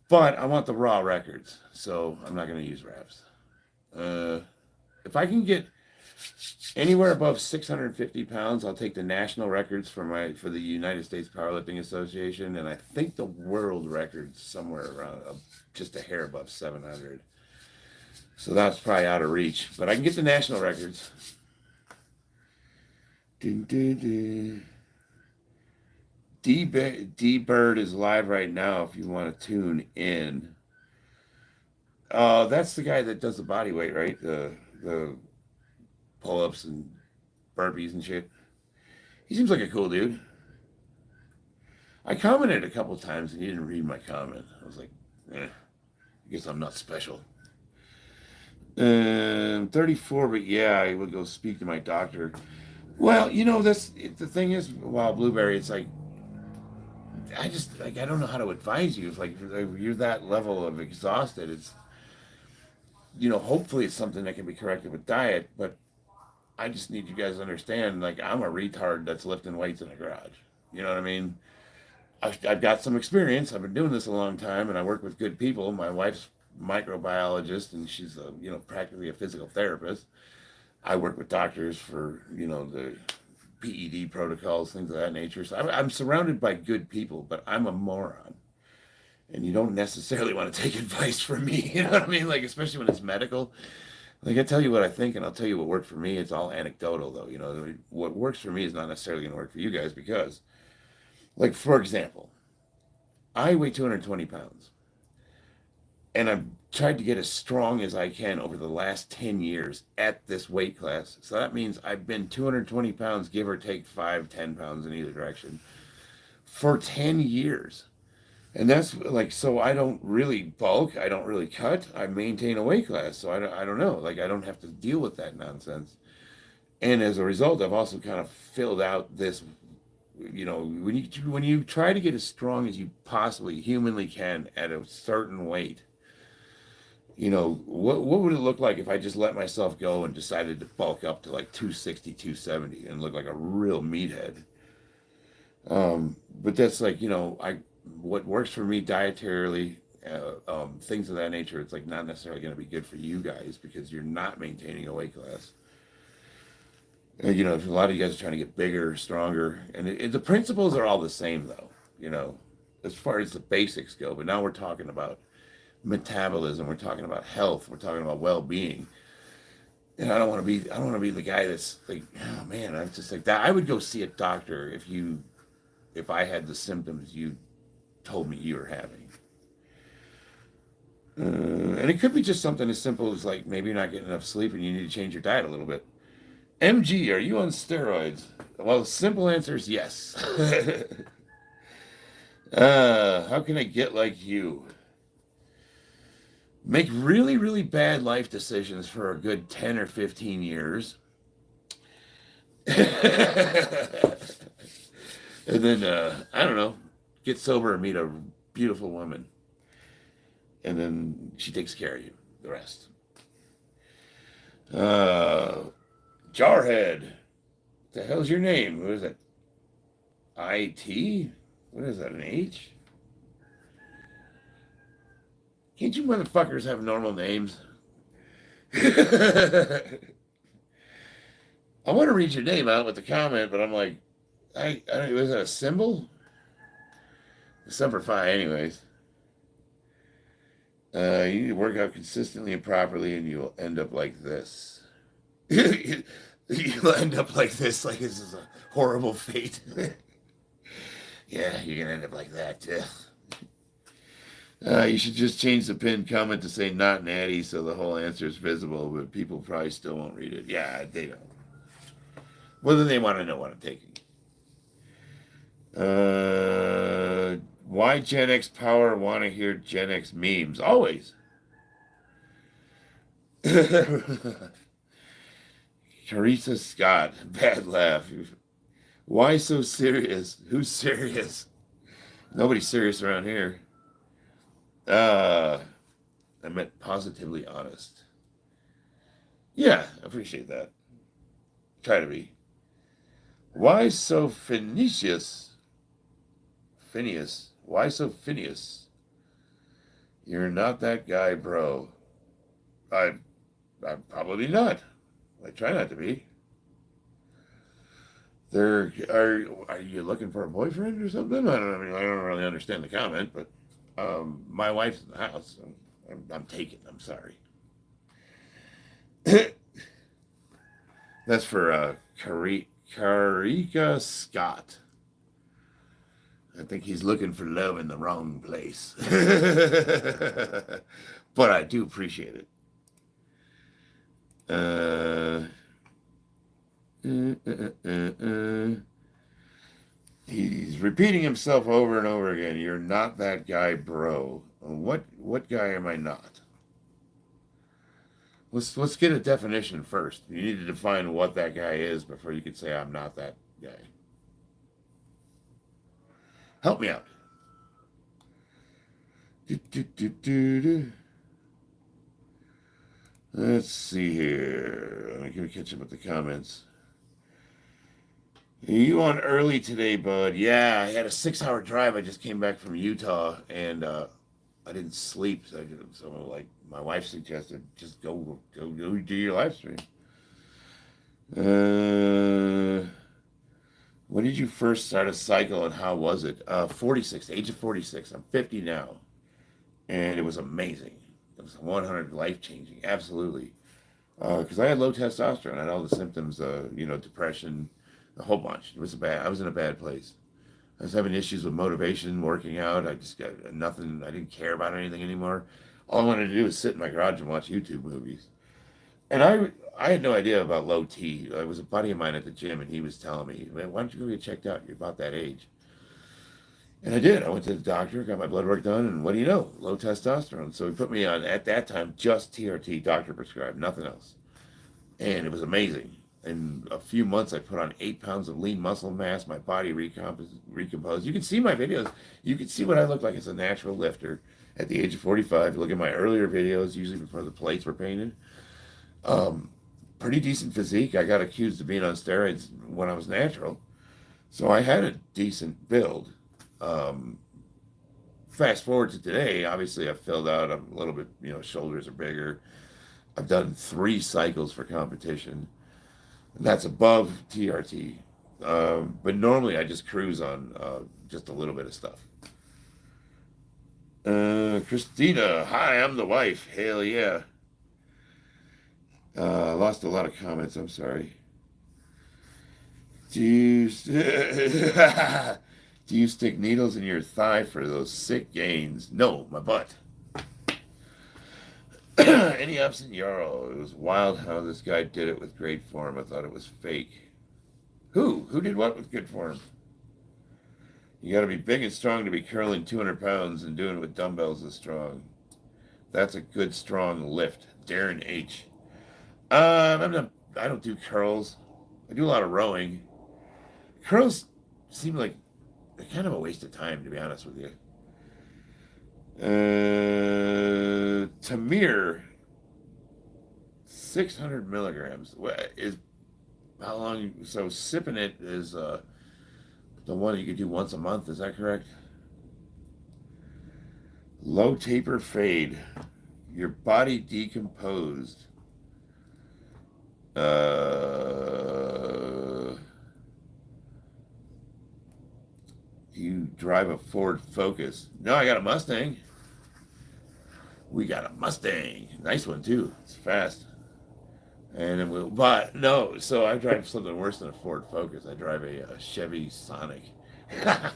But I want the raw records, so I'm not going to use wraps. Uh, if I can get anywhere above 650 pounds, I'll take the national records for the United States Powerlifting Association, and I think the world record's somewhere around just a hair above 700. So that's probably out of reach, but I can get the national records. Dun, dun, dun. D Bird is live right now if you want to tune in. That's the guy that does the body weight, right? The pull-ups and burpees and shit. He seems like a cool dude. I commented a couple times and he didn't read my comment. I was like, I guess I'm not special. 34, but yeah, I would go speak to my doctor. Well, that's the thing is, Wild Blueberry, it's like, I don't know how to advise you. If you're that level of exhausted, it's, hopefully it's something that can be corrected with diet, but I just need you guys to understand, like, I'm a retard that's lifting weights in a garage. You know what I mean? I've got some experience. I've been doing this a long time, and I work with good people. My wife's microbiologist, and she's practically a physical therapist. I work with doctors for the PED protocols, things of that nature. So I'm surrounded by good people, but I'm a moron, and you don't necessarily want to take advice from me. You know what I mean? Like, especially when it's medical. Like, I tell you what I think, and I'll tell you what worked for me. It's all anecdotal, though. What works for me is not necessarily going to work for you guys because, like, for example, I weigh 220 pounds, and I've tried to get as strong as I can over the last 10 years at this weight class. So that means I've been 220 pounds, give or take 5, 10 pounds in either direction, for 10 years. And that's like, so I don't really bulk, I don't really cut, I maintain a weight class. So I don't know, like, I don't have to deal with that nonsense. And as a result, I've also kind of filled out this, when you try to get as strong as you possibly humanly can at a certain weight, what would it look like if I just let myself go and decided to bulk up to like 260, 270 and look like a real meathead? But that's like, what works for me dietarily, things of that nature, it's like not necessarily going to be good for you guys because you're not maintaining a weight class. If a lot of you guys are trying to get bigger, stronger, and the principles are all the same though, as far as the basics go. But now we're talking about metabolism, we're talking about health, we're talking about well-being. And I don't want to be the guy that's like, oh man, I'm just like that. I would go see a doctor if I had the symptoms you told me you were having. And it could be just something as simple as like maybe you're not getting enough sleep and you need to change your diet a little bit. MG, are you on steroids? Well, the simple answer is yes. How can I get like you? Make really, really bad life decisions for a good 10 or 15 years. And then, I don't know, get sober and meet a beautiful woman. And then she takes care of you, the rest. Jarhead. What the hell's your name? What is it? IT? What is that, an H? Can't you motherfuckers have normal names? I want to read your name out with the comment, but I'm like, was that a symbol? Semper anyways. You need to work out consistently and properly, and you'll end up like this. You'll end up like this, like this is a horrible fate. Yeah, you're gonna end up like that. You should just change the pinned comment to say not natty so the whole answer is visible, but people probably still won't read it. Yeah, they don't. Well, then they want to know what I'm taking. Why Gen X Power want to hear Gen X memes? Always. Teresa Scott, bad laugh. Why so serious? Who's serious? Nobody's serious around here. I meant positively honest. Yeah, I appreciate that. Try to be. Why so Phineas? Phineas. Why so Phineas? You're not that guy, bro. I, I'm probably not. I try not to be. There are you looking for a boyfriend or something? I mean, I don't really understand the comment, but my wife's in the house. So I'm taken. I'm sorry. That's for Karika Scott. I think he's looking for love in the wrong place. But I do appreciate it. Uh, He's repeating himself over and over again. You're not that guy, bro. What guy am I not? Let's get a definition first. You need to define what that guy is before you can say I'm not that guy. Help me out. Do, do, do, do, do. Let's see here. Let me catch up with the comments. You on early today, bud? Yeah, I had a 6 hour drive. I just came back from Utah and I didn't sleep. So like my wife suggested, just go do your live stream. When did you first start a cycle and how was it? 46, age of 46. I'm 50 now, and it was amazing. It was 100 life changing, absolutely. Because I had low testosterone, I had all the symptoms, depression, a whole bunch. It was bad. I was in a bad place. I was having issues with motivation, working out. I just got nothing. I didn't care about anything anymore. All I wanted to do was sit in my garage and watch YouTube movies. And I had no idea about low T. I was a buddy of mine at the gym, and he was telling me, "Man, why don't you go get checked out? You're about that age." And I did. I went to the doctor, got my blood work done, and what do you know? Low testosterone. So he put me on, at that time, just TRT, doctor prescribed, nothing else. And it was amazing. In a few months, I put on 8 pounds of lean muscle mass. My body recomposed. You can see my videos. You can see what I look like as a natural lifter at the age of 45. Look at my earlier videos, usually before the plates were painted. Um, Pretty decent physique. I got accused of being on steroids when I was natural. So I had a decent build. Um, Fast forward to today, obviously I've filled out a little bit, shoulders are bigger. I've done 3 cycles for competition. And that's above TRT. But normally I just cruise on just a little bit of stuff. Christina, hi, I'm the wife. Hell yeah. Lost a lot of comments. I'm sorry. Do you do you stick needles in your thigh for those sick gains? No, my butt. Any ups in Yarrow? It was wild how this guy did it with great form. I thought it was fake. Who? Who did what with good form? You got to be big and strong to be curling 200 pounds and doing it with dumbbells is strong. That's a good strong lift. Darren H. I'm not. I don't do curls. I do a lot of rowing. Curls seem like kind of a waste of time, to be honest with you. Tamir, 600 milligrams. Is how long? So sipping it is the one you could do once a month. Is that correct? Low taper fade. Your body decomposed. You drive a Ford Focus. No, I got a Mustang. We got a Mustang. Nice one, too. It's fast. And it will, but no, so I drive something worse than a Ford Focus. I drive a Chevy Sonic. uh,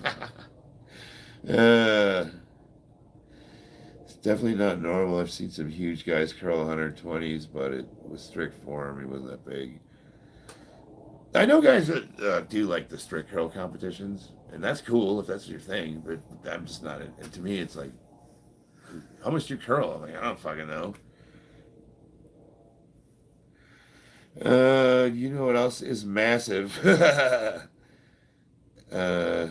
it's definitely not normal. I've seen some huge guys curl 120s, but it was strict form. He wasn't that big. I know guys that do like the strict curl competitions, and that's cool if that's your thing, but I'm just not. And to me, it's like, how much do you curl? I'm like, I don't fucking know. You know what else is massive? uh,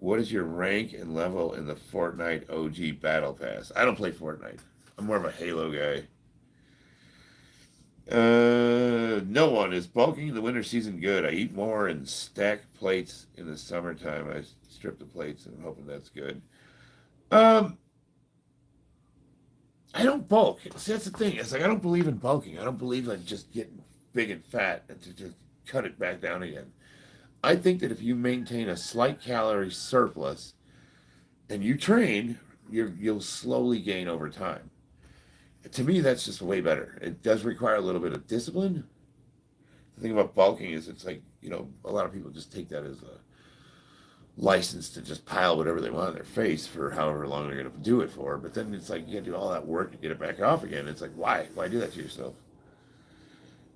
what is your rank and level in the Fortnite OG Battle Pass? I don't play Fortnite. I'm more of a Halo guy. No one. Is bulking in the winter season good? I eat more and stack plates in the summertime. I strip the plates and I'm hoping that's good. Um, I don't bulk. See, that's the thing. It's like I don't believe in bulking. I don't believe in just getting big and fat and to just cut it back down again. I think that if you maintain a slight calorie surplus and you train, you'll slowly gain over time. To me, that's just way better. It does require a little bit of discipline. The thing about bulking is it's like, a lot of people just take that as a license to just pile whatever they want on their face for however long they're going to do it for. But then it's like you got to do all that work to get it back off again. It's like, why? Why do that to yourself?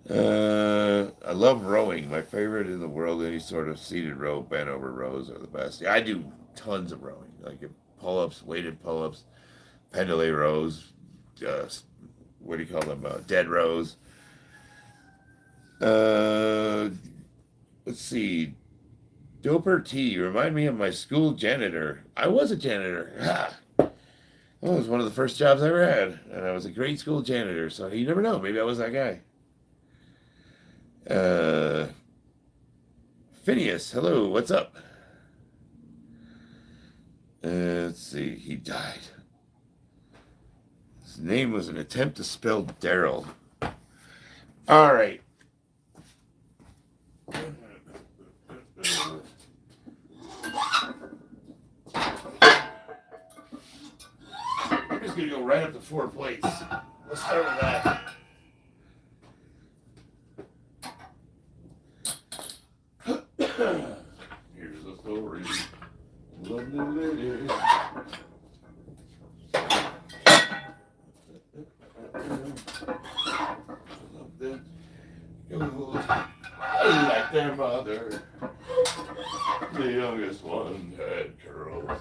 I love rowing. My favorite in the world, any sort of seated row, bent over rows are the best. Yeah, I do tons of rowing, like pull-ups, weighted pull-ups, pendulay rows, what do you call them? Dead rows. Uh, let's see. Doper T, remind me of my school janitor. I was a janitor. That was one of the first jobs I ever had, and I was a grade school janitor. So you never know. Maybe I was that guy. Phineas, hello. What's up? Let's see. He died. His name was an attempt to spell Daryl. All right. I'm just going to go right up to 4 plates. Let's start with that. Here's the story. Lovely lady. Like their mother, the youngest one had curls.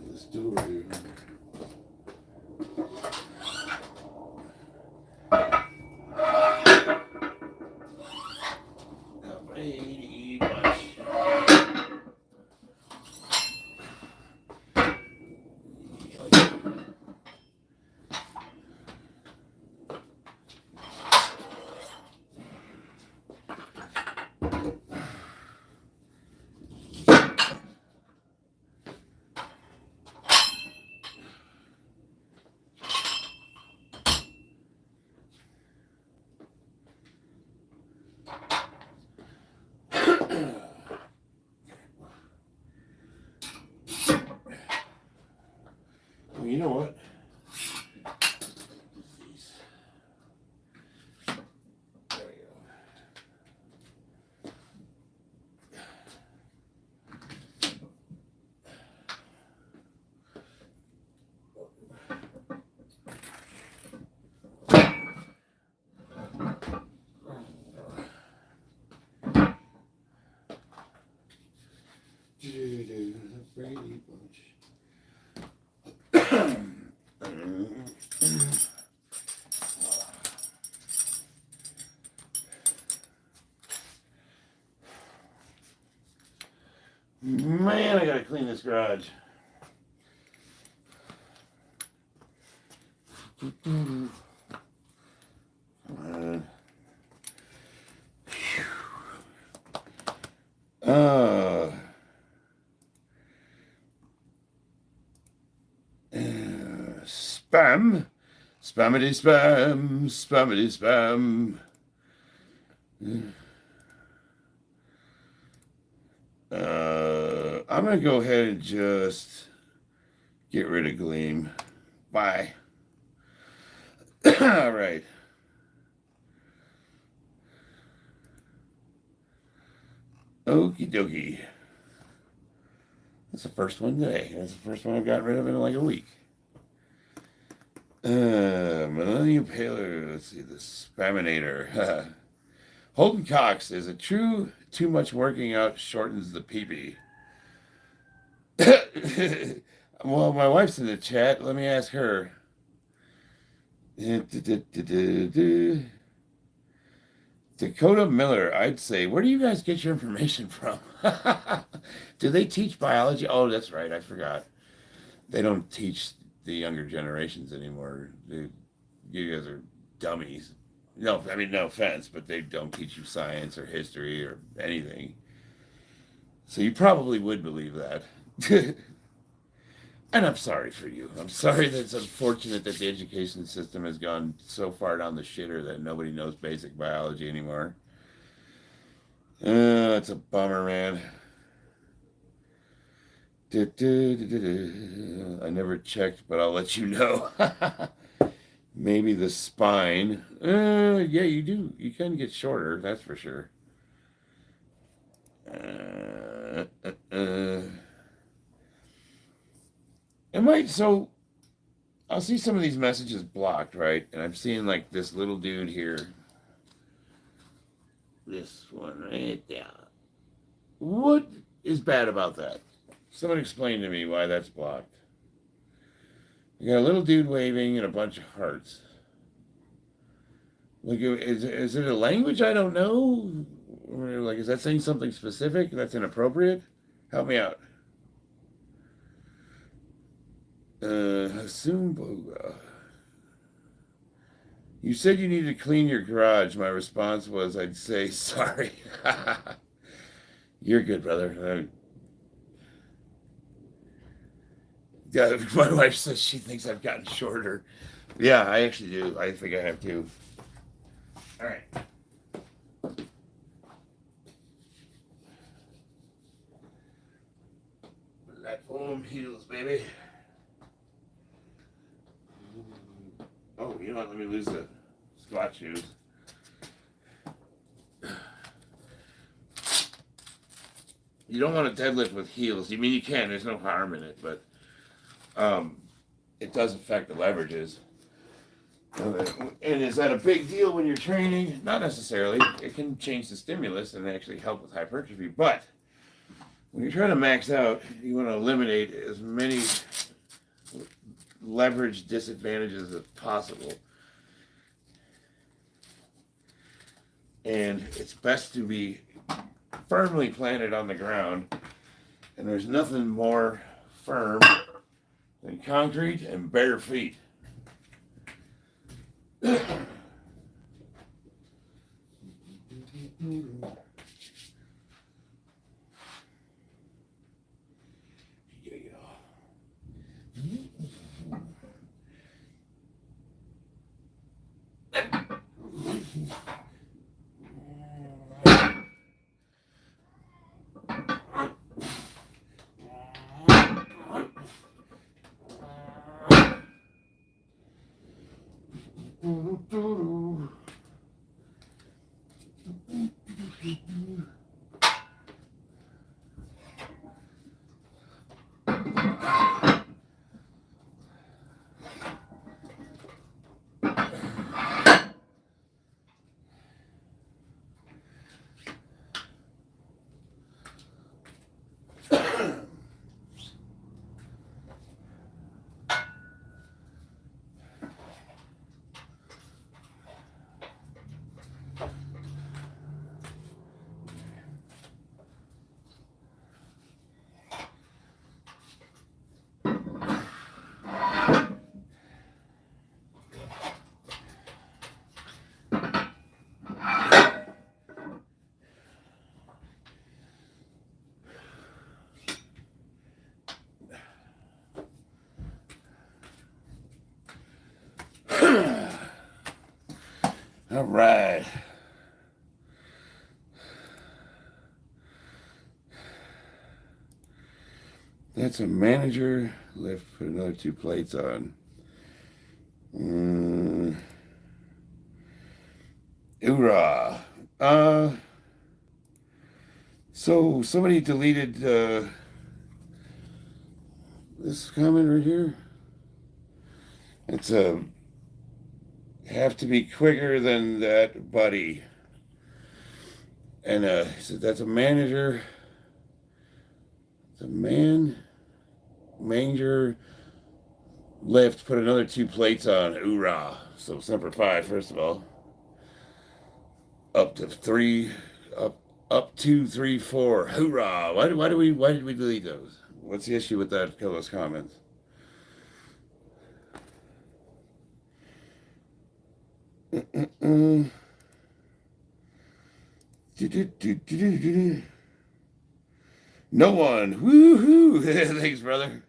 The story. Well, you know what? There we go. The Brady Bunch. Man, I gotta clean this garage. Spam. Spammity spam. Spammity spam. I'm going to go ahead and just get rid of Gleam. Bye. All right. Okie dokie. That's the first one today. That's the first one I've gotten rid of in like a week. Millennium Paler. Let's see. The Spaminator. Holden Cox. Is it true too much working out shortens the pee-pee? Well, my wife's in the chat. Let me ask her. Dakota Miller, I'd say, where do you guys get your information from? Do they teach biology? Oh, that's right. I forgot. They don't teach the younger generations anymore. You guys are dummies. No, I mean, no offense, but they don't teach you science or history or anything. So you probably would believe that. And I'm sorry for you. I'm sorry that it's unfortunate that the education system has gone so far down the shitter that nobody knows basic biology anymore. It's a bummer, man. I never checked, but I'll let you know. Maybe the spine. Yeah, you do. You can get shorter, that's for sure. So I'll see some of these messages blocked, right? And I'm seeing like this little dude here. This one right there. What is bad about that? Someone explain to me why that's blocked. You got a little dude waving and a bunch of hearts. Like, is it a language I don't know? Or like, is that saying something specific that's inappropriate? Help me out. Assume Boga. You said you needed to clean your garage. My response was, I'd say sorry. You're good, brother. Yeah, my wife says she thinks I've gotten shorter. Yeah, I actually do. I think I have too. All right. Platform heels, baby. Oh, you know what? Let me lose the squat shoes. You don't want to deadlift with heels. I mean, you can. There's no harm in it, but it does affect the leverages. And is that a big deal when you're training? Not necessarily. It can change the stimulus and actually help with hypertrophy. But when you're trying to max out, you want to eliminate as many leverage disadvantages as possible. And it's best to be firmly planted on the ground. And there's nothing more firm than concrete and bare feet. Yeah, all right. That's a manager lift. Put another 2 plates on. Hoorah. So somebody deleted this comment right here. It's a have to be quicker than that, buddy. And he said that's a manager. It's a manger lift. Put another 2 plates on. Hoorah. So Semper Fi, first of all. Up to 3, up 2, 3, 4. Hoorah! Why did we delete those? What's the issue with those comments? No one. Woohoo! Thanks, brother.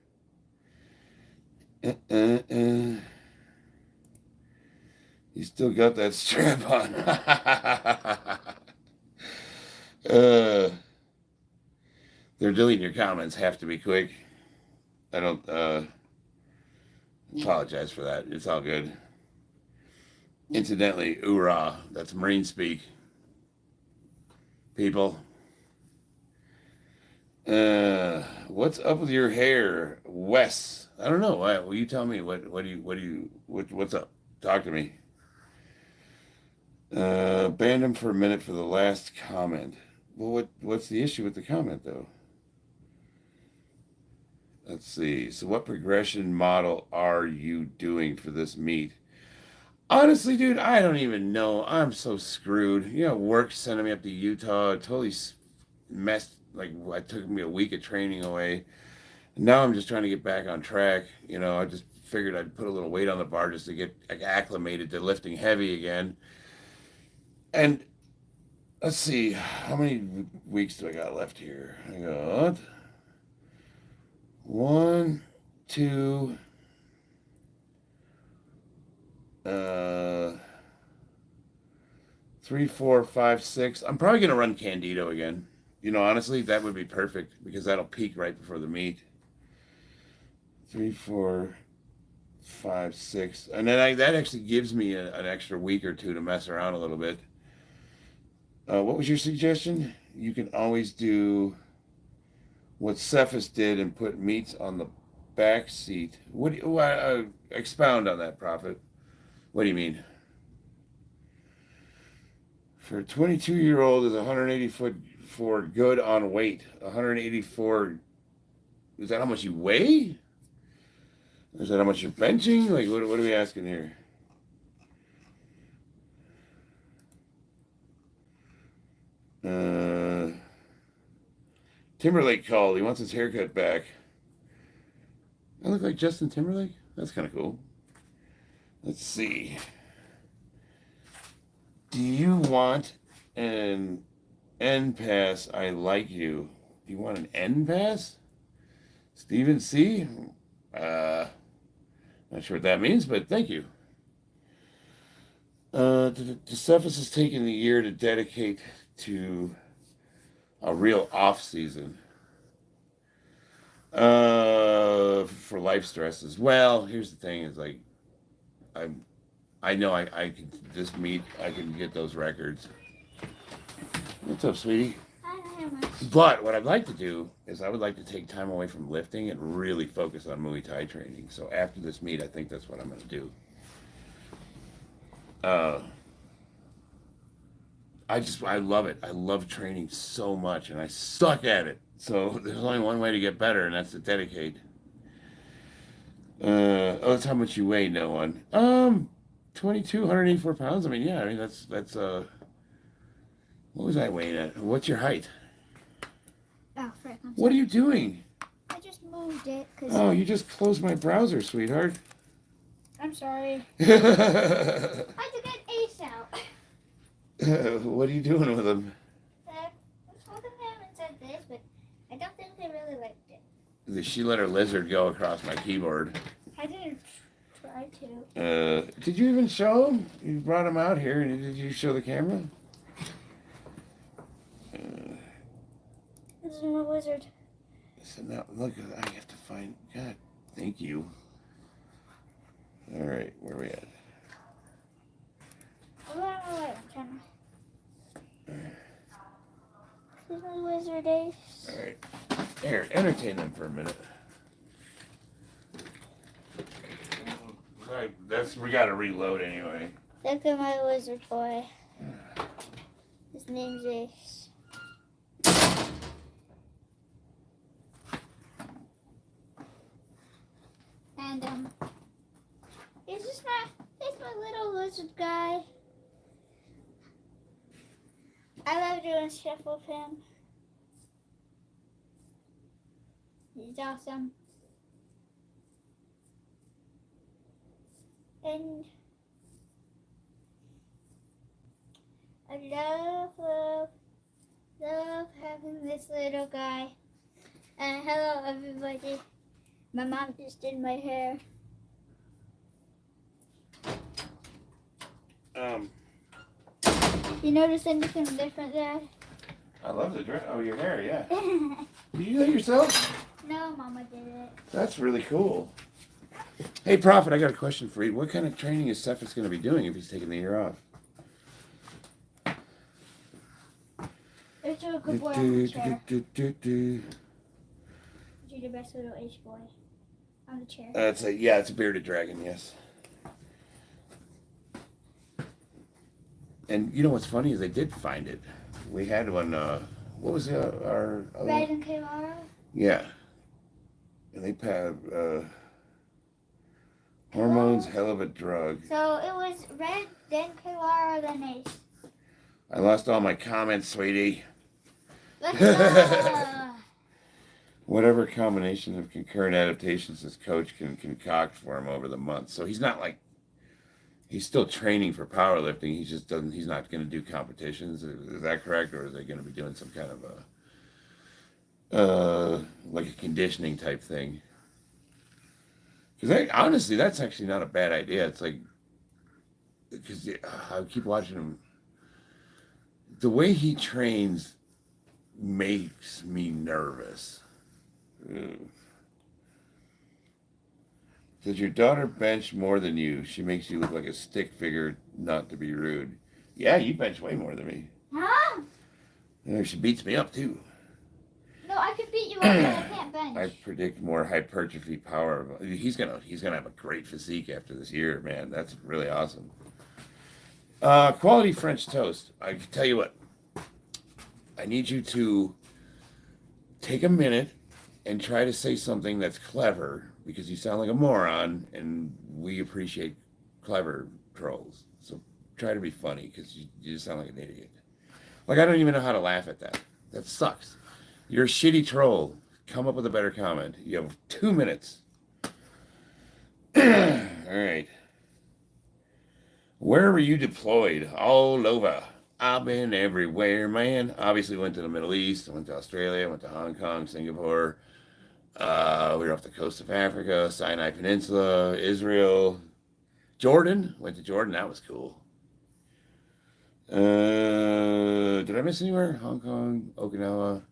You still got that strap on. They're deleting your comments. Have to be quick. I don't apologize for that. It's all good. Incidentally, oorah. That's Marine speak. People. What's up with your hair, Wes? I don't know. Will you tell me what's up? Talk to me. Banned him for a minute for the last comment. Well, what's the issue with the comment though? Let's see. So what progression model are you doing for this meet? Honestly, dude, I don't even know. I'm so screwed. You know, work sending me up to Utah. Totally messed. Like, it took me a week of training away. Now I'm just trying to get back on track. You know, I just figured I'd put a little weight on the bar just to get acclimated to lifting heavy again. And let's see, how many weeks do I got left here? I got 1, 2, 3, 4, 5, 6. I'm probably gonna run Candido again. You know, honestly, that would be perfect because that'll peak right before the meet. 3, 4, 5, 6, and then that actually gives me an extra week or two to mess around a little bit. What was your suggestion? You can always do what Cephas did and put meats on the back seat. What do you, expound on that, Prophet? What do you mean? For a 22-year-old is 184 good on weight. 184, is that how much you weigh? Is that how much you're benching? Like, what are we asking here? Timberlake called. He wants his haircut back. I look like Justin Timberlake? That's kind of cool. Let's see. Do you want an N pass? I like you. Do you want an N pass? Steven C? Not sure what that means, but thank you. Cephas has taken the year to dedicate to a real off season. For life stresses. Well, here's the thing: is like, I know I can just meet. I can get those records. What's up, sweetie? But what I'd like to do is I would like to take time away from lifting and really focus on Muay Thai training. So after this meet, I think that's what I'm going to do. I love it. I love training so much, and I suck at it. So there's only one way to get better, and that's to dedicate. That's how much you weigh, no one. 22, 184 pounds. I mean, yeah, I mean, that's, what was I weighing at? What's your height? Oh, frick. What are you doing? I just moved it. Oh, you just closed my browser, sweetheart. I'm sorry. I had to get Ace out. What are you doing with them? Some of them haven't said this, but I don't think they really liked it. She let her lizard go across my keyboard. I didn't try to. Did you even show him? You brought him out here. Did you show the camera? This is my wizard. So now, look, I have to find... God, thank you. All right, where are we at? I'm trying to... This is my wizard Ace. All right. Here, entertain them for a minute. We got to reload anyway. Look at my wizard boy. His name's Ace. And he's my little lizard guy. I love doing stuff with him. He's awesome. And love having this little guy. And hello, everybody. My mom just did my hair. You notice anything different there? I love the dress. Oh, your hair, yeah. Did you do that yourself? No, Mama did it. That's really cool. Hey, Prophet, I got a question for you. What kind of training is Cephas going to be doing if he's taking the year off? It's a good boy on the chair. You're the best little H boy on the chair. It's a bearded dragon, yes. And you know what's funny is they did find it. We had one. What was our other? Red and Kevara? Yeah. And they had hormones, hell of a drug. So it was Red, then Kevara, then Ace. I lost all my comments, sweetie. Let's go. Whatever combination of concurrent adaptations his coach can concoct for him over the months. So he's not like, he's still training for powerlifting. He just doesn't, he's not going to do competitions. Is that correct? Or is they going to be doing some kind of like a conditioning type thing? Because honestly, that's actually not a bad idea. It's like, because I keep watching him. The way he trains makes me nervous. Does your daughter bench more than you? She makes you look like a stick figure, not to be rude. Yeah, you bench way more than me. Huh? Yeah, she beats me up too. No, I could beat you up, but I can't bench. I predict more hypertrophy power. He's gonna have a great physique after this year, man. That's really awesome. Quality French toast. I can tell you what. I need you to take a minute and try to say something that's clever, because you sound like a moron, and we appreciate clever trolls. So try to be funny, because you just sound like an idiot. Like, I don't even know how to laugh at that. That sucks. You're a shitty troll. Come up with a better comment. You have 2 minutes. All right. Where were you deployed? All over. I've been everywhere, man. Obviously went to the Middle East. I went to Australia. I went to Hong Kong, Singapore. We were off the coast of Africa, Sinai Peninsula, Israel, Jordan. Went to Jordan. That was cool. Did I miss anywhere? Hong Kong, Okinawa.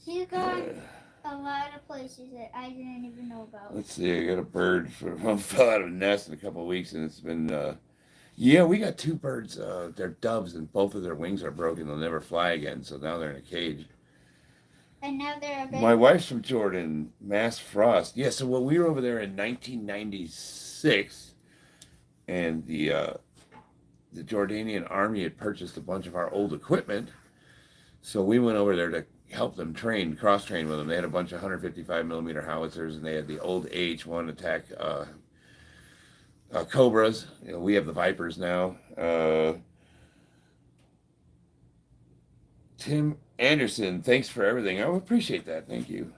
She's gone a lot of places that I didn't even know about. Let's see. I got a bird fell out of a nest in a couple of weeks, and it's been. Yeah, we got 2 birds. They're doves, and both of their wings are broken. They'll never fly again. So now they're in a cage. And now they're a bit. My wife's from Jordan, Mass Frost. Yeah, so when we were over there in 1996, and the Jordanian army had purchased a bunch of our old equipment, so we went over there to help them cross-train with them. They had a bunch of 155 millimeter howitzers, and they had the old AH-1 attack Cobras. You know, we have the Vipers now. Tim Anderson, thanks for everything. I appreciate that. Thank you.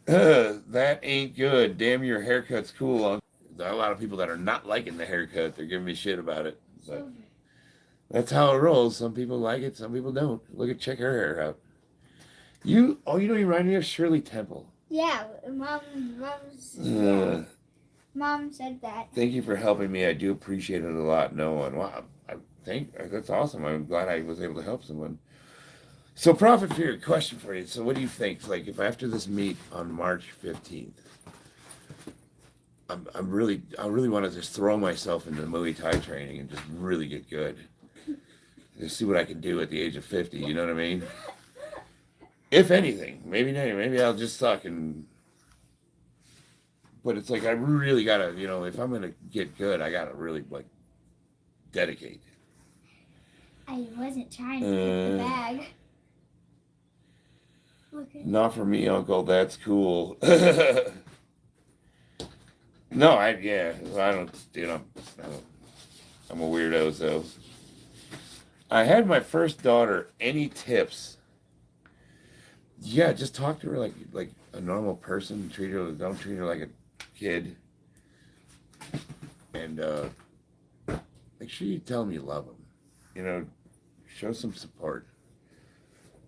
That ain't good. Damn, your haircut's cool. There are a lot of people that are not liking the haircut. They're giving me shit about it. But that's how it rolls. Some people like it, some people don't. Check her hair out. You remind me of Shirley Temple. Yeah, Mom said that. Thank you for helping me. I do appreciate it a lot. No one. Wow. That's awesome. I'm glad I was able to help someone. So, Prophet Fear, question for you. So, what do you think? Like, if after this meet on March 15th, I really want to just throw myself into Muay Thai training and just really get good. Just see what I can do at the age of 50. You know what I mean? If anything, maybe I'll just suck but it's like, I really gotta, if I'm gonna get good, I gotta really dedicate. I wasn't trying to get the bag. Not for me, Uncle. That's cool. No, I don't. I'm a weirdo. So, I had my first daughter. Any tips? Yeah, just talk to her like a normal person. Don't treat her like a kid. And make sure you tell them you love them. You know, show some support.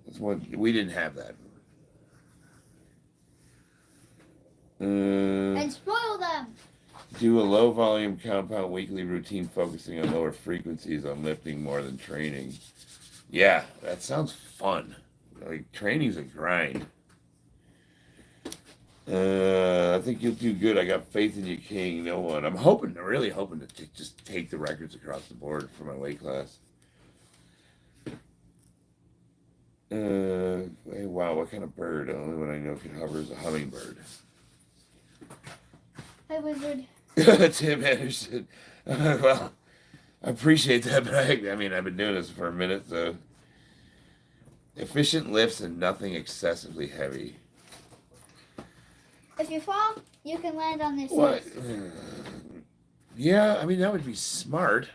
That's what we didn't have that. And spoil them. Do a low volume compound weekly routine focusing on lower frequencies on lifting more than training. Yeah, that sounds fun. Like training's a grind. I think you'll do good. I got faith in you, King. No one. I'm really hoping to just take the records across the board for my weight class. Hey, wow, what kind of bird? The only one I know can hover is a hummingbird. Hi, wizard. Tim Anderson. Well, I appreciate that, but I mean, I've been doing this for a minute, so. Efficient lifts and nothing excessively heavy. If you fall, you can land on this. What? Yeah, I mean, that would be smart.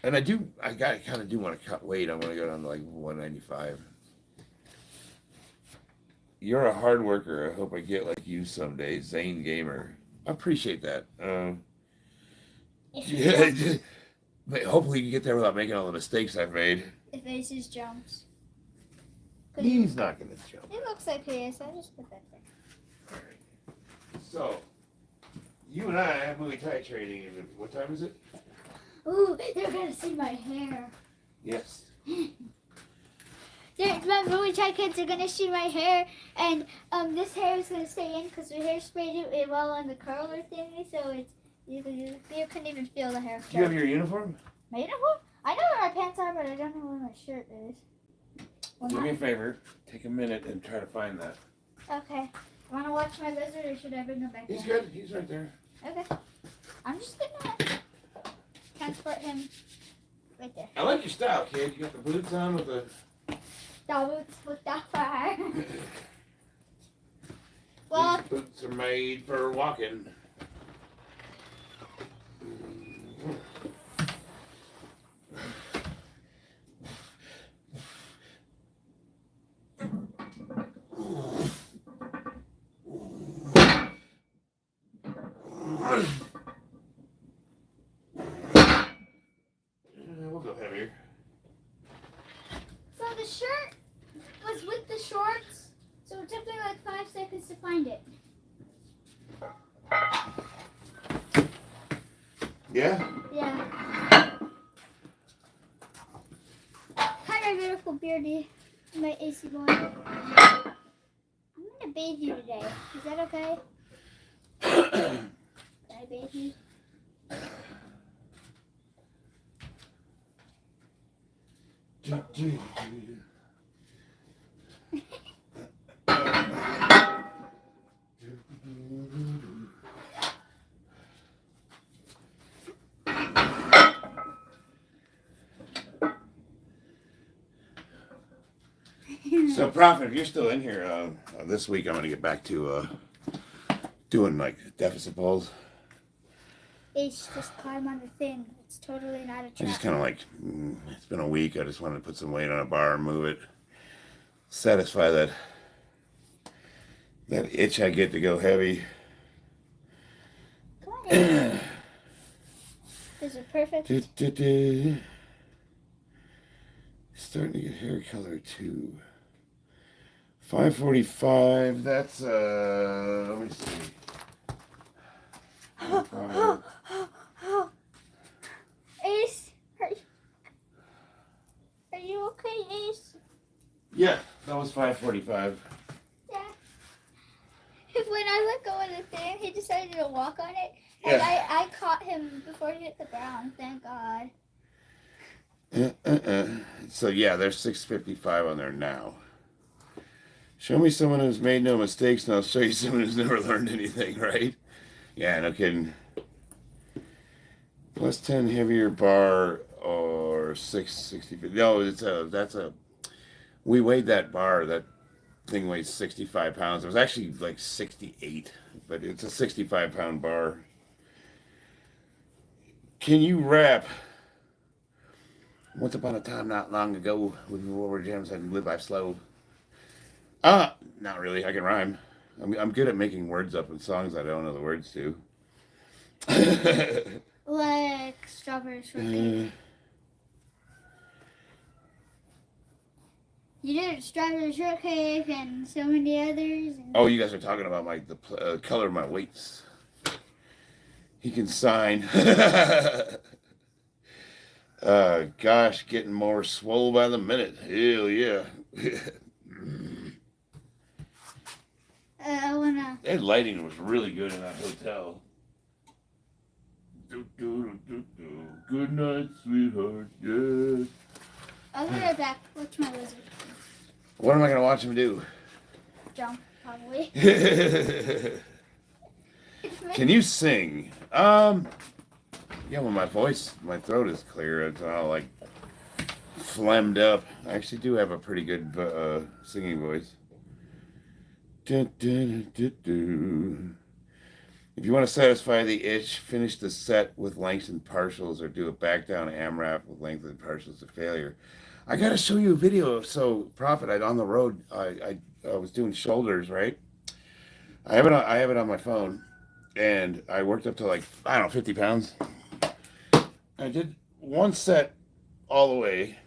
And I kind of do want to cut weight. I want to go down to like 195. You're a hard worker. I hope I get like you someday, Zane Gamer. I appreciate that. Yeah, hopefully you can get there without making all the mistakes I've made. If Aces jumps. He's not going to jump. It looks like he is. I just put that there. All right. So, you and I have Muay Thai training. What time is it? Ooh, they're going to see my hair. Yes. My Muay Thai kids are going to see my hair. And this hair is going to stay in because we hairsprayed it well on the curler thingy. So it's you couldn't even feel the hair. Do you have your uniform? My uniform? I know where my pants are, but I don't know where my shirt is. Well, do me a favor. Take a minute and try to find that. Okay. Want to watch my lizard, or should I bring him back? He's good. He's right there. Okay. I'm just gonna transport him right there. I like your style, kid. You got the boots on with the. The boots with the fire. Well, these boots are made for walking. We'll go heavier. So the shirt was with the shorts, so it took me like 5 seconds to find it. Yeah? Yeah. Hi, my beautiful beardy, my AC boy. I'm gonna bathe you today. Is that okay? Can I bathe you? So, Prophet, if you're still in here, this week I'm going to get back to doing like deficit pulls. Ace, just climb on the thing. It's totally not a I trap. just kind of like, it's been a week. I just wanted to put some weight on a bar and move it. Satisfy that itch I get to go heavy. Come on, Ace. This is perfect. Starting to get hair color too. 545. That's let me see. Ace, are you okay, Ace? Yeah, that was 545. Yeah. When I let go of the thing, he decided to walk on it, and Yeah. I caught him before he hit the ground. Thank God. So yeah, there's 655 on there now. Show me someone who's made no mistakes, and I'll show you someone who's never learned anything, right? Yeah, no kidding. Plus 10 heavier bar or 660. No, we weighed that bar. That thing weighs 65 pounds. It was actually like 68, but it's a 65-pound bar. Can you rap? Once upon a time, not long ago, when we were gems, I live life slow. Not really. I can rhyme. I'm good at making words up in songs I don't know the words to. Like strawberry shortcake. You did strawberry shortcake and so many others. And Oh, you guys are talking about the color of my weights. He can sign. Gosh, getting more swole by the minute. Hell yeah. I wanna. That lighting was really good in that hotel. Good night, sweetheart. Yeah. I'll be right back. Watch my lizard. What am I gonna watch him do? Jump, probably. Can you sing? Yeah, when my throat is clear, it's all like phlegmed up. I actually do have a pretty good singing voice. If you want to satisfy the itch, finish the set with lengthened partials or do a back down AMRAP with lengthened partials to failure. I got to show you a video. So, Prophet, on the road, I was doing shoulders, right? I have it on my phone, and I worked up to like, I don't know, 50 pounds. I did one set all the way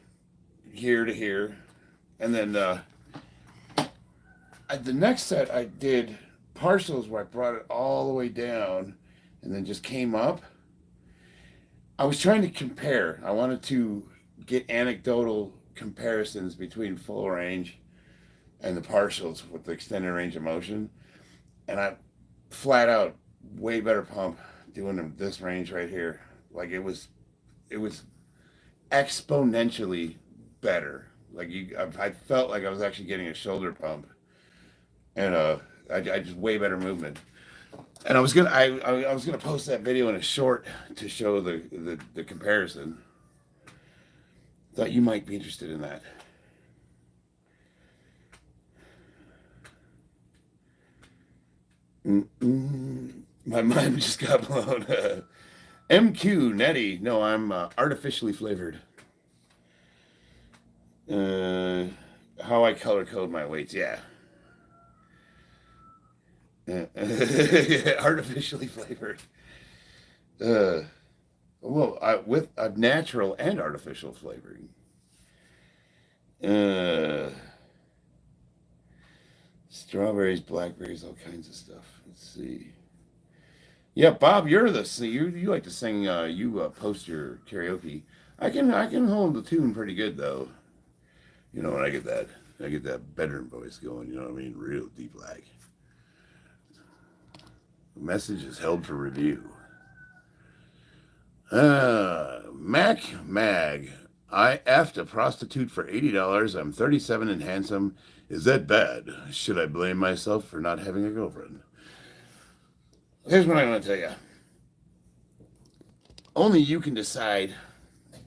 here to here, and then the next set I did partials where I brought it all the way down and then just came up. I was trying to compare. I wanted to get anecdotal comparisons between full range and the partials with the extended range of motion. And I flat out way better pump doing this range right here. Like it was exponentially better. Like I felt like I was actually getting a shoulder pump. And I just way better movement. And I was gonna post that video in a short to show the comparison. Thought you might be interested in that. My mind just got blown. MQ Nettie. No, I'm artificially flavored. How I color code my weights. Yeah. Artificially flavored. With a natural and artificial flavoring. Strawberries, blackberries, all kinds of stuff. Let's see. Yeah, Bob, you like to sing. You post your karaoke. I can hold the tune pretty good though. You know when I get that bedroom voice going. You know what I mean? Real deep like. The message is held for review. Mac Mag. I effed a prostitute for $80. I'm 37 and handsome. Is that bad? Should I blame myself for not having a girlfriend? Here's what I'm going to tell you. Only you can decide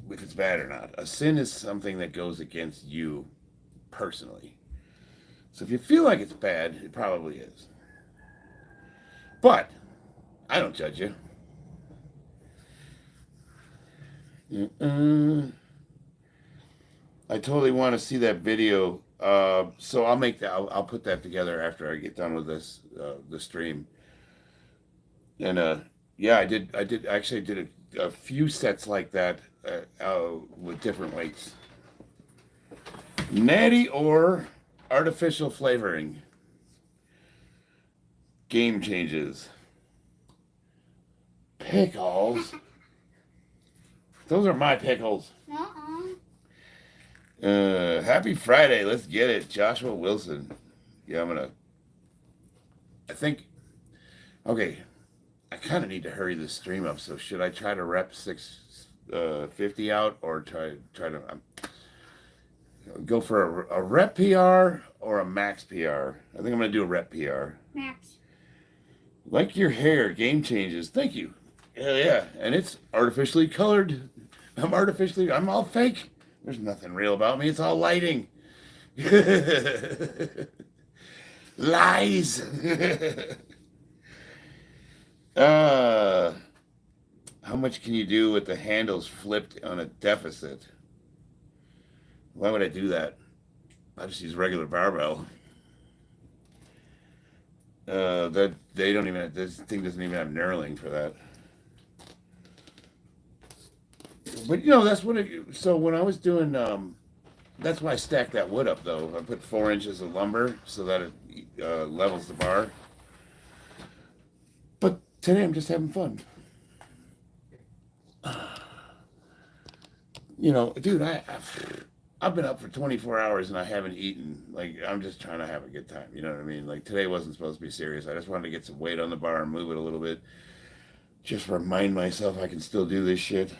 if it's bad or not. A sin is something that goes against you personally. So if you feel like it's bad, it probably is. But I don't judge you. I totally want to see that video. So I'll put that together after I get done with this the stream. And yeah, I did a few sets like that with different weights. Natty or artificial flavoring. Game changes. Pickles. Those are my pickles. Happy Friday. Let's get it. Joshua Wilson. Yeah, okay. I kind of need to hurry this stream up. So should I try to rep 650 out or try to go for a rep PR or a max PR? I think I'm going to do a rep PR. Max. Like your hair, game changes. Thank you. Yeah. And it's artificially colored. I'm all fake. There's nothing real about me. It's all lighting. Lies. How much can you do with the handles flipped on a deficit? Why would I do that? I just use regular barbell. This thing doesn't even have knurling for that. But that's what it. So when I was doing, that's why I stacked that wood up though. I put 4 inches of lumber so that it levels the bar. But today I'm just having fun. Dude, I've been up for 24 hours and I haven't eaten. Like, I'm just trying to have a good time. You know what I mean? Like, today wasn't supposed to be serious. I just wanted to get some weight on the bar and move it a little bit. Just remind myself I can still do this shit.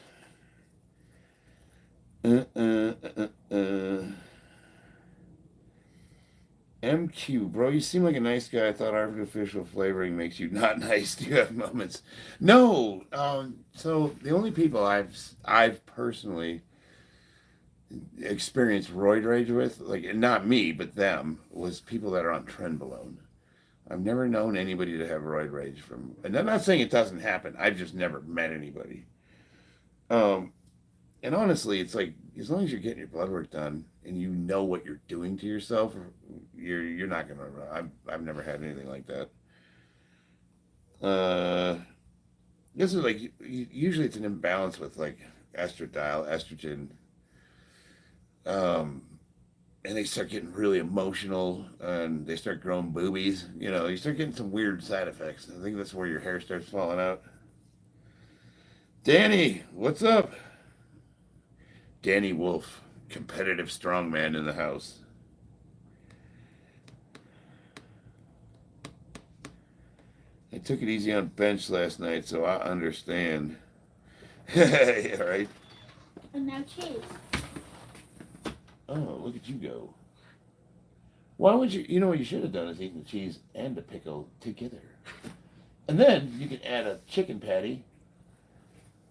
MQ, bro, you seem like a nice guy. I thought artificial flavoring makes you not nice. Do you have moments? No. So the only people I've personally experienced roid rage with, like not me, but them, was people that are on Trenbolone. I've never known anybody to have roid rage from, and I'm not saying it doesn't happen. I've just never met anybody. And honestly, it's like as long as you're getting your blood work done and you know what you're doing to yourself, you're not gonna. I've never had anything like that. This is like usually it's an imbalance with like estradiol, estrogen, and they start getting really emotional and they start growing boobies. You start getting some weird side effects. I think that's where your hair starts falling out. Danny, what's up? Danny Wolf, competitive strongman in the house. I took it easy on bench last night, so I understand. Yeah, right? And now cheese. Oh, look at you go. Why would you know what you should have done is eaten the cheese and the pickle together. And then you can add a chicken patty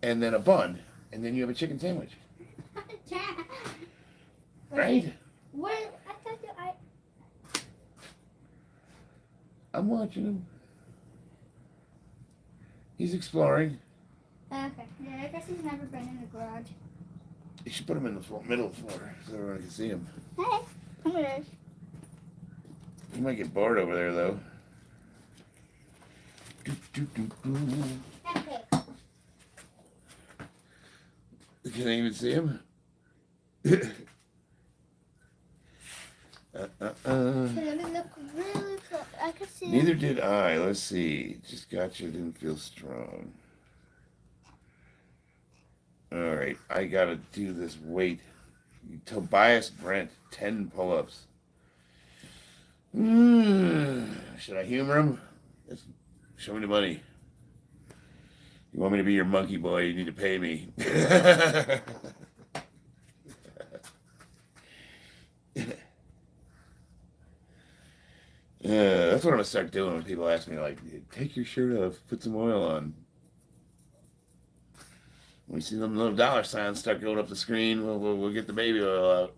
and then a bun, and then you have a chicken sandwich. Right? What? I thought I'm watching him. He's exploring. Okay. Yeah, I guess he's never been in the garage. You should put him in the middle floor so everyone can see him. Hey, come here. He might get bored over there, though. Okay. Can I even see him? Let me look really close. I can see. Neither did I. Let's see. Just got you. Didn't feel strong. All right. I got to do this weight. Tobias Brent, 10 pull-ups. Should I humor him? Show me the money. You want me to be your monkey boy, you need to pay me. Yeah, that's what I'm gonna start doing when people ask me, like, take your shirt off, put some oil on. When we see them little dollar signs start going up the screen, we'll get the baby oil out.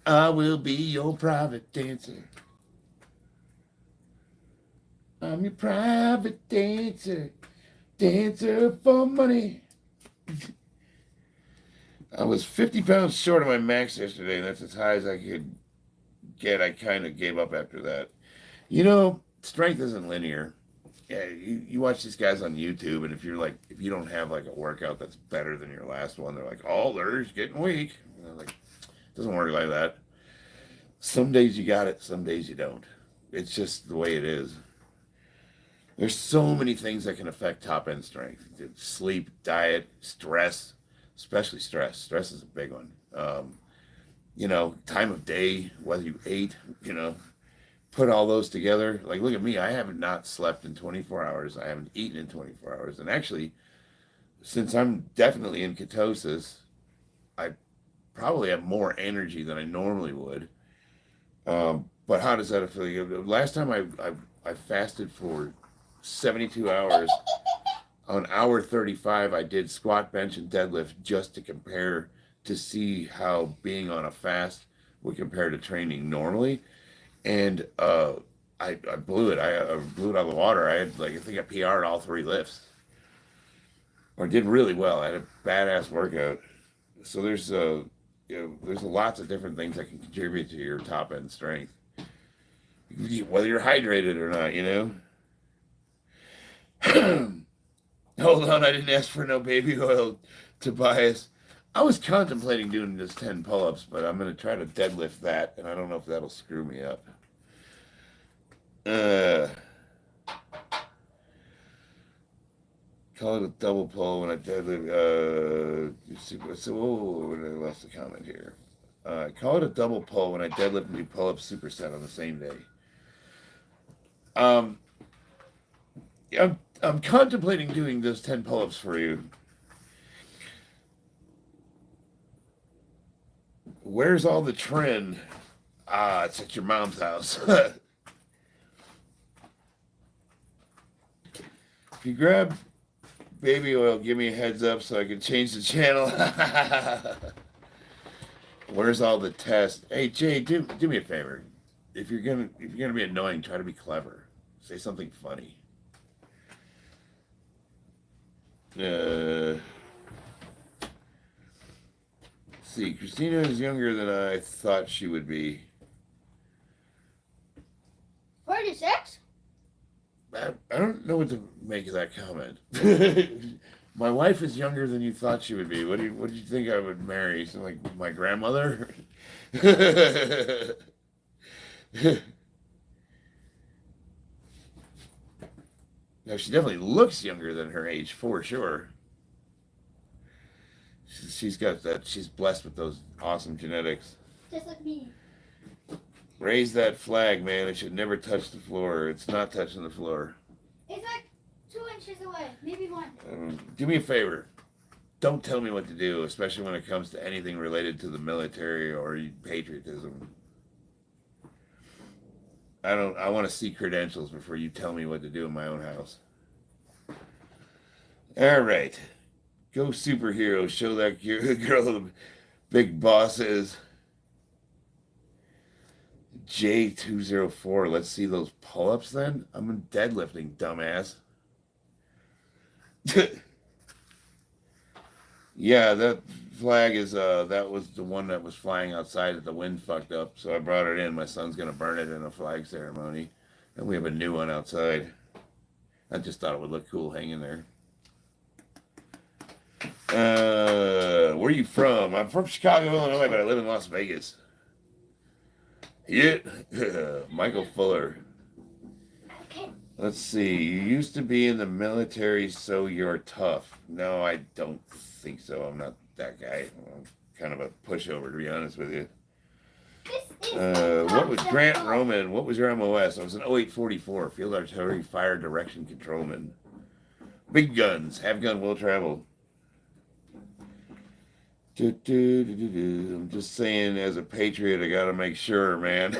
I will be your private dancer. I'm your private dancer. Dancer for money. I was 50 pounds short of my max yesterday, and that's as high as I could get. I kind of gave up after that. Strength isn't linear. Yeah, you watch these guys on YouTube, and if you don't have like a workout that's better than your last one, they're like, oh, they're getting weak. Like, it doesn't work like that. Some days you got it, some days you don't. It's just the way it is. There's so many things that can affect top end strength: sleep, diet, stress. Especially stress. Stress is a big one. Time of day, whether you ate, put all those together. Like, look at me. I haven't not slept in 24 hours. I haven't eaten in 24 hours. And actually, since I'm definitely in ketosis, I probably have more energy than I normally would. But how does that affect you? Last time I fasted for 72 hours. On hour 35, I did squat, bench, and deadlift just to compare to see how being on a fast would compare to training normally. And I blew it. I blew it out of the water. I think I PR'd all 3 lifts. Or did really well. I had a badass workout. So there's lots of different things that can contribute to your top end strength. Whether you're hydrated or not, Hold on, I didn't ask for no baby oil, Tobias. I was contemplating doing just 10 pull-ups, but I'm going to try to deadlift that, and I don't know if that'll screw me up. Call it a double pull when I deadlift. I lost the comment here. Call it a double pull when I deadlift and do pull-ups superset on the same day. I'm contemplating doing those 10 pull-ups for you. Where's all the trend? It's at your mom's house. If you grab baby oil, give me a heads up so I can change the channel. Where's all the tests? Hey Jay, do me a favor. If you're gonna be annoying, try to be clever. Say something funny. See, Christina is younger than I thought she would be. 46? I don't know what to make of that comment. My wife is younger than you thought she would be. What did you think I would marry? Something like my grandmother? Now she definitely looks younger than her age for sure. She's got that. She's blessed with those awesome genetics. Just like me. Raise that flag, man. It should never touch the floor. It's not touching the floor. It's like 2 inches away, maybe 1. Do me a favor. Don't tell me what to do, especially when it comes to anything related to the military or patriotism. I want to see credentials before you tell me what to do in my own house. All right. Go superhero. Show that girl the big boss is. J204. Let's see those pull-ups then. I'm deadlifting, dumbass. Yeah, that flag is that was the one that was flying outside that the wind fucked up, so I brought it in. My son's gonna burn it in a flag ceremony, and we have a new one outside. I just thought it would look cool hanging there. Where are you from? I'm from Chicago, Illinois, but I live in Las Vegas. Yeah, Michael Fuller. Okay. Let's see. You used to be in the military, so you're tough. No, I don't think so. I'm not that guy. I'm kind of a pushover, to be honest with you. What was Grant Roman? What was your MOS? I was an 0844, Field Artillery Fire Direction Controlman. Big guns. Have gun will travel. I'm just saying, as a patriot, I gotta make sure, man.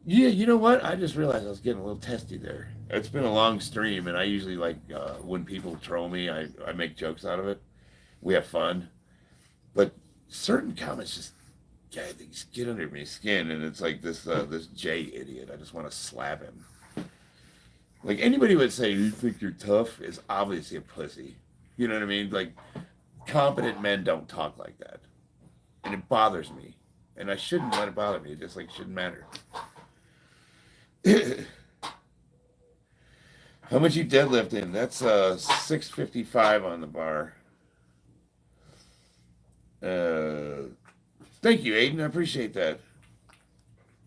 Yeah, you know what? I just realized I was getting a little testy there. It's been a long stream, and I usually like when people troll me, I make jokes out of it. We have fun, but certain comments just they just get under my skin, and it's like this Jay idiot. I just want to slap him. Like anybody would say, "You think you're tough?" is obviously a pussy. You know what I mean? Like competent men don't talk like that, and it bothers me. And I shouldn't let it bother me. It just like shouldn't matter. How much you deadlifting? That's 655 on the bar. Thank you, Aiden. I appreciate that.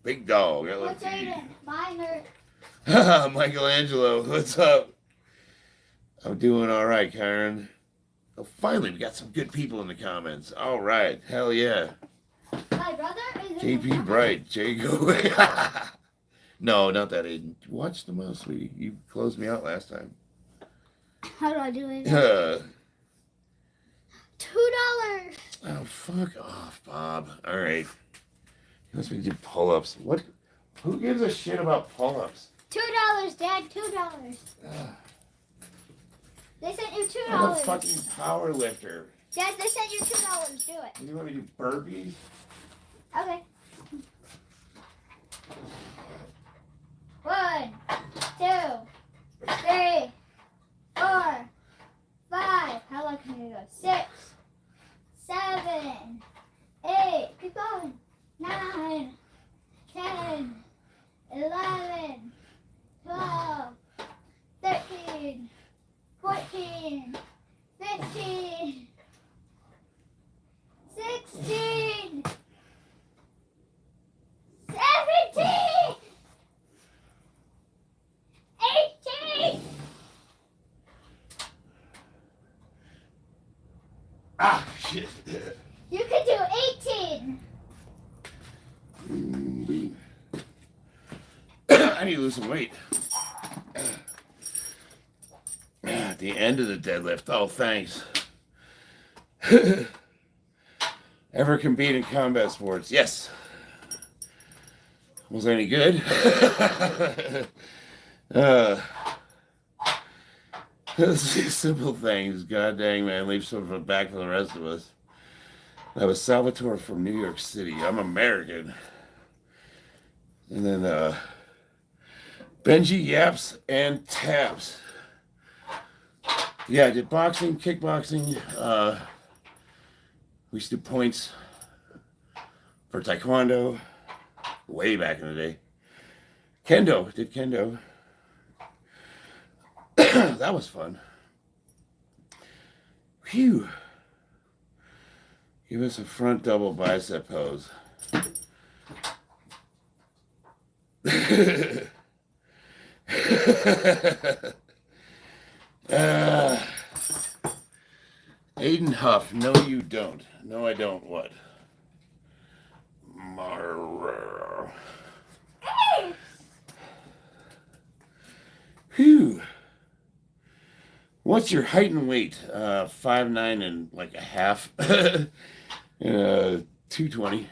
Big dog. What's Aiden? Mine or... Michelangelo, what's up? I'm doing all right, Karen. Oh, finally, we got some good people in the comments. All right, hell yeah. My brother is JP Bright, Jay Go. No, not that, Aiden. Watch the mouse, sweetie. You closed me out last time. How do I do it? $2. Oh, fuck off, Bob. All right. He wants me to do pull-ups. What? Who gives a shit about pull-ups? $2, Dad. $2. They sent you $2. I'm a fucking power lifter. Dad, they sent you $2. Do it. You want me to do burpees? Okay. 1, 2, 3, 4, 5. How long can you go? 6, 7, 8. Keep going. 9, 10, 11, 12, 14, 15, 16, 17, 18. Ah, shit. You can do 18. I need to lose some weight. At the end of the deadlift. Oh, thanks. Ever compete in combat sports? Yes. Was I any good? Simple things. God dang, man. Leave some of it back for the rest of us. I was Salvatore from New York City. I'm American. And then Benji yaps and taps. Yeah, I did boxing, kickboxing. We used to do points for taekwondo way back in the day. Kendo, did kendo. That was fun. Phew. Give us a front double bicep pose. Aiden Huff, no you don't. No I don't what? Phew. What's your height and weight? 5'9" and like a half. 220.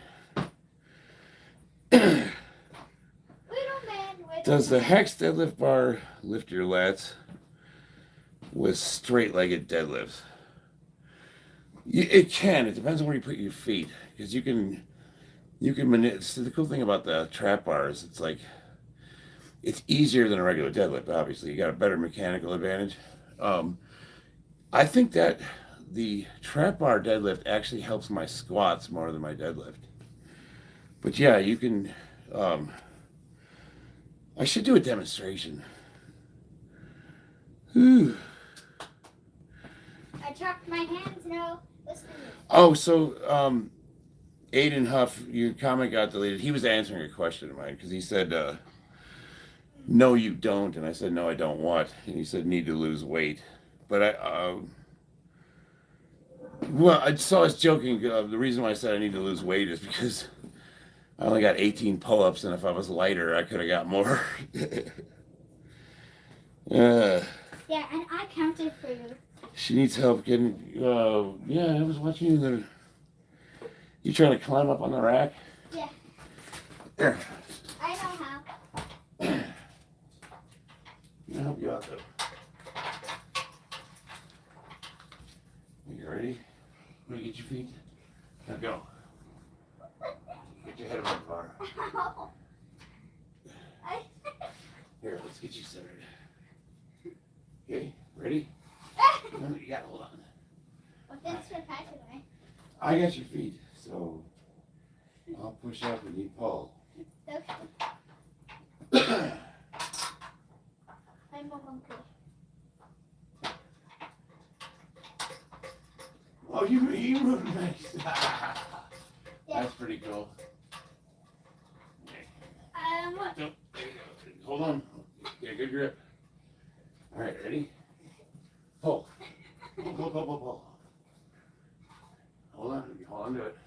Does the hex deadlift bar lift your lats with straight-legged deadlifts? It can. It depends on where you put your feet, because you can manipulate. So the cool thing about the trap bar is it's easier than a regular deadlift. Obviously, you got a better mechanical advantage. I think that the trap bar deadlift actually helps my squats more than my deadlift. But yeah, you can. I should do a demonstration. Whew. I chopped my hands now. Listen. Oh, so Aiden Huff, your comment got deleted. He was answering a question of mine because he said, no, you don't. And I said, no, I don't what? And he said, need to lose weight. But I was joking. The reason why I said I need to lose weight is because I only got 18 pull-ups, and if I was lighter, I could have got more. Yeah, and I counted for you. She needs help getting. Yeah, I was watching you. You trying to climb up on the rack? Yeah. There. I know how. I'll help you out though. You ready? Want to get your feet? Now go. Get your head above the bar. Here, let's get you centered. Okay, ready? No, you gotta hold on. Well, thanks for passing me. I got your feet, so I'll push up and you pull. Okay. I'm a monkey. Oh, you moved nice. That's pretty cool. Okay. So, there you go. Hold on. Get a good grip. All right, ready? Pull. Pull, pull, pull, pull, pull. Hold on to it.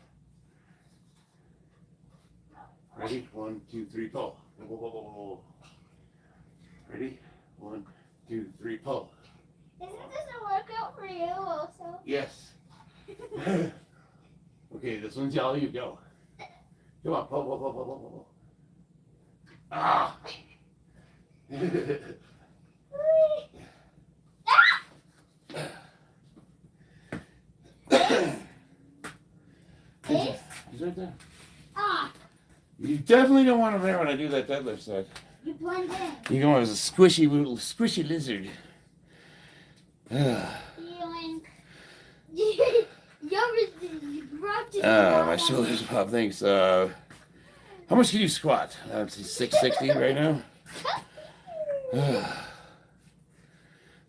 Ready? 1, 2, 3, pull. Pull, pull, pull, pull, pull. Ready? 1, 2, 3, pull. Isn't this a workout for you also? Yes. Okay, this one's all you. Go. Come on, pull, pull, pull, pull, pull, pull. Ah! He's right there. Ah! You definitely don't want him there when I do that deadlift set. You blend in. You go as a squishy little squishy lizard. Yoink. You rubbed it. My shoulders pop. Thanks. How much can you squat? I'm 660 right now.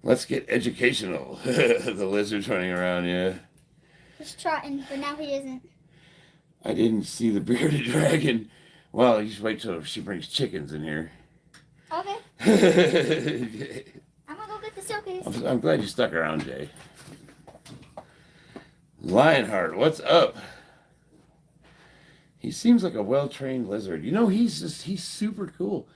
Let's get educational. The lizard's running around, yeah. He's trotting, but now he isn't. I didn't see the bearded dragon. Well, you should wait till she brings chickens in here. Okay. I'm gonna go get the silkies. I'm glad you stuck around, Jay. Lionheart, what's up? He seems like a well-trained lizard. You know, he's super cool.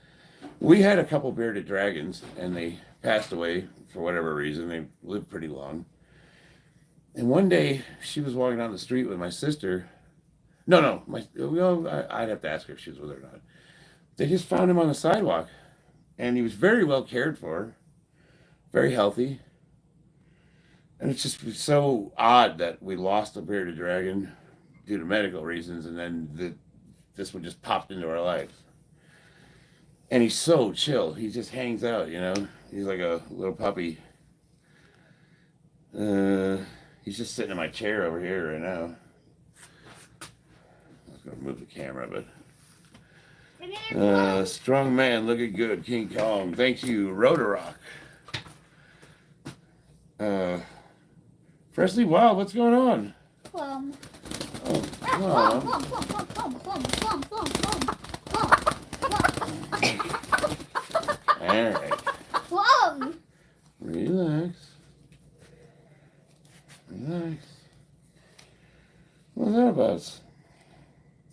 We had a couple bearded dragons, and they passed away for whatever reason. They lived pretty long. And one day, she was walking down the street with my sister. No, I'd have to ask her if she was with her or not. They just found him on the sidewalk, and he was very well cared for, very healthy. And it's just so odd that we lost a bearded dragon due to medical reasons, and then this one just popped into our lives. And he's so chill. He just hangs out, you know. He's like a little puppy. He's just sitting in my chair over here right now. I was going to move the camera, but... strong man, looking good, King Kong. Thank you, Rotorock. Freshly Wild, what's going on? Plum. Oh, all right. Plum. Relax. What's that about?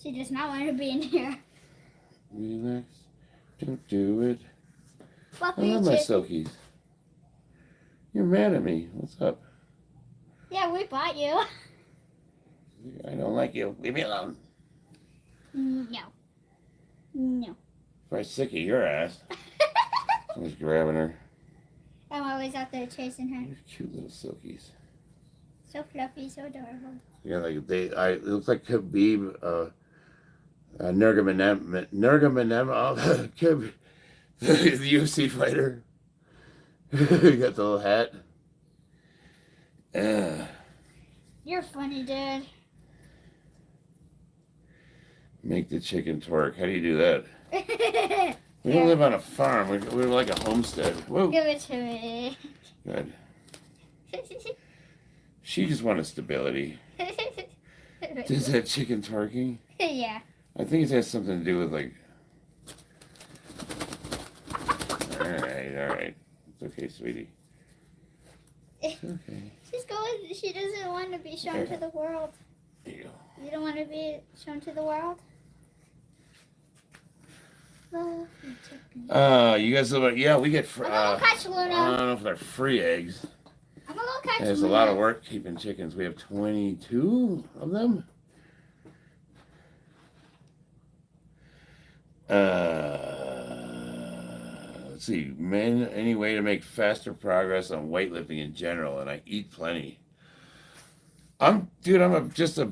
She does not want to be in here. Relax. Don't do it. I Fluffy love my chick. silkies. You're mad at me. What's up? Yeah, we bought you. I don't like you. Leave me alone. No. If I sick of your ass. Someone's grabbing her. I'm always out there chasing her. These cute little silkies. So fluffy, so adorable. Yeah, like it looks like Khabib, Nurmagomedov, Khabib, the UFC fighter. You got the little hat. You're funny, dude. Make the chicken twerk. How do you do that? We don't live on a farm. We're like a homestead. Whoa. Give it to me. Good. She just wanted stability. Is that chicken twerking? Yeah. I think it has something to do with like... All right. It's okay, sweetie. It's okay. She's going. She doesn't want to be shown to the world. There you go. You don't want to be shown to the world? You guys live... Yeah, we get... I'm gonna go catch Luna. I don't know if they're free eggs. I'm gonna go catch Luna. There's a lot of work keeping chickens. We have 22 of them. Let's see. Men, any way to make faster progress on weightlifting in general, and I eat plenty. I'm a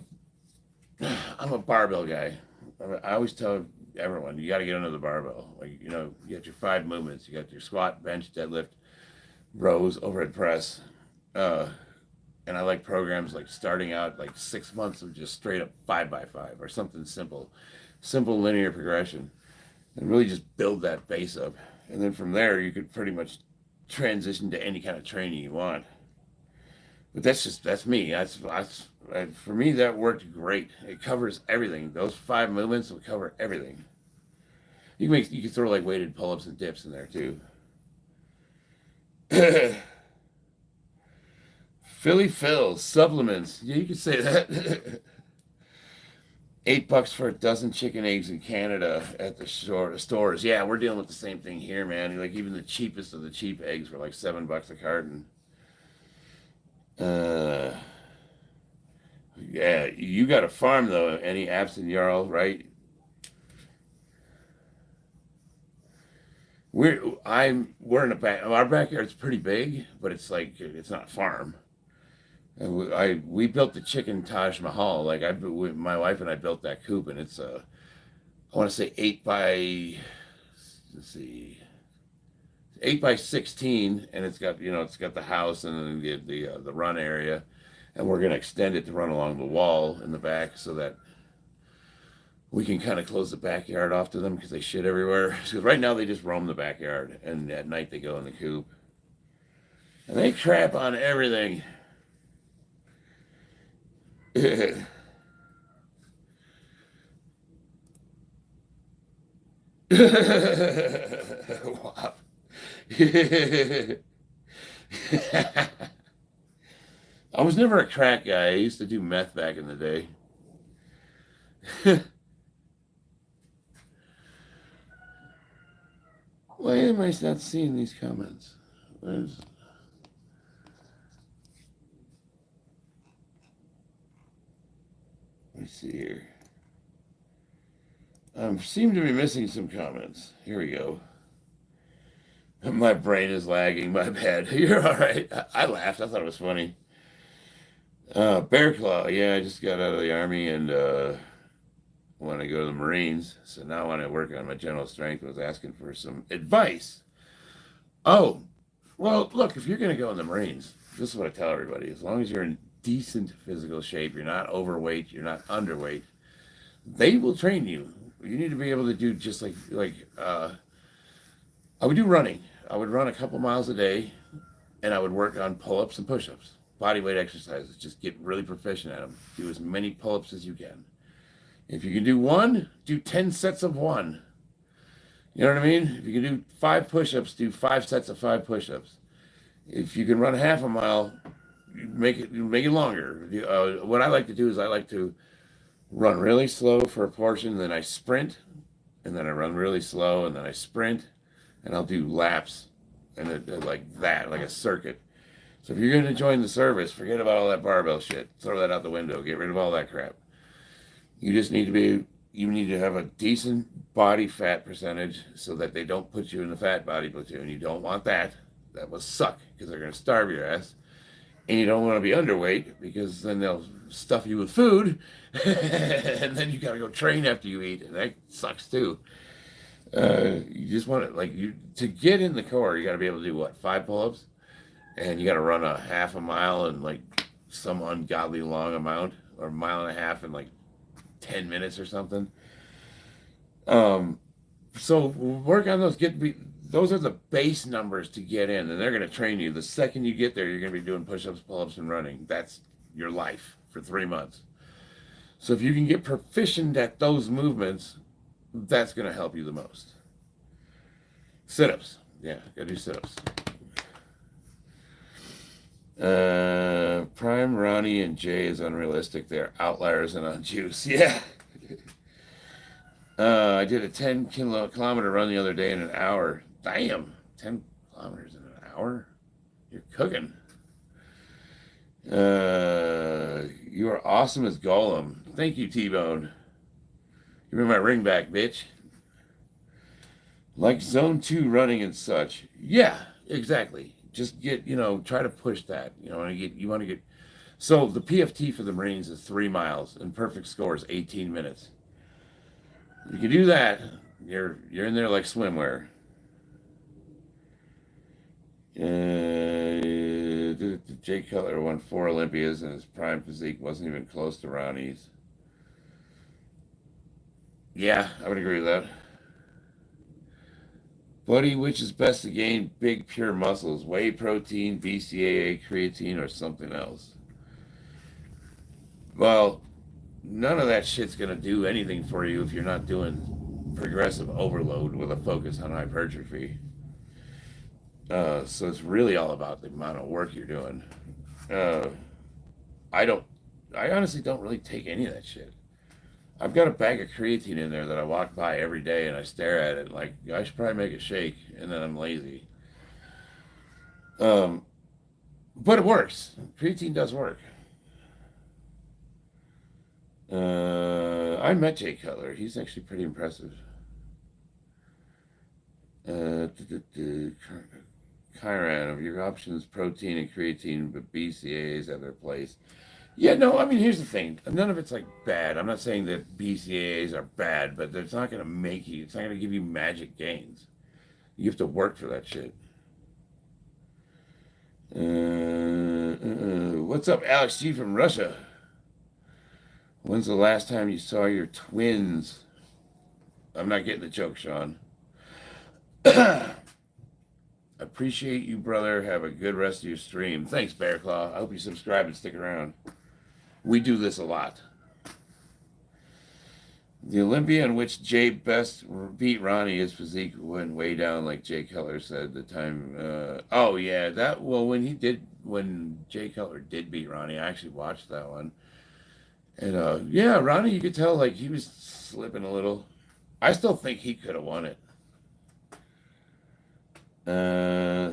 barbell guy. I always tell everyone, you got to get under the barbell. Like, you know, you got your 5 movements. You got your squat, bench, deadlift, rows, overhead press. And I like programs like starting out like 6 months of just straight up 5x5 or something simple linear progression, and really just build that base up. And then from there, you could pretty much transition to any kind of training you want. But that's me. For me, that worked great. It covers everything. Those 5 movements will cover everything. You can throw like weighted pull-ups and dips in there too. Philly Phil, supplements. Yeah, you could say that. $8 for a dozen chicken eggs in Canada at the stores. Yeah, we're dealing with the same thing here, man. Like even the cheapest of the cheap eggs were like $7 a carton. Yeah, you got a farm though. Any apps in Jarl, right? We're in a back. Our backyard's pretty big, but it's like it's not a farm. And we built the chicken Taj Mahal. Like my wife and I built that coop, and it's I want to say 8 by 16, and it's got the house and then the run area, and we're gonna extend it to run along the wall in the back so that we can kind of close the backyard off to them because they shit everywhere. Because right now they just roam the backyard, and at night they go in the coop. And they crap on everything. Wow. I was never a crack guy. I used to do meth back in the day. Why am I not seeing these comments? Let me see here. I seem to be missing some comments. Here we go. My brain is lagging. My bad. You're all right. I laughed. I thought it was funny. Bear Claw. Yeah, I just got out of the Army and want to go to the Marines. So now I want to work on my general strength. I was asking for some advice. Oh, well, look, if you're going to go in the Marines, this is what I tell everybody. As long as you're in decent physical shape, you're not overweight, you're not underweight, they will train you. You need to be able to do just like I would do running. I would run a couple miles a day, and I would work on pull-ups and push-ups, body weight exercises. Just get really proficient at them. Do as many pull-ups as you can. If you can do one, do 10 sets of one. You know what I mean? If you can do 5 push-ups, do 5 sets of 5 push-ups. If you can run half a mile, make it longer. What I like to do is I like to run really slow for a portion, then I sprint, and then I run really slow, and then I sprint, and I'll do laps, and like that, like a circuit. So if you're going to join the service, forget about all that barbell shit. Throw that out the window. Get rid of all that crap. You just need to have a decent body fat percentage so that they don't put you in the fat body platoon. You don't want that. That will suck because they're going to starve your ass. And you don't want to be underweight because then they'll stuff you with food and then you got to go train after you eat. And that sucks too. You just want to get in the core, you got to be able to do what, 5 pull-ups? And you got to run a half a mile in like some ungodly long amount, or a mile and a half in like 10 minutes or something. So work on those. Those are the base numbers to get in, and they're going to train you. The second you get there, you're going to be doing push-ups, pull-ups, and running. That's your life for 3 months. So if you can get proficient at those movements, that's going to help you the most. Sit-ups. Yeah, got to do sit-ups. Prime, Ronnie, and Jay is unrealistic. They're outliers and on juice. Yeah. I did a 10-kilometer run the other day in an hour. Damn, 10 kilometers in an hour? You're cooking. You are awesome as Golem. Thank you, T-Bone. Give me my ring back, bitch. Like zone 2 running and such. Yeah, exactly. Just get, try to push that. You want to get. So the PFT for the Marines is 3 miles, and perfect score is 18 minutes. If you can do that, you're in there like swimwear. Jay Cutler won 4 Olympias, and his prime physique wasn't even close to Ronnie's. Yeah, I would agree with that. Buddy, which is best to gain big, pure muscles? Whey protein, BCAA, creatine, or something else? Well, none of that shit's going to do anything for you if you're not doing progressive overload with a focus on hypertrophy. So it's really all about the amount of work you're doing. I honestly don't really take any of that shit. I've got a bag of creatine in there that I walk by every day and I stare at it like, I should probably make a shake, and then I'm lazy. But it works. Creatine does work. I met Jay Cutler. He's actually pretty impressive. Chiron, of your options, protein and creatine, but BCAAs have their place. Yeah, no, I mean, here's the thing. None of it's like bad. I'm not saying that BCAAs are bad, but it's not going to make you, it's not going to give you magic gains. You have to work for that shit. What's up, Alex G from Russia? When's the last time you saw your twins? I'm not getting the joke, Sean. Appreciate you, brother. Have a good rest of your stream. Thanks, Bear Claw. I hope you subscribe and stick around. We do this a lot. The Olympia in which Jay best beat Ronnie, his physique went way down, like Jay Cutler said the time. Oh yeah, when Jay Cutler did beat Ronnie, I actually watched that one. And yeah, Ronnie, you could tell like he was slipping a little. I still think he could have won it.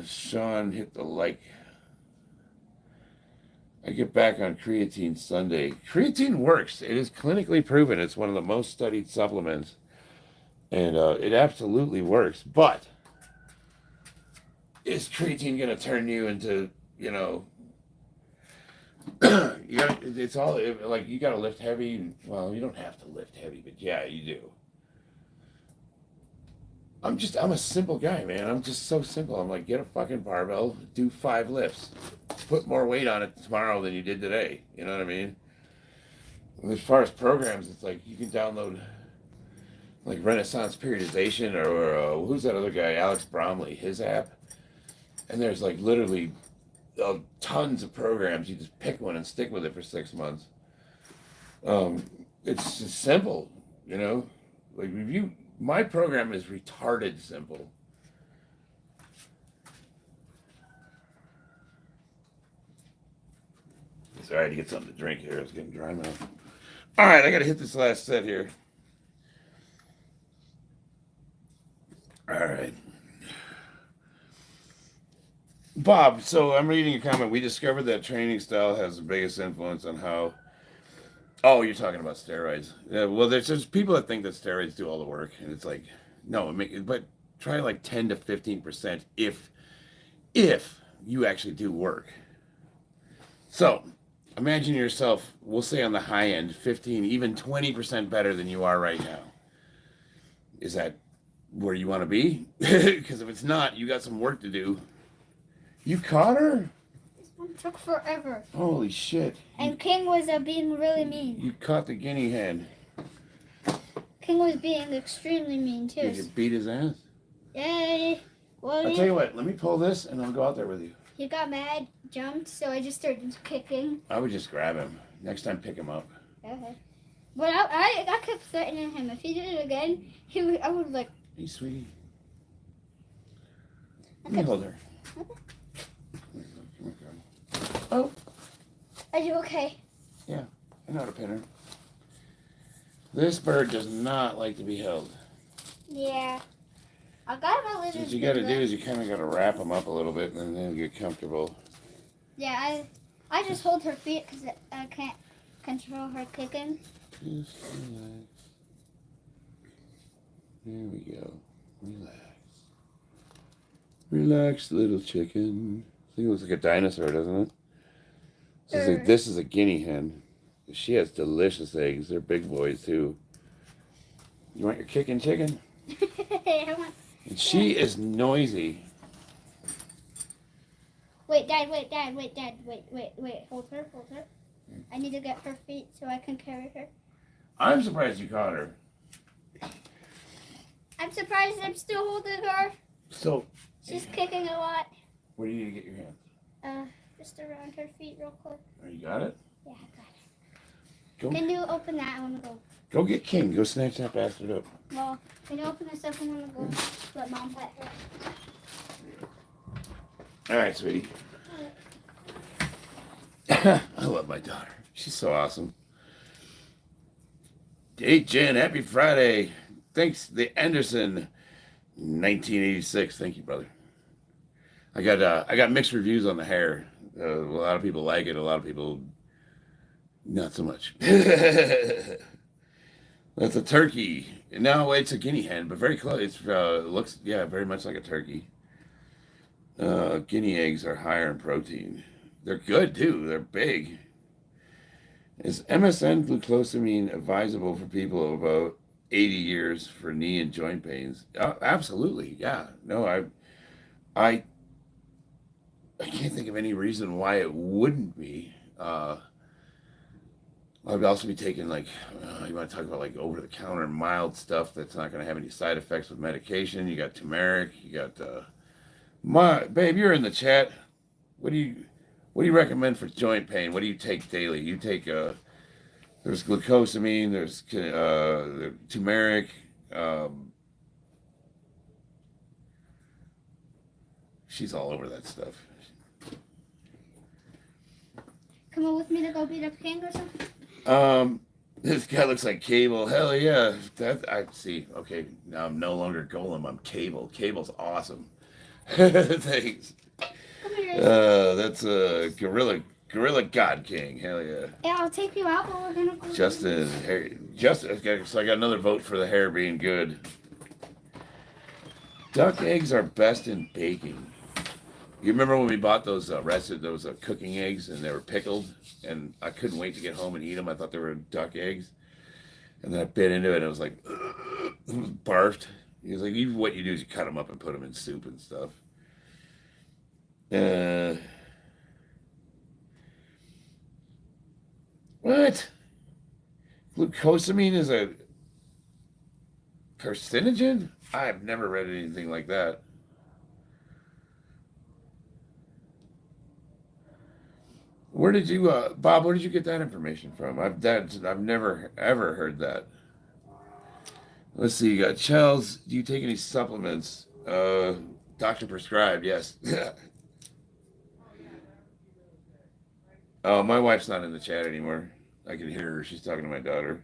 Sean hit the like. I get back on creatine Sunday. Creatine works. It is clinically proven. It's one of the most studied supplements. And it absolutely works. But is creatine going to turn you into, you know, you got to lift heavy. Well, you don't have to lift heavy, but yeah, you do. I'm a simple guy, man. I'm just so simple. I'm like, get a fucking barbell, do 5 lifts. Put more weight on it tomorrow than you did today. You know what I mean? And as far as programs, it's like you can download like Renaissance Periodization or who's that other guy, Alex Bromley, his app. And there's like literally tons of programs. You just pick one and stick with it for 6 months. It's just simple, you know? Like my program is retarded simple. Sorry to get something to drink here. I was getting dry mouth. All right, I got to hit this last set here. All right. Bob, so I'm reading a comment. We discovered that training style has the biggest influence on how... Oh, you're talking about steroids. Yeah, well, there's just people that think that steroids do all the work. And it's like, no, but try like 10 to 15% if you actually do work. So... Imagine yourself, we'll say on the high end, 15, even 20% better than you are right now. Is that where you want to be? Because if it's not, you got some work to do. You caught her? This one took forever. Holy shit. And King was being really mean. You caught the guinea hen. King was being extremely mean, too. Did you beat his ass? Yay. Well, I'll tell you what, let me pull this and I'll go out there with you. He got mad, jumped, so I just started kicking. I would just grab him. Next time, pick him up. Okay. But I kept threatening him. If he did it again, I would like... Hey, sweetie. Let me hold her. Okay. Oh. Are you okay? Yeah, I know how to pin her. This bird does not like to be held. Yeah. I got him a little. What you got to do is you kind of got to wrap them up a little bit and then get comfortable. Yeah, I just hold her feet because I can't control her kicking. Just relax. There we go. Relax. Relax, little chicken. I think it looks like a dinosaur, doesn't it? This is a guinea hen. She has delicious eggs. They're big boys, too. You want your kicking chicken? I want... And she is noisy. Wait, Dad, wait. Hold her. I need to get her feet so I can carry her. I'm surprised you caught her. I'm surprised I'm still holding her. So... She's kicking a lot. Where do you need to get your hands? Just around her feet real quick. Oh, you got it? Yeah, I got it. Go. Can you open that? I want to go. Go get King. Go snatch that bastard up. Well, can you open this up? I want to go let Mom pet her. All right, sweetie. I love my daughter. She's so awesome. Hey, Jen, happy Friday. Thanks, the Anderson, 1986. Thank you, brother. I got mixed reviews on the hair. A lot of people like it. A lot of people, not so much. That's a turkey. No, it's a guinea hen, but very close. It looks, yeah, very much like a turkey. Guinea eggs are higher in protein. They're good, too. They're big. Is MSM glucosamine advisable for people of about 80 years for knee and joint pains? Absolutely, yeah. No, I can't think of any reason why it wouldn't be. I'd also be taking, like, you want to talk about, like, over-the-counter mild stuff that's not going to have any side effects with medication. You got turmeric. You got Babe, you're in the chat. What do you recommend for joint pain? What do you take daily? You take there's glucosamine, there's turmeric. Um, she's all over that stuff. Come on with me to go beat up King or something? This guy looks like Cable. Hell yeah. That I see. Okay, now I'm no longer Golem. I'm Cable. Cable's awesome. Thanks. Come here. That's a Gorilla God King. Hell yeah. Yeah, I'll take you out, but we're gonna go. Justin, okay, so I got another vote for the hair being good. Duck eggs are best in baking. You remember when we bought those cooking eggs and they were pickled, and I couldn't wait to get home and eat them. I thought they were duck eggs, and then I bit into it and it was like, it was barfed. He was like, even what you do is you cut them up and put them in soup and stuff. What? Glucosamine is a carcinogen? I've never read anything like that. Where did you, Bob? Where did you get that information from? I've never ever heard that. Let's see. You got Chels. Do you take any supplements? Doctor prescribed. Yes. Oh, my wife's not in the chat anymore. I can hear her. She's talking to my daughter.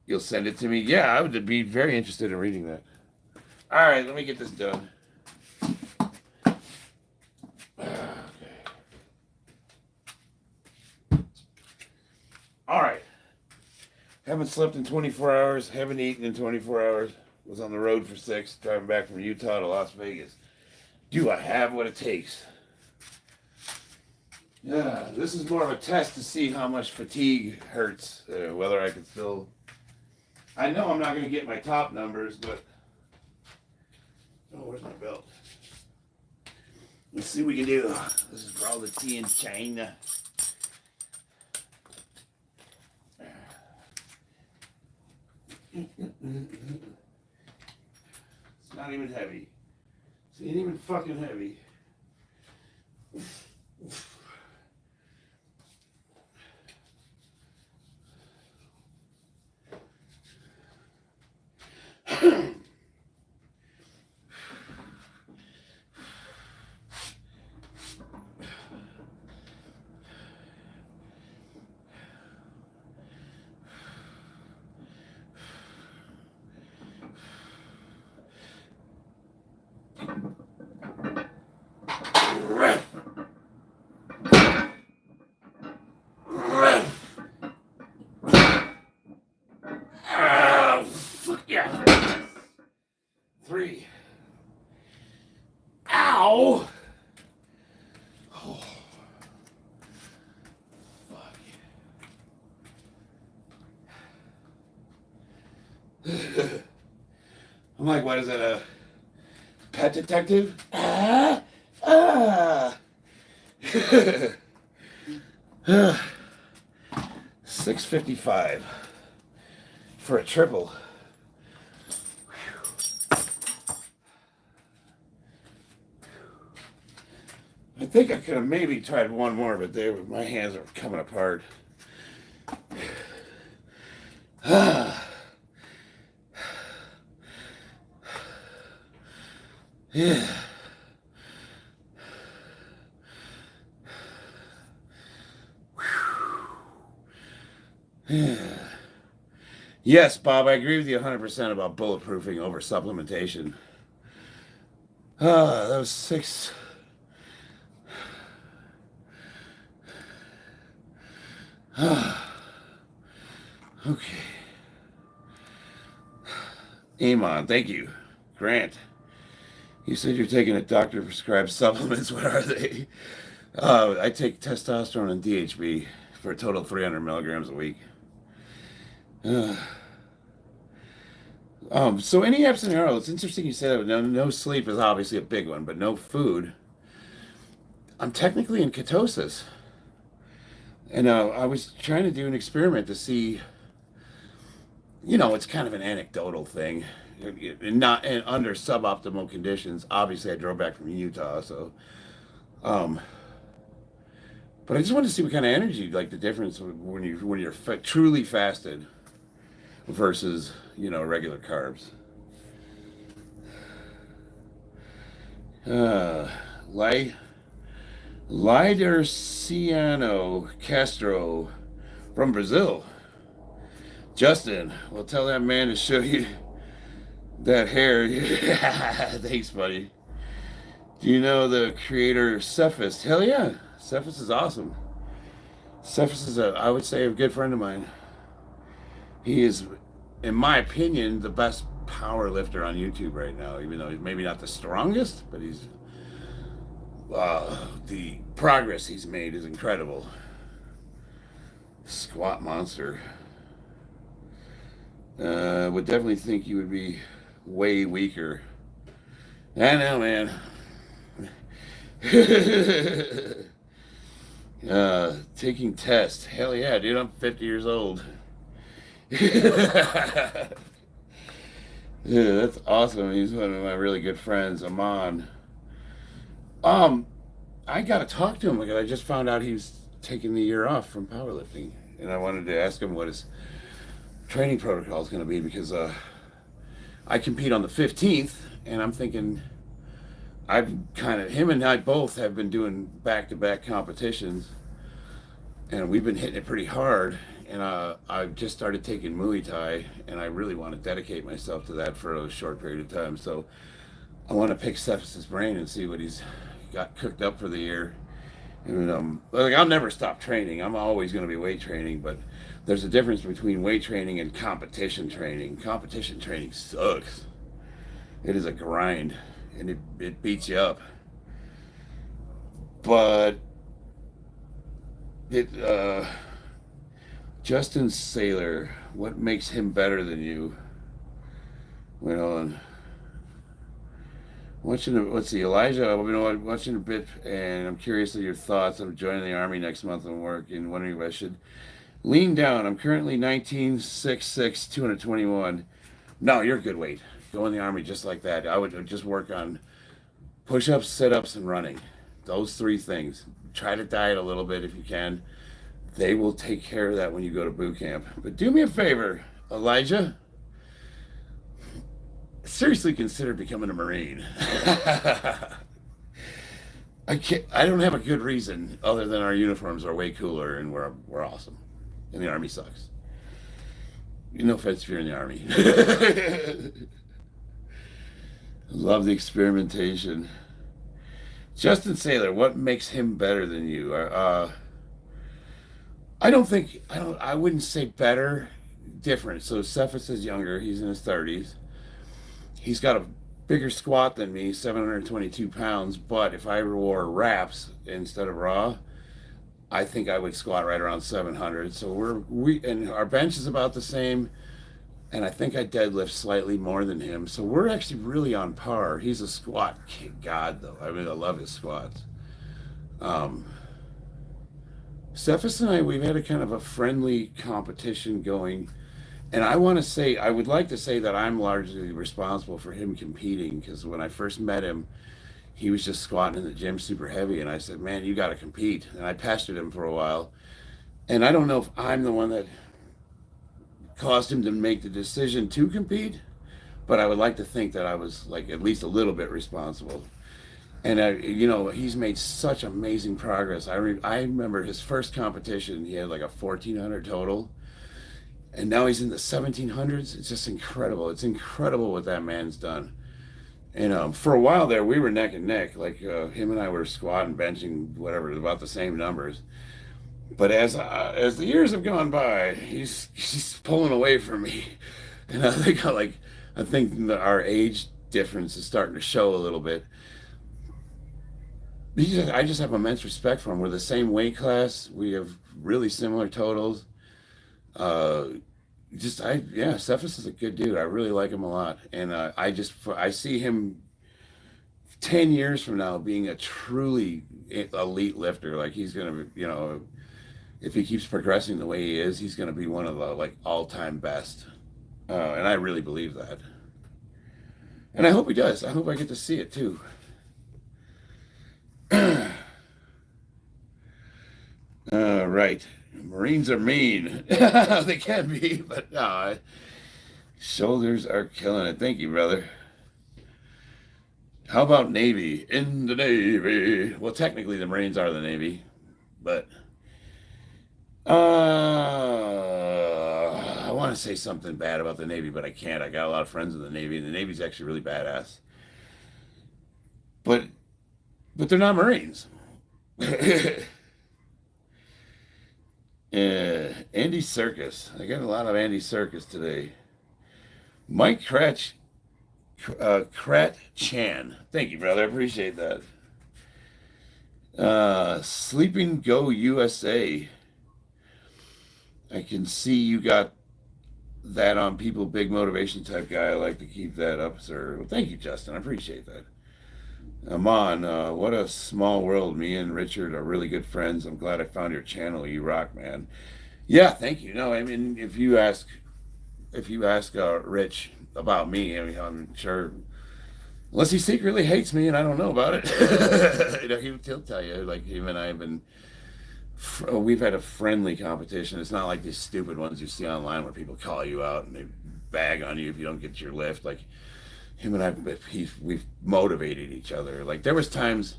You'll send it to me? Yeah, I would be very interested in reading that. All right, let me get this done. Okay. All right. Haven't slept in 24 hours. Haven't eaten in 24 hours. Was on the road for 6, driving back from Utah to Las Vegas. Do I have what it takes? Yeah, this is more of a test to see how much fatigue hurts, whether I can still... I know I'm not going to get my top numbers, but... Oh, where's my belt? Let's see what we can do. This is for all the tea in China. It's not even heavy. It ain't even fucking heavy. Fuck yeah. 3. Ow! Oh. Fuck. I'm like, what is that, a pet detective? 6:55 for a triple. I think I could have maybe tried one more, but my hands are coming apart. Yeah. Yeah. Yes, Bob, I agree with you 100% about bulletproofing over supplementation. That was 6. Okay. Amon, thank you. Grant, you said you're taking a doctor prescribed supplements. What are they? I take testosterone and DHB for a total of 300 milligrams a week. So any apps in the it's interesting you say that. No sleep is obviously a big one, but no food. I'm technically in ketosis. And I was trying to do an experiment to see, it's kind of an anecdotal thing, not and under suboptimal conditions. Obviously, I drove back from Utah, so um, but I just wanted to see what kind of energy, like the difference when you're truly fasted versus regular carbs. Uh, Li Liderciano Castro from Brazil. Justin, well, tell that man to show you that hair. Thanks, buddy. Do you know the creator Cephas? Hell yeah, Cephas is awesome. Cephas is I would say, a good friend of mine. He is, in my opinion, the best power lifter on YouTube right now. Even though he's maybe not the strongest, but the progress he's made is incredible. Squat monster. Would definitely think you would be way weaker. I know, man. Taking tests. Hell yeah, dude. I'm 50 years old. Yeah, that's awesome. He's one of my really good friends, Amon. I got to talk to him because I just found out he was taking the year off from powerlifting, and I wanted to ask him what his training protocol is going to be because I compete on the 15th, and I'm thinking him and I both have been doing back-to-back competitions, and we've been hitting it pretty hard. And I've just started taking Muay Thai, and I really want to dedicate myself to that for a short period of time. So I want to pick Cephas's brain and see what he's got cooked up for the year. And I'll never stop training. I'm always going to be weight training, but there's a difference between weight training and competition training. Competition training sucks. It is a grind, and it beats you up. But Justin Saylor, what makes him better than you? Wait on. Let's see, Elijah, I've been watching a bit, and I'm curious of your thoughts. I'm joining the Army next month and work, and wondering if I should lean down. I'm currently 19.66, 221. No, you're good weight. Go in the Army just like that. I would just work on push-ups, sit-ups, and running. Those three things. Try to diet a little bit if you can. They will take care of that when you go to boot camp. But do me a favor, Elijah. Seriously consider becoming a Marine. I don't have a good reason other than our uniforms are way cooler and we're awesome. And the Army sucks. No offense if you're in the Army. Love the experimentation. Justin Saylor, what makes him better than you? I wouldn't say better, different. So Cephas is younger. He's in his 30s. He's got a bigger squat than me, 722 pounds. But if I wore wraps instead of raw, I think I would squat right around 700. So and our bench is about the same. And I think I deadlift slightly more than him. So we're actually really on par. He's a squat god, though. I mean, I love his squats. Cephas and I, we've had a kind of a friendly competition going. And I would like to say that I'm largely responsible for him competing, because when I first met him, he was just squatting in the gym super heavy. And I said, man, you got to compete. And I pestered him for a while. And I don't know if I'm the one that caused him to make the decision to compete, but I would like to think that I was like at least a little bit responsible. And he's made such amazing progress. I remember his first competition, he had like a 1400 total, and now he's in the 1700s. It's just incredible. It's incredible what that man's done. And for a while there, we were neck and neck. Like him and I were squatting, benching, whatever, about the same numbers. But as the years have gone by, he's pulling away from me, and I think our age difference is starting to show a little bit. I just have immense respect for him. We're the same weight class. We have really similar totals. Cephas is a good dude. I really like him a lot, and I see him 10 years from now being a truly elite lifter. Like he's gonna, if he keeps progressing the way he is, he's going to be one of the like all-time best. And I really believe that. And I hope he does. I hope I get to see it too. Right. Marines are mean. They can be, but no. Shoulders are killing it. Thank you, brother. How about Navy? In the Navy. Well, technically the Marines are the Navy, but I want to say something bad about the Navy, but I can't. I got a lot of friends in the Navy, and the Navy's actually really badass. But they're not Marines. Andy Serkis. I got a lot of Andy Serkis today. Mike Kratch Chan. Thank you, brother. I appreciate that. Sleeping Go USA. I can see you got that on people. Big motivation type guy. I like to keep that up, sir. Well, thank you, Justin. I appreciate that. Amon, what a small world. Me and Richard are really good friends. I'm glad I found your channel. You rock, man. Yeah, thank you. No, I mean, if you ask Rich about me, I mean, I'm sure, unless he secretly hates me and I don't know about it, you know, he'll tell you. Like, him and I have been, we've had a friendly competition. It's not like these stupid ones you see online where people call you out and they bag on you if you don't get your lift. Like, him and I, we've motivated each other. Like, there was times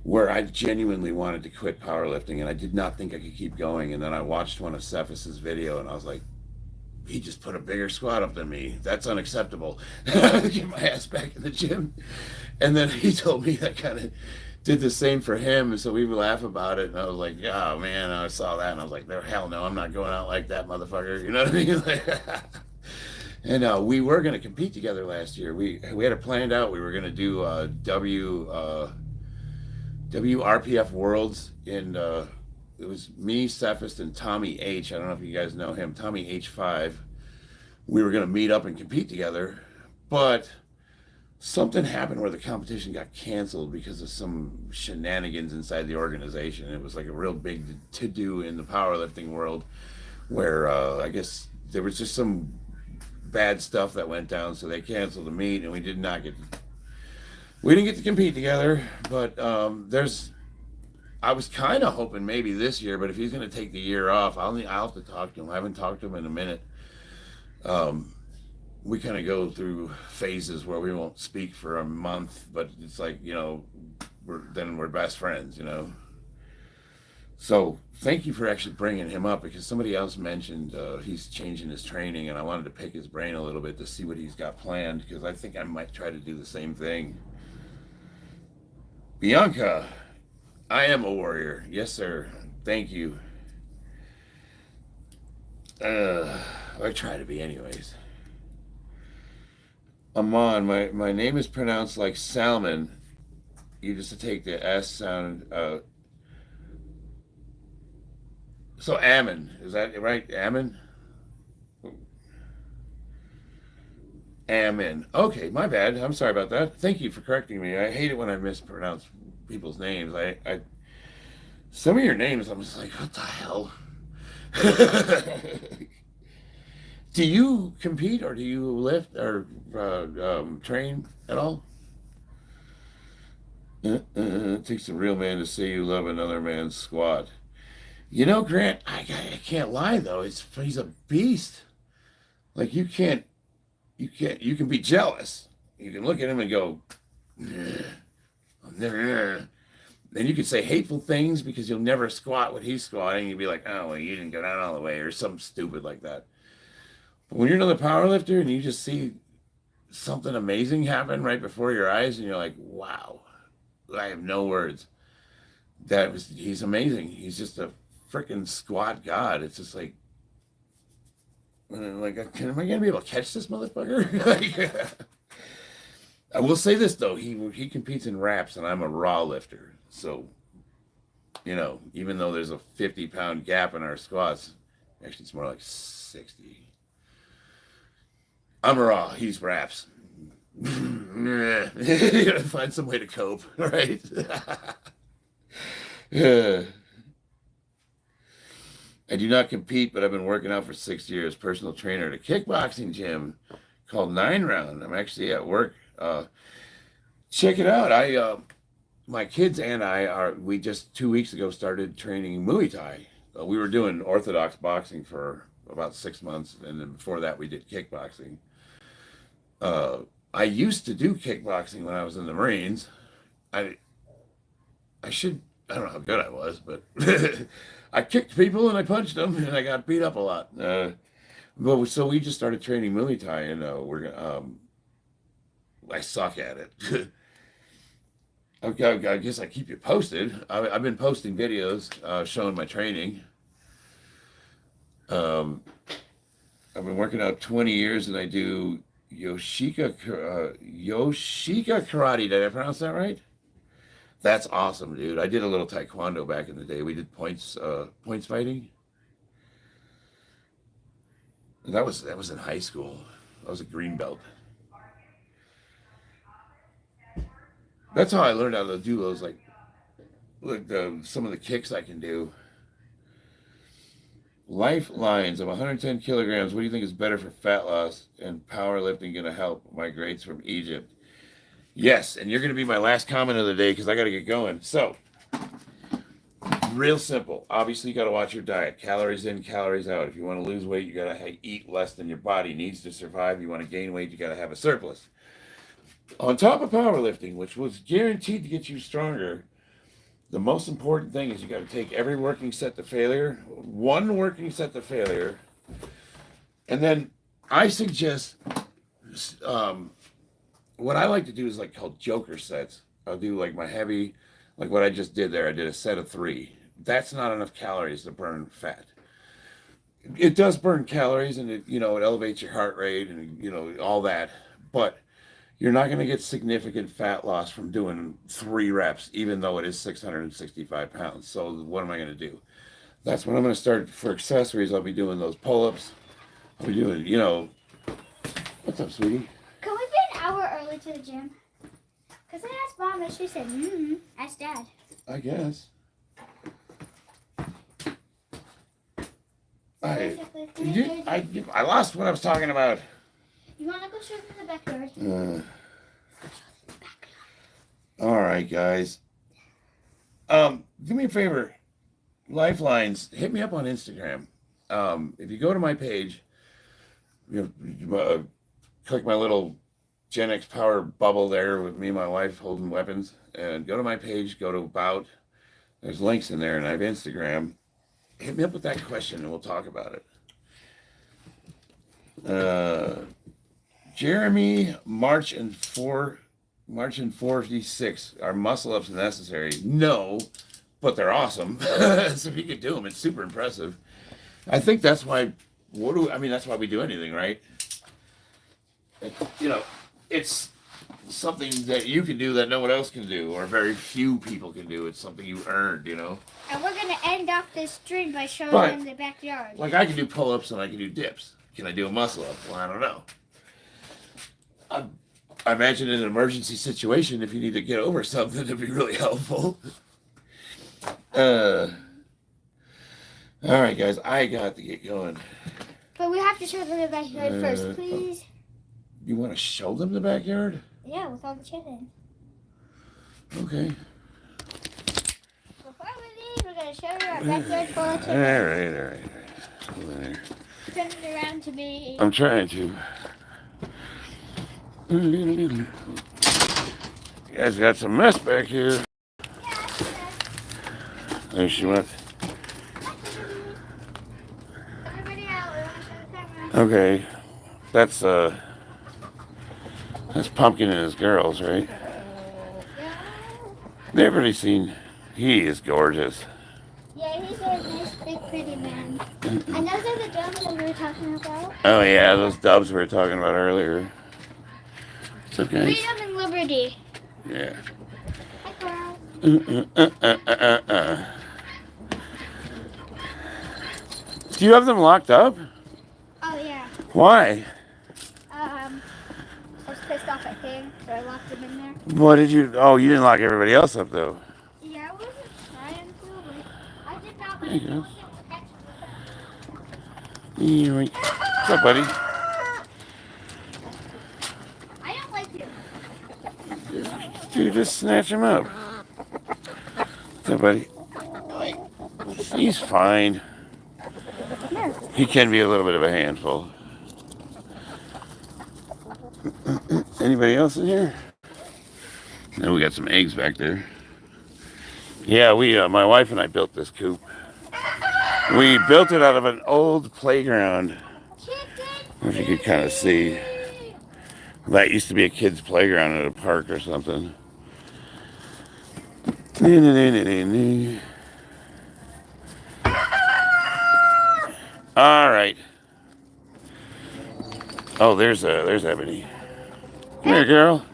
where I genuinely wanted to quit powerlifting and I did not think I could keep going. And then I watched one of Cephas's video and I was like, he just put a bigger squat up than me. That's unacceptable. Get my ass back in the gym. And then he told me I kind of did the same for him. And so we would laugh about it. And I was like, oh man, I saw that. And I was like, hell no, I'm not going out like that, motherfucker. You know what I mean? And we were going to compete together last year. We had it planned out. We were going to do WRPF Worlds in, it was me, Cephas, and Tommy H. I don't know if you guys know him, Tommy H5. We were going to meet up and compete together, but something happened where the competition got canceled because of some shenanigans inside the organization. It was like a real big to-do in the powerlifting world where I guess there was just some bad stuff that went down, so they canceled the meet, and we didn't get to compete together. But I was kind of hoping maybe this year, but if he's going to take the year off, I'll have to talk to him. I haven't talked to him in a minute. We kind of go through phases where we won't speak for a month, but it's like, you know, we're best friends, you know. So thank you for actually bringing him up, because somebody else mentioned he's changing his training, and I wanted to pick his brain a little bit to see what he's got planned, because I think I might try to do the same thing. Bianca, I am a warrior. Yes, sir. Thank you. I try to be anyways. Amon, my name is pronounced like salmon. You just take the S sound. So Ammon, is that right? Ammon? Ammon. Okay, my bad. I'm sorry about that. Thank you for correcting me. I hate it when I mispronounce people's names. I some of your names, I'm just like, what the hell? Do you compete, or do you lift or train at all? It takes a real man to say you love another man's squat. You know, Grant, I can't lie though. He's a beast. Like, you can be jealous. You can look at him and go, then you can say hateful things because you'll never squat what he's squatting. You'll be like, oh, well, you didn't go down all the way, or something stupid like that. But when you're another powerlifter and you just see something amazing happen right before your eyes, and you're like, wow, I have no words. He's amazing. He's just a freaking squat god. It's just like, am I gonna be able to catch this motherfucker? I will say this though, he competes in wraps, and I'm a raw lifter. So, you know, even though there's a 50-pound gap in our squats, actually it's more like 60. I'm raw, he's wraps. You gotta find some way to cope, right? I do not compete, but I've been working out for 6 years. Personal trainer at a kickboxing gym called 9 Round. I'm actually at work. Check it out. My kids and we just 2 weeks ago started training Muay Thai. We were doing orthodox boxing for about 6 months, and then before that we did kickboxing. Uh, I used to do kickboxing when I was in the Marines. I I should I don't know how good I was, but I kicked people and I punched them and I got beat up a lot. But so we just started training Muay Thai, and I suck at it. Okay, I guess I keep you posted. I've been posting videos showing my training. Um, I've been working out 20 years, and I do Yoshika karate. Did I pronounce that right? That's awesome, dude. I did a little taekwondo back in the day. We did points fighting. That was in high school. I was a green belt. That's how I learned how to do those, like some of the kicks I can do. Lifelines of 110 kilograms. What do you think is better for fat loss and powerlifting going to help my greats from Egypt? Yes, and you're going to be my last comment of the day because I got to get going. So, real simple. Obviously, you got to watch your diet. Calories in, calories out. If you want to lose weight, you got to eat less than your body needs to survive. You want to gain weight, you got to have a surplus. On top of powerlifting, which was guaranteed to get you stronger, the most important thing is you got to take every working set to failure, one working set to failure, and then I suggest what I like to do is like called joker sets. I'll do like my heavy, like what I just did there. I did a set of 3. That's not enough calories to burn fat. It does burn calories, and it elevates your heart rate and all that, but you're not going to get significant fat loss from doing 3 reps, even though it is 665 pounds. So what am I going to do? That's when I'm going to start for accessories. I'll be doing those pull-ups. I'll be doing, what's up, sweetie? Can we be an hour early to the gym? Because I asked Mom and she said, ask Dad. I guess. I lost what I was talking about. You want to go show them the backyard? All right, guys. Do me a favor. Lifelines, hit me up on Instagram. If you go to my page, click my little Gen X Power bubble there with me and my wife holding weapons, and go to my page, go to About. There's links in there, and I have Instagram. Hit me up with that question, and we'll talk about it. Jeremy, March and 46. Are muscle ups necessary? No, but they're awesome. So if you could do them, it's super impressive. I think that's why. That's why we do anything, right? It's something that you can do that no one else can do, or very few people can do. It's something you earned, And we're gonna end off this stream by showing them the backyard. Like I can do pull-ups and I can do dips. Can I do a muscle up? Well, I don't know. I imagine in an emergency situation, if you need to get over something, it'd be really helpful. All right, guys, I got to get going. But we have to show them the backyard first, please. You want to show them the backyard? Yeah, with all the chickens. Okay. Before we leave, we're going to show you our backyard full of chickens. All right. Turn it around to me. I'm trying to. You guys got some mess back here. There she went. Everybody out. We're going to show the camera. Okay. That's Pumpkin and his girls, right? Yeah. Never really seen. He is gorgeous. Yeah, he's a nice, big, pretty man. And those are the dogs that we were talking about. Oh yeah, those dubs we were talking about earlier. It's okay. Freedom and liberty. Yeah. Hi, Carl. Do you have them locked up? Oh, yeah. Why? I was pissed off at him, so I locked him in there. What did you? Oh, you didn't lock everybody else up though. Yeah, I wasn't trying to, but I did not There you go. want to catch him. Yoink. What's up, buddy? I don't like you. Dude, just snatch him up. What's up, buddy? He's fine. No. He can be a little bit of a handful. Anybody else in here? No, we got some eggs back there. Yeah, my wife and I built this coop. We built it out of an old playground. I don't know if you could kind of see. That used to be a kid's playground at a park or something. All right. Oh, there's Ebony. Come here, girl.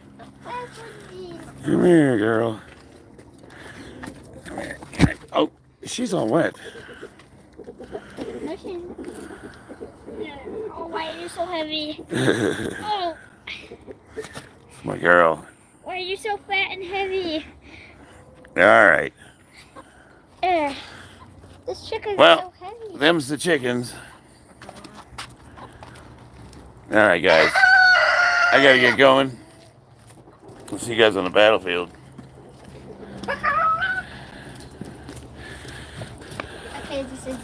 Come here, girl. Come here. Oh, she's all wet. No, she's... Oh, why are you so heavy? Oh, My girl. why are you so fat and heavy? All right. This chicken's Well, so heavy. them's the chickens. All right, guys. I gotta get going. We'll see you guys on the battlefield. Okay, this is